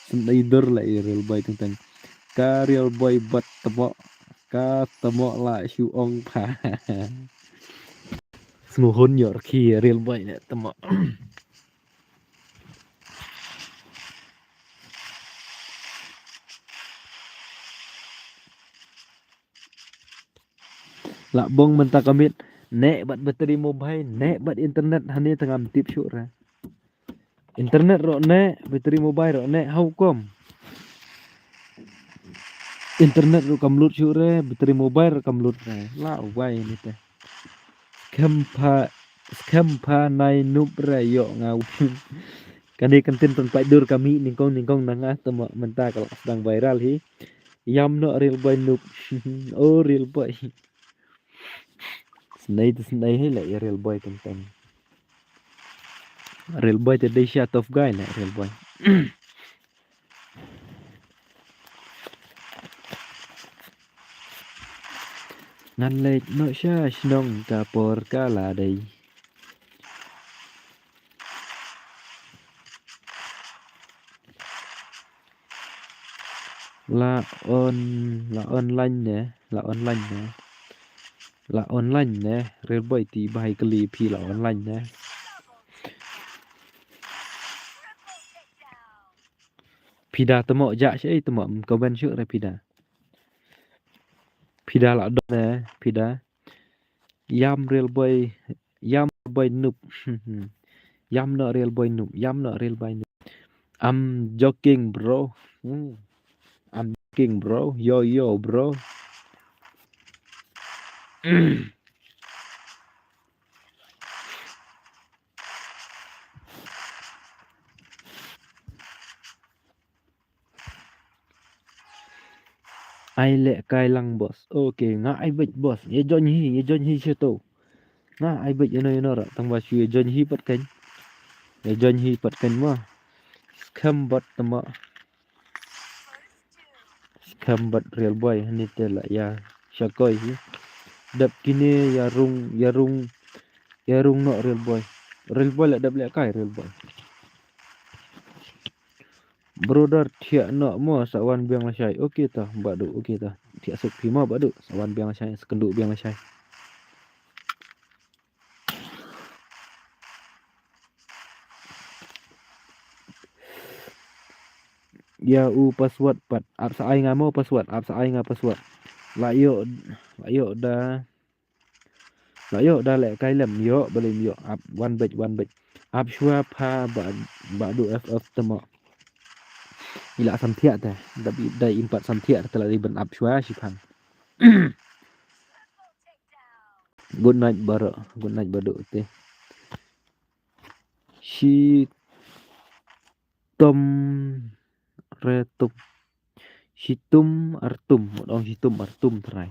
Sendaider la real boy tentang ka real boy bat tama ka tama la shu ong pa. Semua honyor ki real boy ne tama. Lạ bông mình ta kamit nek bat bateri mobile nek bat internet hani tengam tip syura internet ro nek bateri mobile ro nek how come internet ro kamlut syura bateri mobile ro kamlut la wai ni teh skempa nai nup ra yo ngau kani kantin tempat dur kami ningkong nangah temo mentah kalau sedang viral hi yam no real boy nup oh real boy senai hai lah ya real boy tentang real boy today shot of guy lah real boy nan lệch nội xa nông cả por cả là đây là online nè là online nè real boy tí bài clip thì là online nè pida temo dạ chứ temo comment trước rồi pida là đó nè pida yam real boy noob yam no real boy noob I'm joking bro I'm joking bro yo bro ai lệ cai lăng boss ok ngã ai bịch boss ye join hi chưa tô ngã ai bịch nơi nó rồi tăng vào chuyện join hi bất cánh ye join hi bất cánh mà scam bot tama scam bot real boy hani tela ya syakoi hi dap kini ya rung no real boy la dap lệ cai real boy brother thia no mo sawan biang la syai okay ta badu okay ta thia suk phima badu sawan biang la syai sekendu biang la syai ya u password pat ap sa ai ngamo password la yo da lệ cai lem yo belim yo ap one bit ap shua pa badu ff tama ila samthia ta tapi dai impat samthia telah riben ap shua shipang good night baro te si tom retum situm artum một ông situm artum terai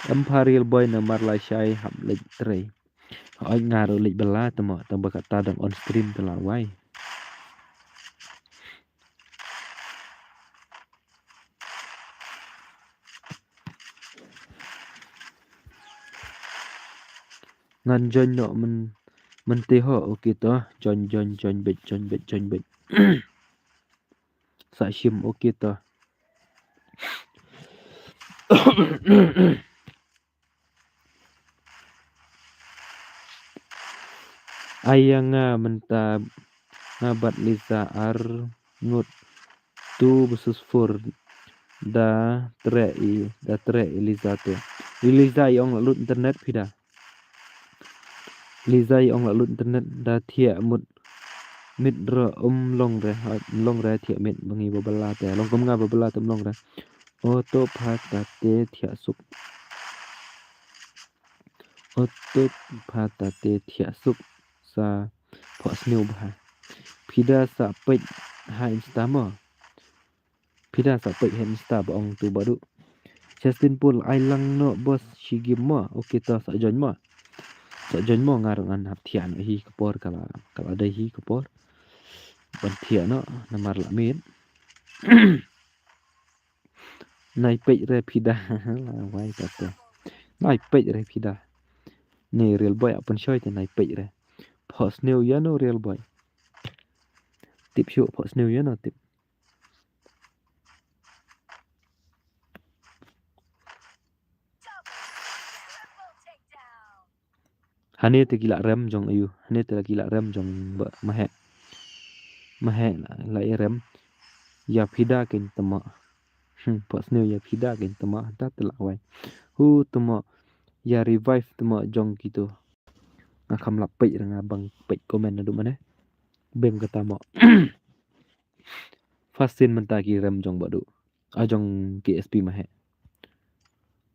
Imperial boy na Malaysia hab lịch terai hỏi ngà rồi lịch bala tamo tamba kata dang on stream telah wai ngan join no mình tê ho ok to join bit sa shim ok to ayang nga menta Nabat Liza Arngut 2 versus 4 da tre Liza tu Liza yang lalu internet pida Liza yang lalu internet da thia mut mit ro long re thia mit bangi babala te long kum nga babala tum long re auto phata te thia suk auto phata te thia suk sa phos new bha pida sa pet ha insta mo pida sa pet ha insta ba ong tu baru Justin Pool ai lang no bos shigim mo okay to sa jon mo ngarang hap thian hi kapor kala ada hi kapor ban thian no namar la mit nai pet re pida la wai ta te nai pet re pida ni real boy apun shoy te nai pet re phos new ya no real boy tip show phos new ya no tip hane te gila rem jong ayu hane te gila rem jong ba mahe la rem ya pida ken tama phos new ya pida ken tama ta te la wai hu tama ya revive tama jong gitu ngakam la pet nga bang pet komen na du mane bem kata mo fasin menta ki rem jong badu ajong KSP mahe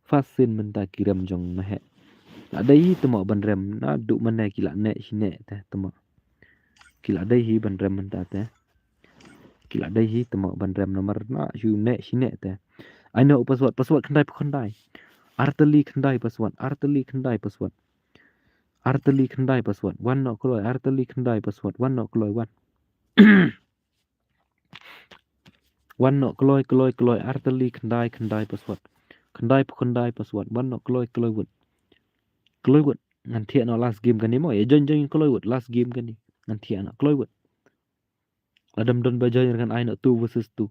fasin menta ki rem jong mahe adai temo ban rem na du mane kila ne hine te temo kila dai hi ban rem menta te kila dai hi temo ban rem nomor na hu ne hine te I know password khandai arteli khandai password one no kloi arteli khandai password one no kloi one one no kloi arteli khandai password one no kloi wood ngan thia no last game kan ni mo ye jon kloi wood last game kan ni ngan thia no kloi wood adam don ba join kan I no 2 versus 2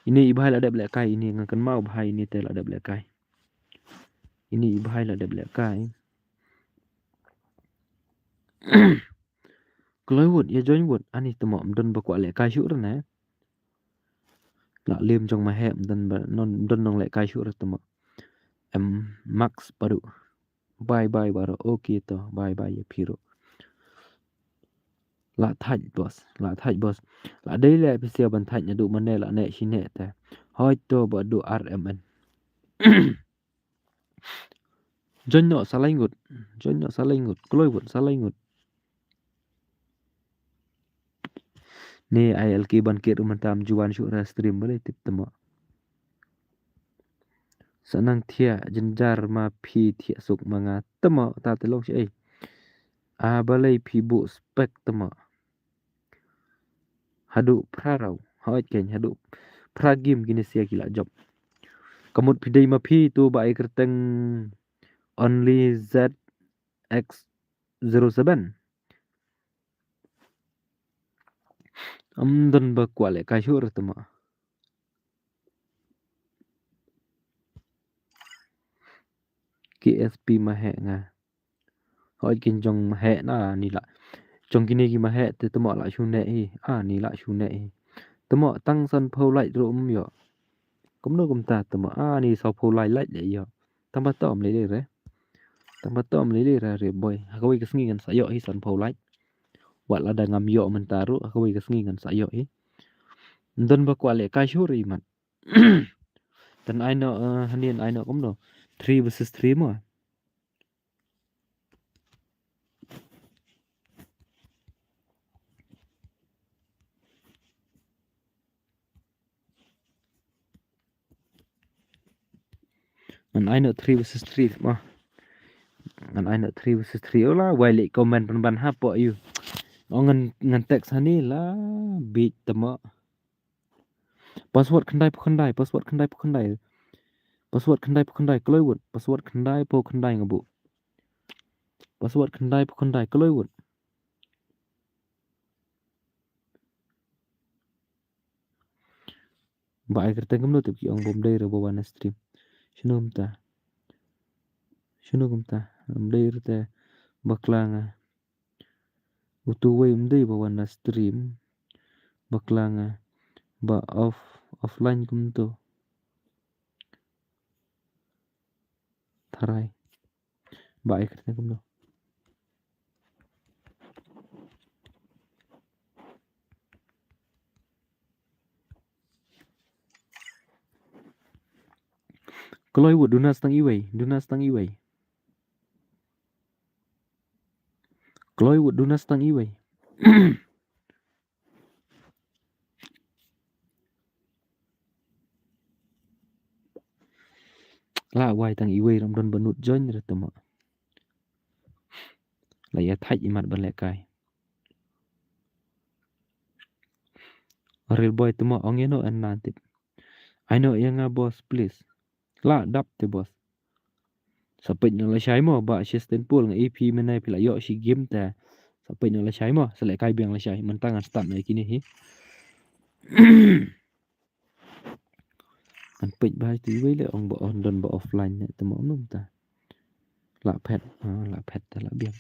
ini ibahai la ada black kai ini ngan kan mau bahai ini te la ada black kai ini ibahai la ada black kai kloi wood ye join wood ani temo don ba kwa le kai shu na la lim jong ma hem don nong le kai shu temo em max baru bye baru okay to bye ye piro la thaj bos la dei le pisia ban thaj na du mane la ne shine te hoi to ba du RMN jonno salingut kloiwut salingut ne ILK ban ke rumantam juan shu ra stream bale tip temo sanang thia jenjar ma phi thia suk manga temo ta te long shi a balai phi bu spek temo hadu prarau hoi ken hadu pragim gini sia gila job kamut pidai ma phi tu ba ai kerteng only ZX07 amdan ba kwale ka shur tama KSP mahe nga hoi kin jong mahe na ni la jong kini ki mahe te tama la shu ne hi ni la shu ne hi tama tang san phau lai ro yo kum no kum ta tama ni sau phau lai lai le yo tama tom le re tama tom le ra re boy ha ko ka sngi kan sa yo hi san phau lai wat la da ngam yo man taru ha ko ka sngi kan sa yo hi dan ba kwale ka shu ri man dan I know hanin I know kum no 3 versus 3 mo and I know 3 versus 3 mo and I know 3 versus 3 ola wale comment ban ha po you ngan text hani la beat tama password khandai password khandai kloiwut password khandai po khandai ngabu password khandai kloiwut ba ai kerteng kamno tip ki ong bom dei ro bawan stream shunum ta am dei rte bakla nga utu way mdey bawana stream bakla nga ba offline kumto tharai ba ikrne kumno Kaloi wud dunas tang iway Kaloi wud dunas tang iway la wai tang iway ram don banut join ra tama la ya thai imat ban le kai real boy tama ongeno an nantip I know yang boss please la dap te boss sapet nang la shai mo ba assistant pool ng AP menai pila yo si game ta sapet nang la shai mo sele kai biang la shai mentangan start na kini hi kan pej bai tu iway le ong ba on don ba offline ne tama num ta la pet ta la biang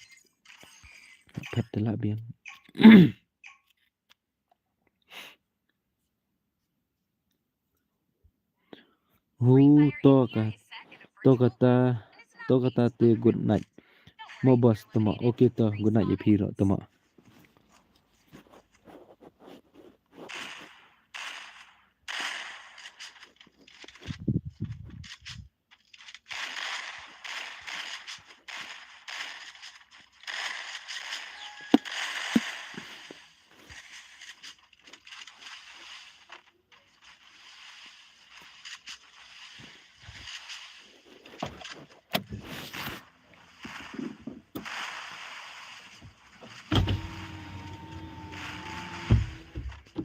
la pet ta la biang hu to kata te good night mo boss tama okay to good night ye phiro tama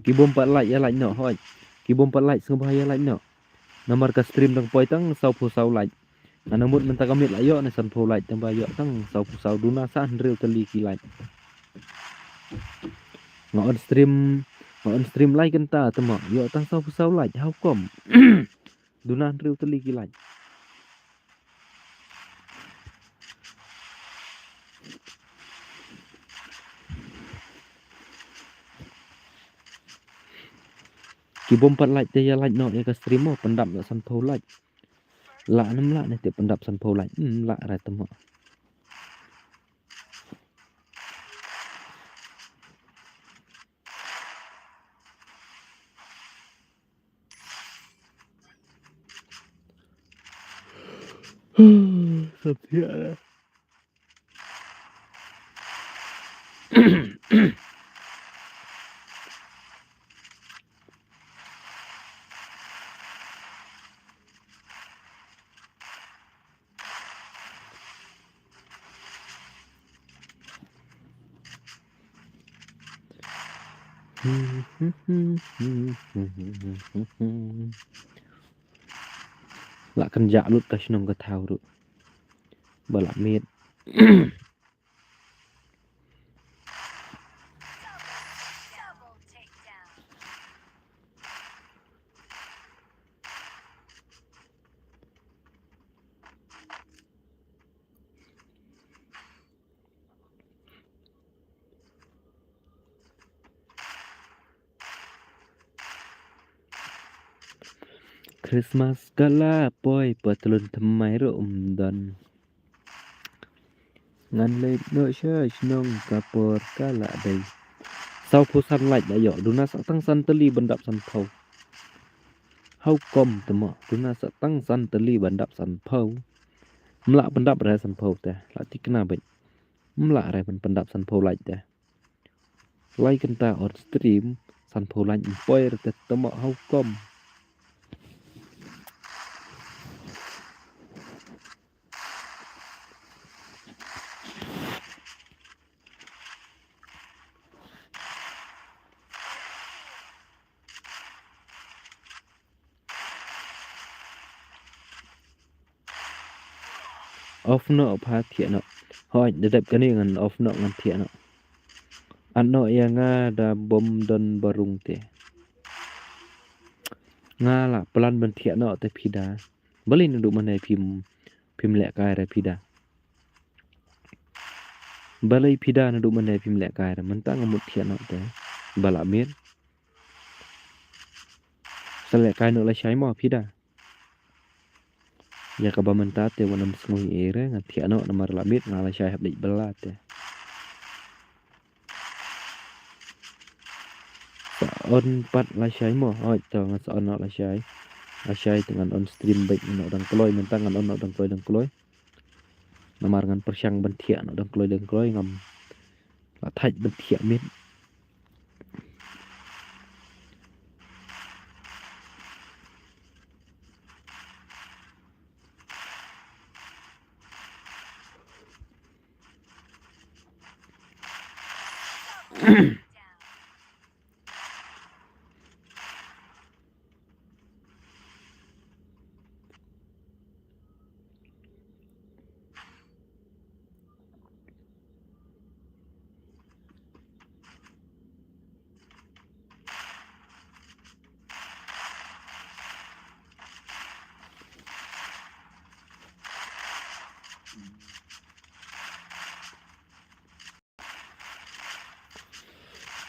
kibom 4 like ya like no hoi kibom 4 like sung bahaya like no nomor ka stream tang poi tang sau like anamut menta kamit la yo ne san pho like tang ba yo tang sau duna sa real teli ki like ngo on stream like kan ta tama yo tang sau like how come duna real teli ki like kibom 4 like te ya like no ya ka stream mo pendap na san pho like la nam la ne te pendap san pho like la ra tama Sabia. Lạ kan dạ lut ka shinong ka thau ru bala met Christmas kala poi patlun thamai ro dan ngan le no sha shinong ka por kala dai sau phu san like da yo duna sa tang san tali bandap san phau how come tama duna sa tang san tali bandap san phau mla bandap ra san phau ta la tikna bai mla ra ban bandap san phau like ta like kan ta on stream san phau like poi ra ta tama how come off no pha thia no hoi de dep kani ngan off no ngan thia no an no ya nga da bom don barung te nga la plan ban thia no te phida balin du man phim le kai ra phida balai pida na duk mana pim lek kai mentang ngamut thian nak te bala mir selek kai no la shai mo pida ya ka ba menta te wanam sngui ere ngat thian no namar la mir ngala shai hab dik belat te sa on pat la shai mo oi to ngat sa on la shai dengan on stream baik no dang kloy mentang ngan on no dang kloy namar ngan persyang ban thian no dang kloy ngam la thaj ban thian mit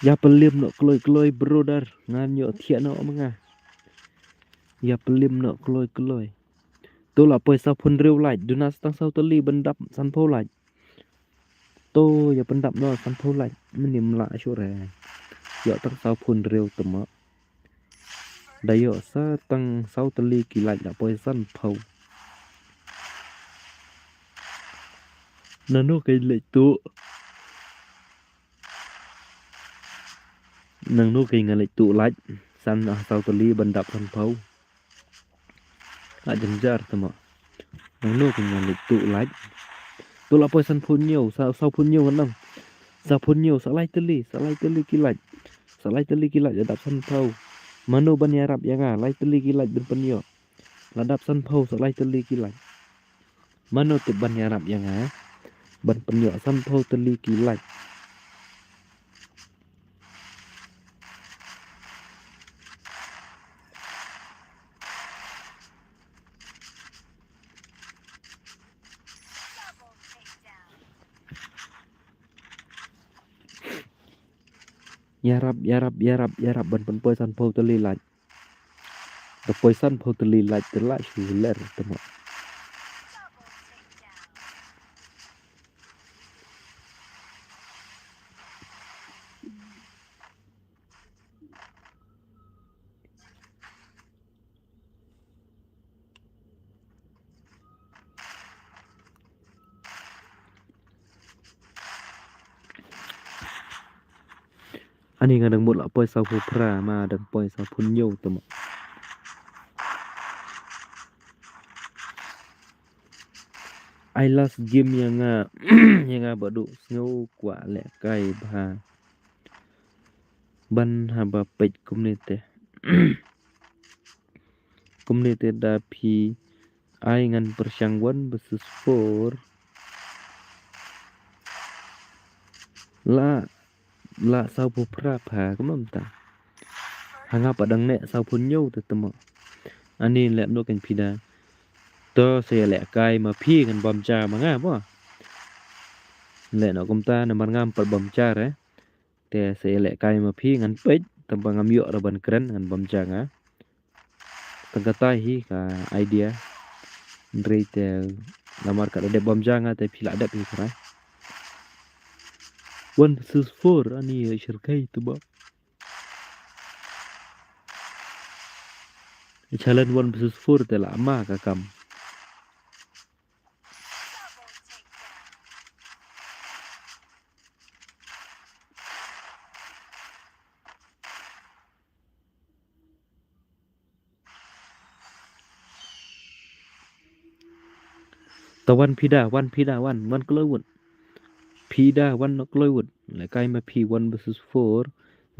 ya pelim no kloy brother ngan yo thian no manga ya pelim no kloy to la poi sa phun rew lai dunas tang sau tali bandap san pho lai to ya bandap no san pho lai menim la shu re yo tang sau phun rew tama da yo sa tang sau tali ki lai la poi san pho nano kai le tu nang no kai ngalai tu lai san sau tali bandap san pho a janjar tama nang no kai ngalai tu lai tu la poi san phun nhiều sau phun nhiều nang sa phun nhiều sa lai tali ki lai đạp san phau mano ban yarap yanga lai tali ki lai ben penyo la đạp san phau sa lai tali ki lai mano te ban yarap yanga ban penyo san phau tali ki lai yarap ban pen poi san phau tali lai the poi san phau tali lai te la shu ler tama ani ngadang mut la poi sau phu pra ma dang poi sau phun nhiều tama I last game yang yang badu snow kwa le kai ba ban haba pej community da pi ai ngan persyangwan versus 4 la sau phu pra pha kamam ta hanga padang ne sau phun nhiều tama ani le no kan pida to se le kai ma phi ngan bom cha ma nga bo le no kom ta na man ngam par bom cha re te se le kai ma phi ngan pej tamba ngam yo ra ban kren ngan bom cha nga tangka tai hi ka idea ndrei te lamar ka de bom cha nga te phi la de pi kra 1 versus 4 ani shirkai tu ba challenge 1 versus 4 te la ma ka kam tawan wan kloy pida wan no kloy wud le kai ma phi 1 versus 4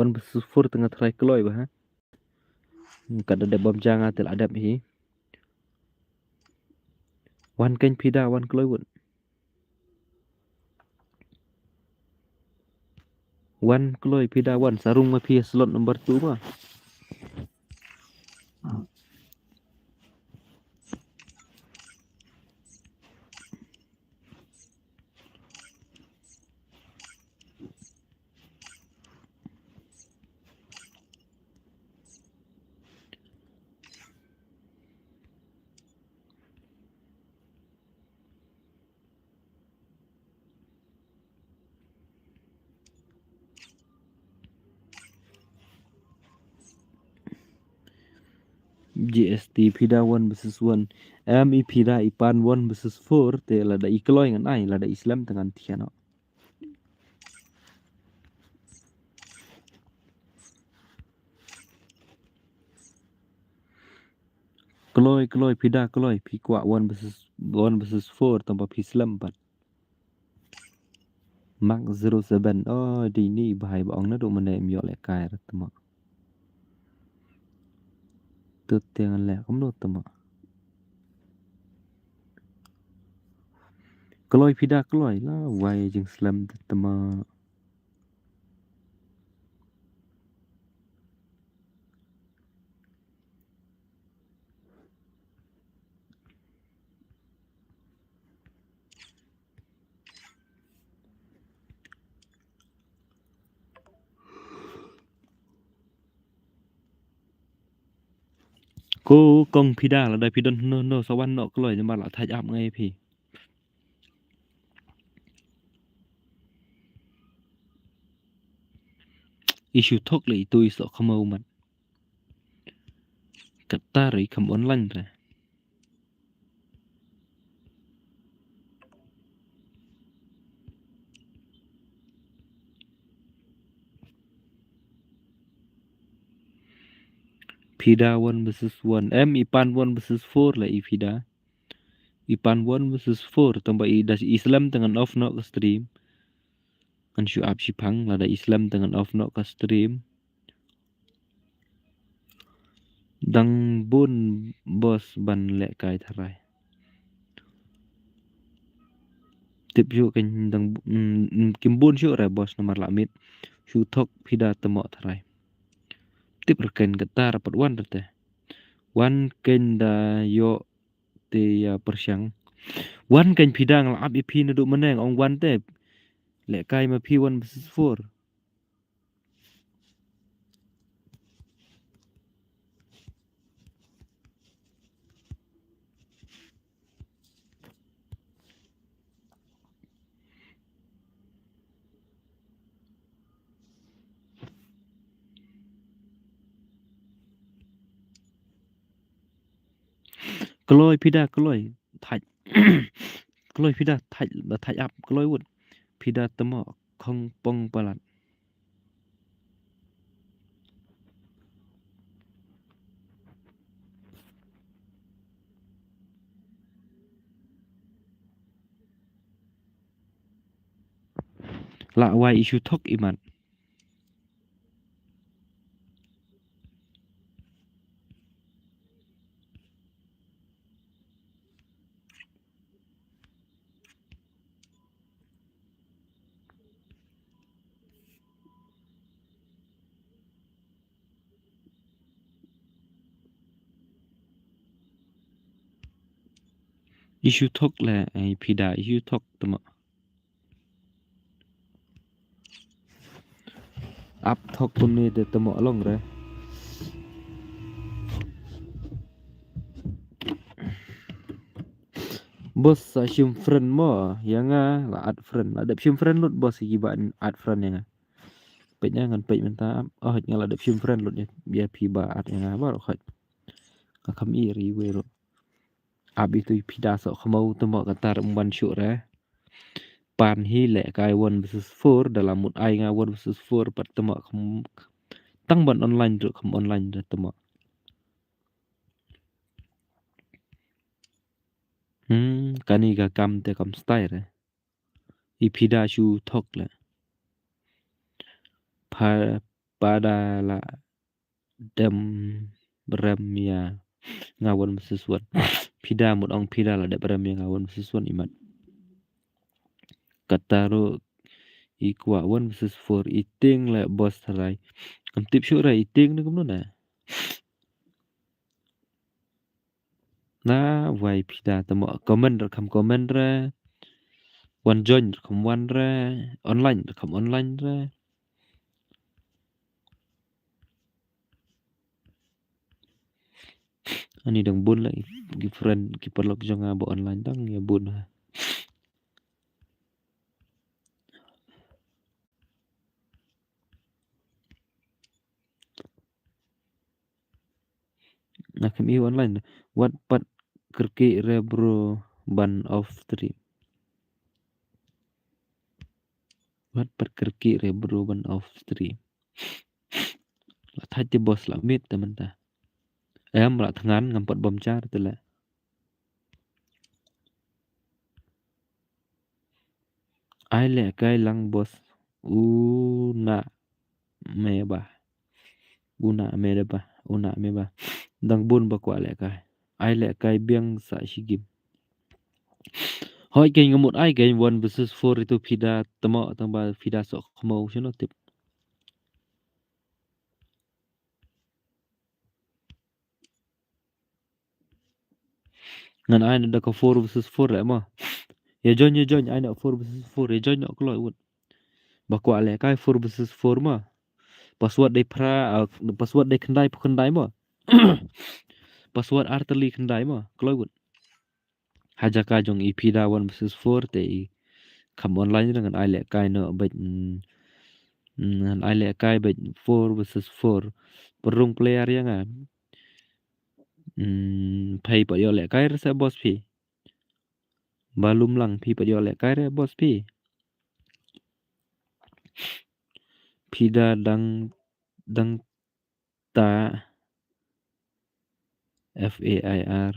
1 versus 4 tengah try kloy ba ha kada de bom janga tel adap hi wan ken pida wan kloy wud wan kloy pida wan sarung ma phi slot number 2 ba GST Pida 1 versus 1 MI Pida Ipan 1 versus 4 te lada ikloy ngan ai lada Islam dengan tiano kloy Pida kloy Pikwa 1 versus 4 tanpa Islam 4 Mark 07 oh di ni bahai baong na do mana em yo le kai tama tu tiang le kom do tama kloy Pida kloy la wai jing Islam tama cô công Pida là đây Pidon no sawan no kloy nhưng mà là thay áp ngay phi issue thok le tu so khamo man kata ri kham online ra Pida 1 versus 1 Ipan 1 versus 4 lah Pida Ipan 1 versus 4 tambah das Islam dengan off no ke stream kan syuab Shipang lah ada Islam dengan off no ke stream dang bun bos ban le kai tharai tip ju kan dang kim bun syu ra bos nomor lamit syu thok Pida temo tharai tip reken kata rapat wan tete wan ken da yo te ya persyang wan ken Pida ngalap ipi na do meneng ong wan te le kai ma P1 versus 4 kloy Pida kloy thạch kloy Pida thạch là thạch ap kloy wut Pida temo không pong palat la wai isu thok iman isu thok là ai Pida isu thok temo ap thok tumne de temo long re bos sa shim friend mo yang la ad friend la dep shim friend lut bos gi ban ad friend yang pe nya ngan pe menta oh yang la dep shim friend lut ya bia pi ba ad yang ba ro khot ka kham i ri we ro ab itu Pida so khmau temo katar ban syu re pan hi le kai 1 versus 4 dalam mut ai nga 1 versus 4 pat temo tăng bận online rồi không online rồi tụi mọi cái này cả cầm thì cầm style rồi ipida chu thok là pa pada là dem beremia ngawon sesuatu pida một ông pida là để beremia ngawon sesuatu imat kata ro ikwa 1 versus 4 eating là boss thay cầm tiếp số ra eating nó cũng nó nè na vài pida tụi mọi comment rồi không comment ra one join rồi không one ra online rồi không online ra ani dang bun lại cái friend cái pelok jong bộ online dang ya bun Nah, kami online. Wattpad kerki rebro ban of stream. Wattpad kerki rebro ban of stream. Lah thati bos lah mit teman ta. Lah tangan ngampot bom car tu lah. Ai le kai lang bos. Una meba. Una meba. Una meba. Dang bun ba kwa le kai. Ai le kai biang sa shigim. Hoi kai ngamut ai kai 1 versus 4 itu Fida temo tambah Fida sok mau sino tip. Ngan ai ada ka 4 versus 4 le mah. Ya join ai nak 4 versus 4 ya join nak keluar ut. Ba kwa le kai 4 versus 4 mah. Password day pra password day kendai mah. Password arteli kendai mah keluar ut. Haja ka jong i Fida 1 versus 4 te kam online dengan ai le kai no bet ngan ai le kai bet 4 versus 4 perung player yang ah pay pa yo le kai rasa bos pi balum lang pi pa yo le kai re bos pi Fida dang ta FAIR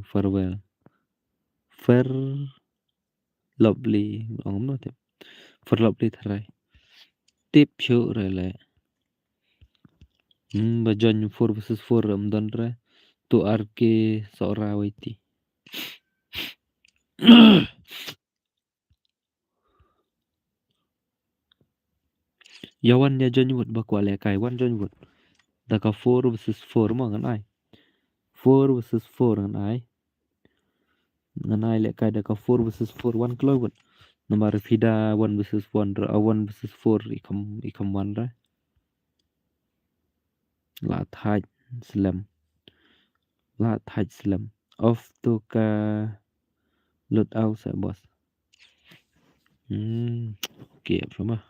farewell fair lovely ong no tip for lovely tharai tip show re le ba join 4 versus 4 ram don re tu arke sora waiti yawan ya join wut ba kwa le kai wan join wut da ka 4 versus 4 ma ngan ai 4 versus 4 ngan ai le kai da ka 4 versus 4 1 kilo wut nomor Fida 1 versus 1 ra 1 versus 4 ikam 1 ra la thaj slam off to ka load out sa bos okay sama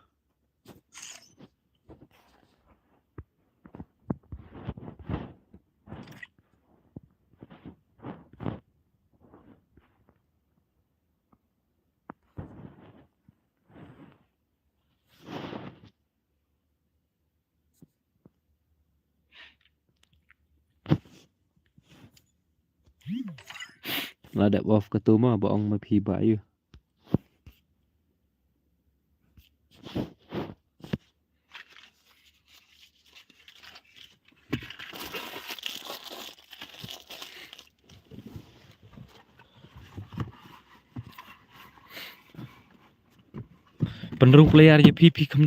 la da off ka tu ma baong ma phi ba yu penerung player je phi kam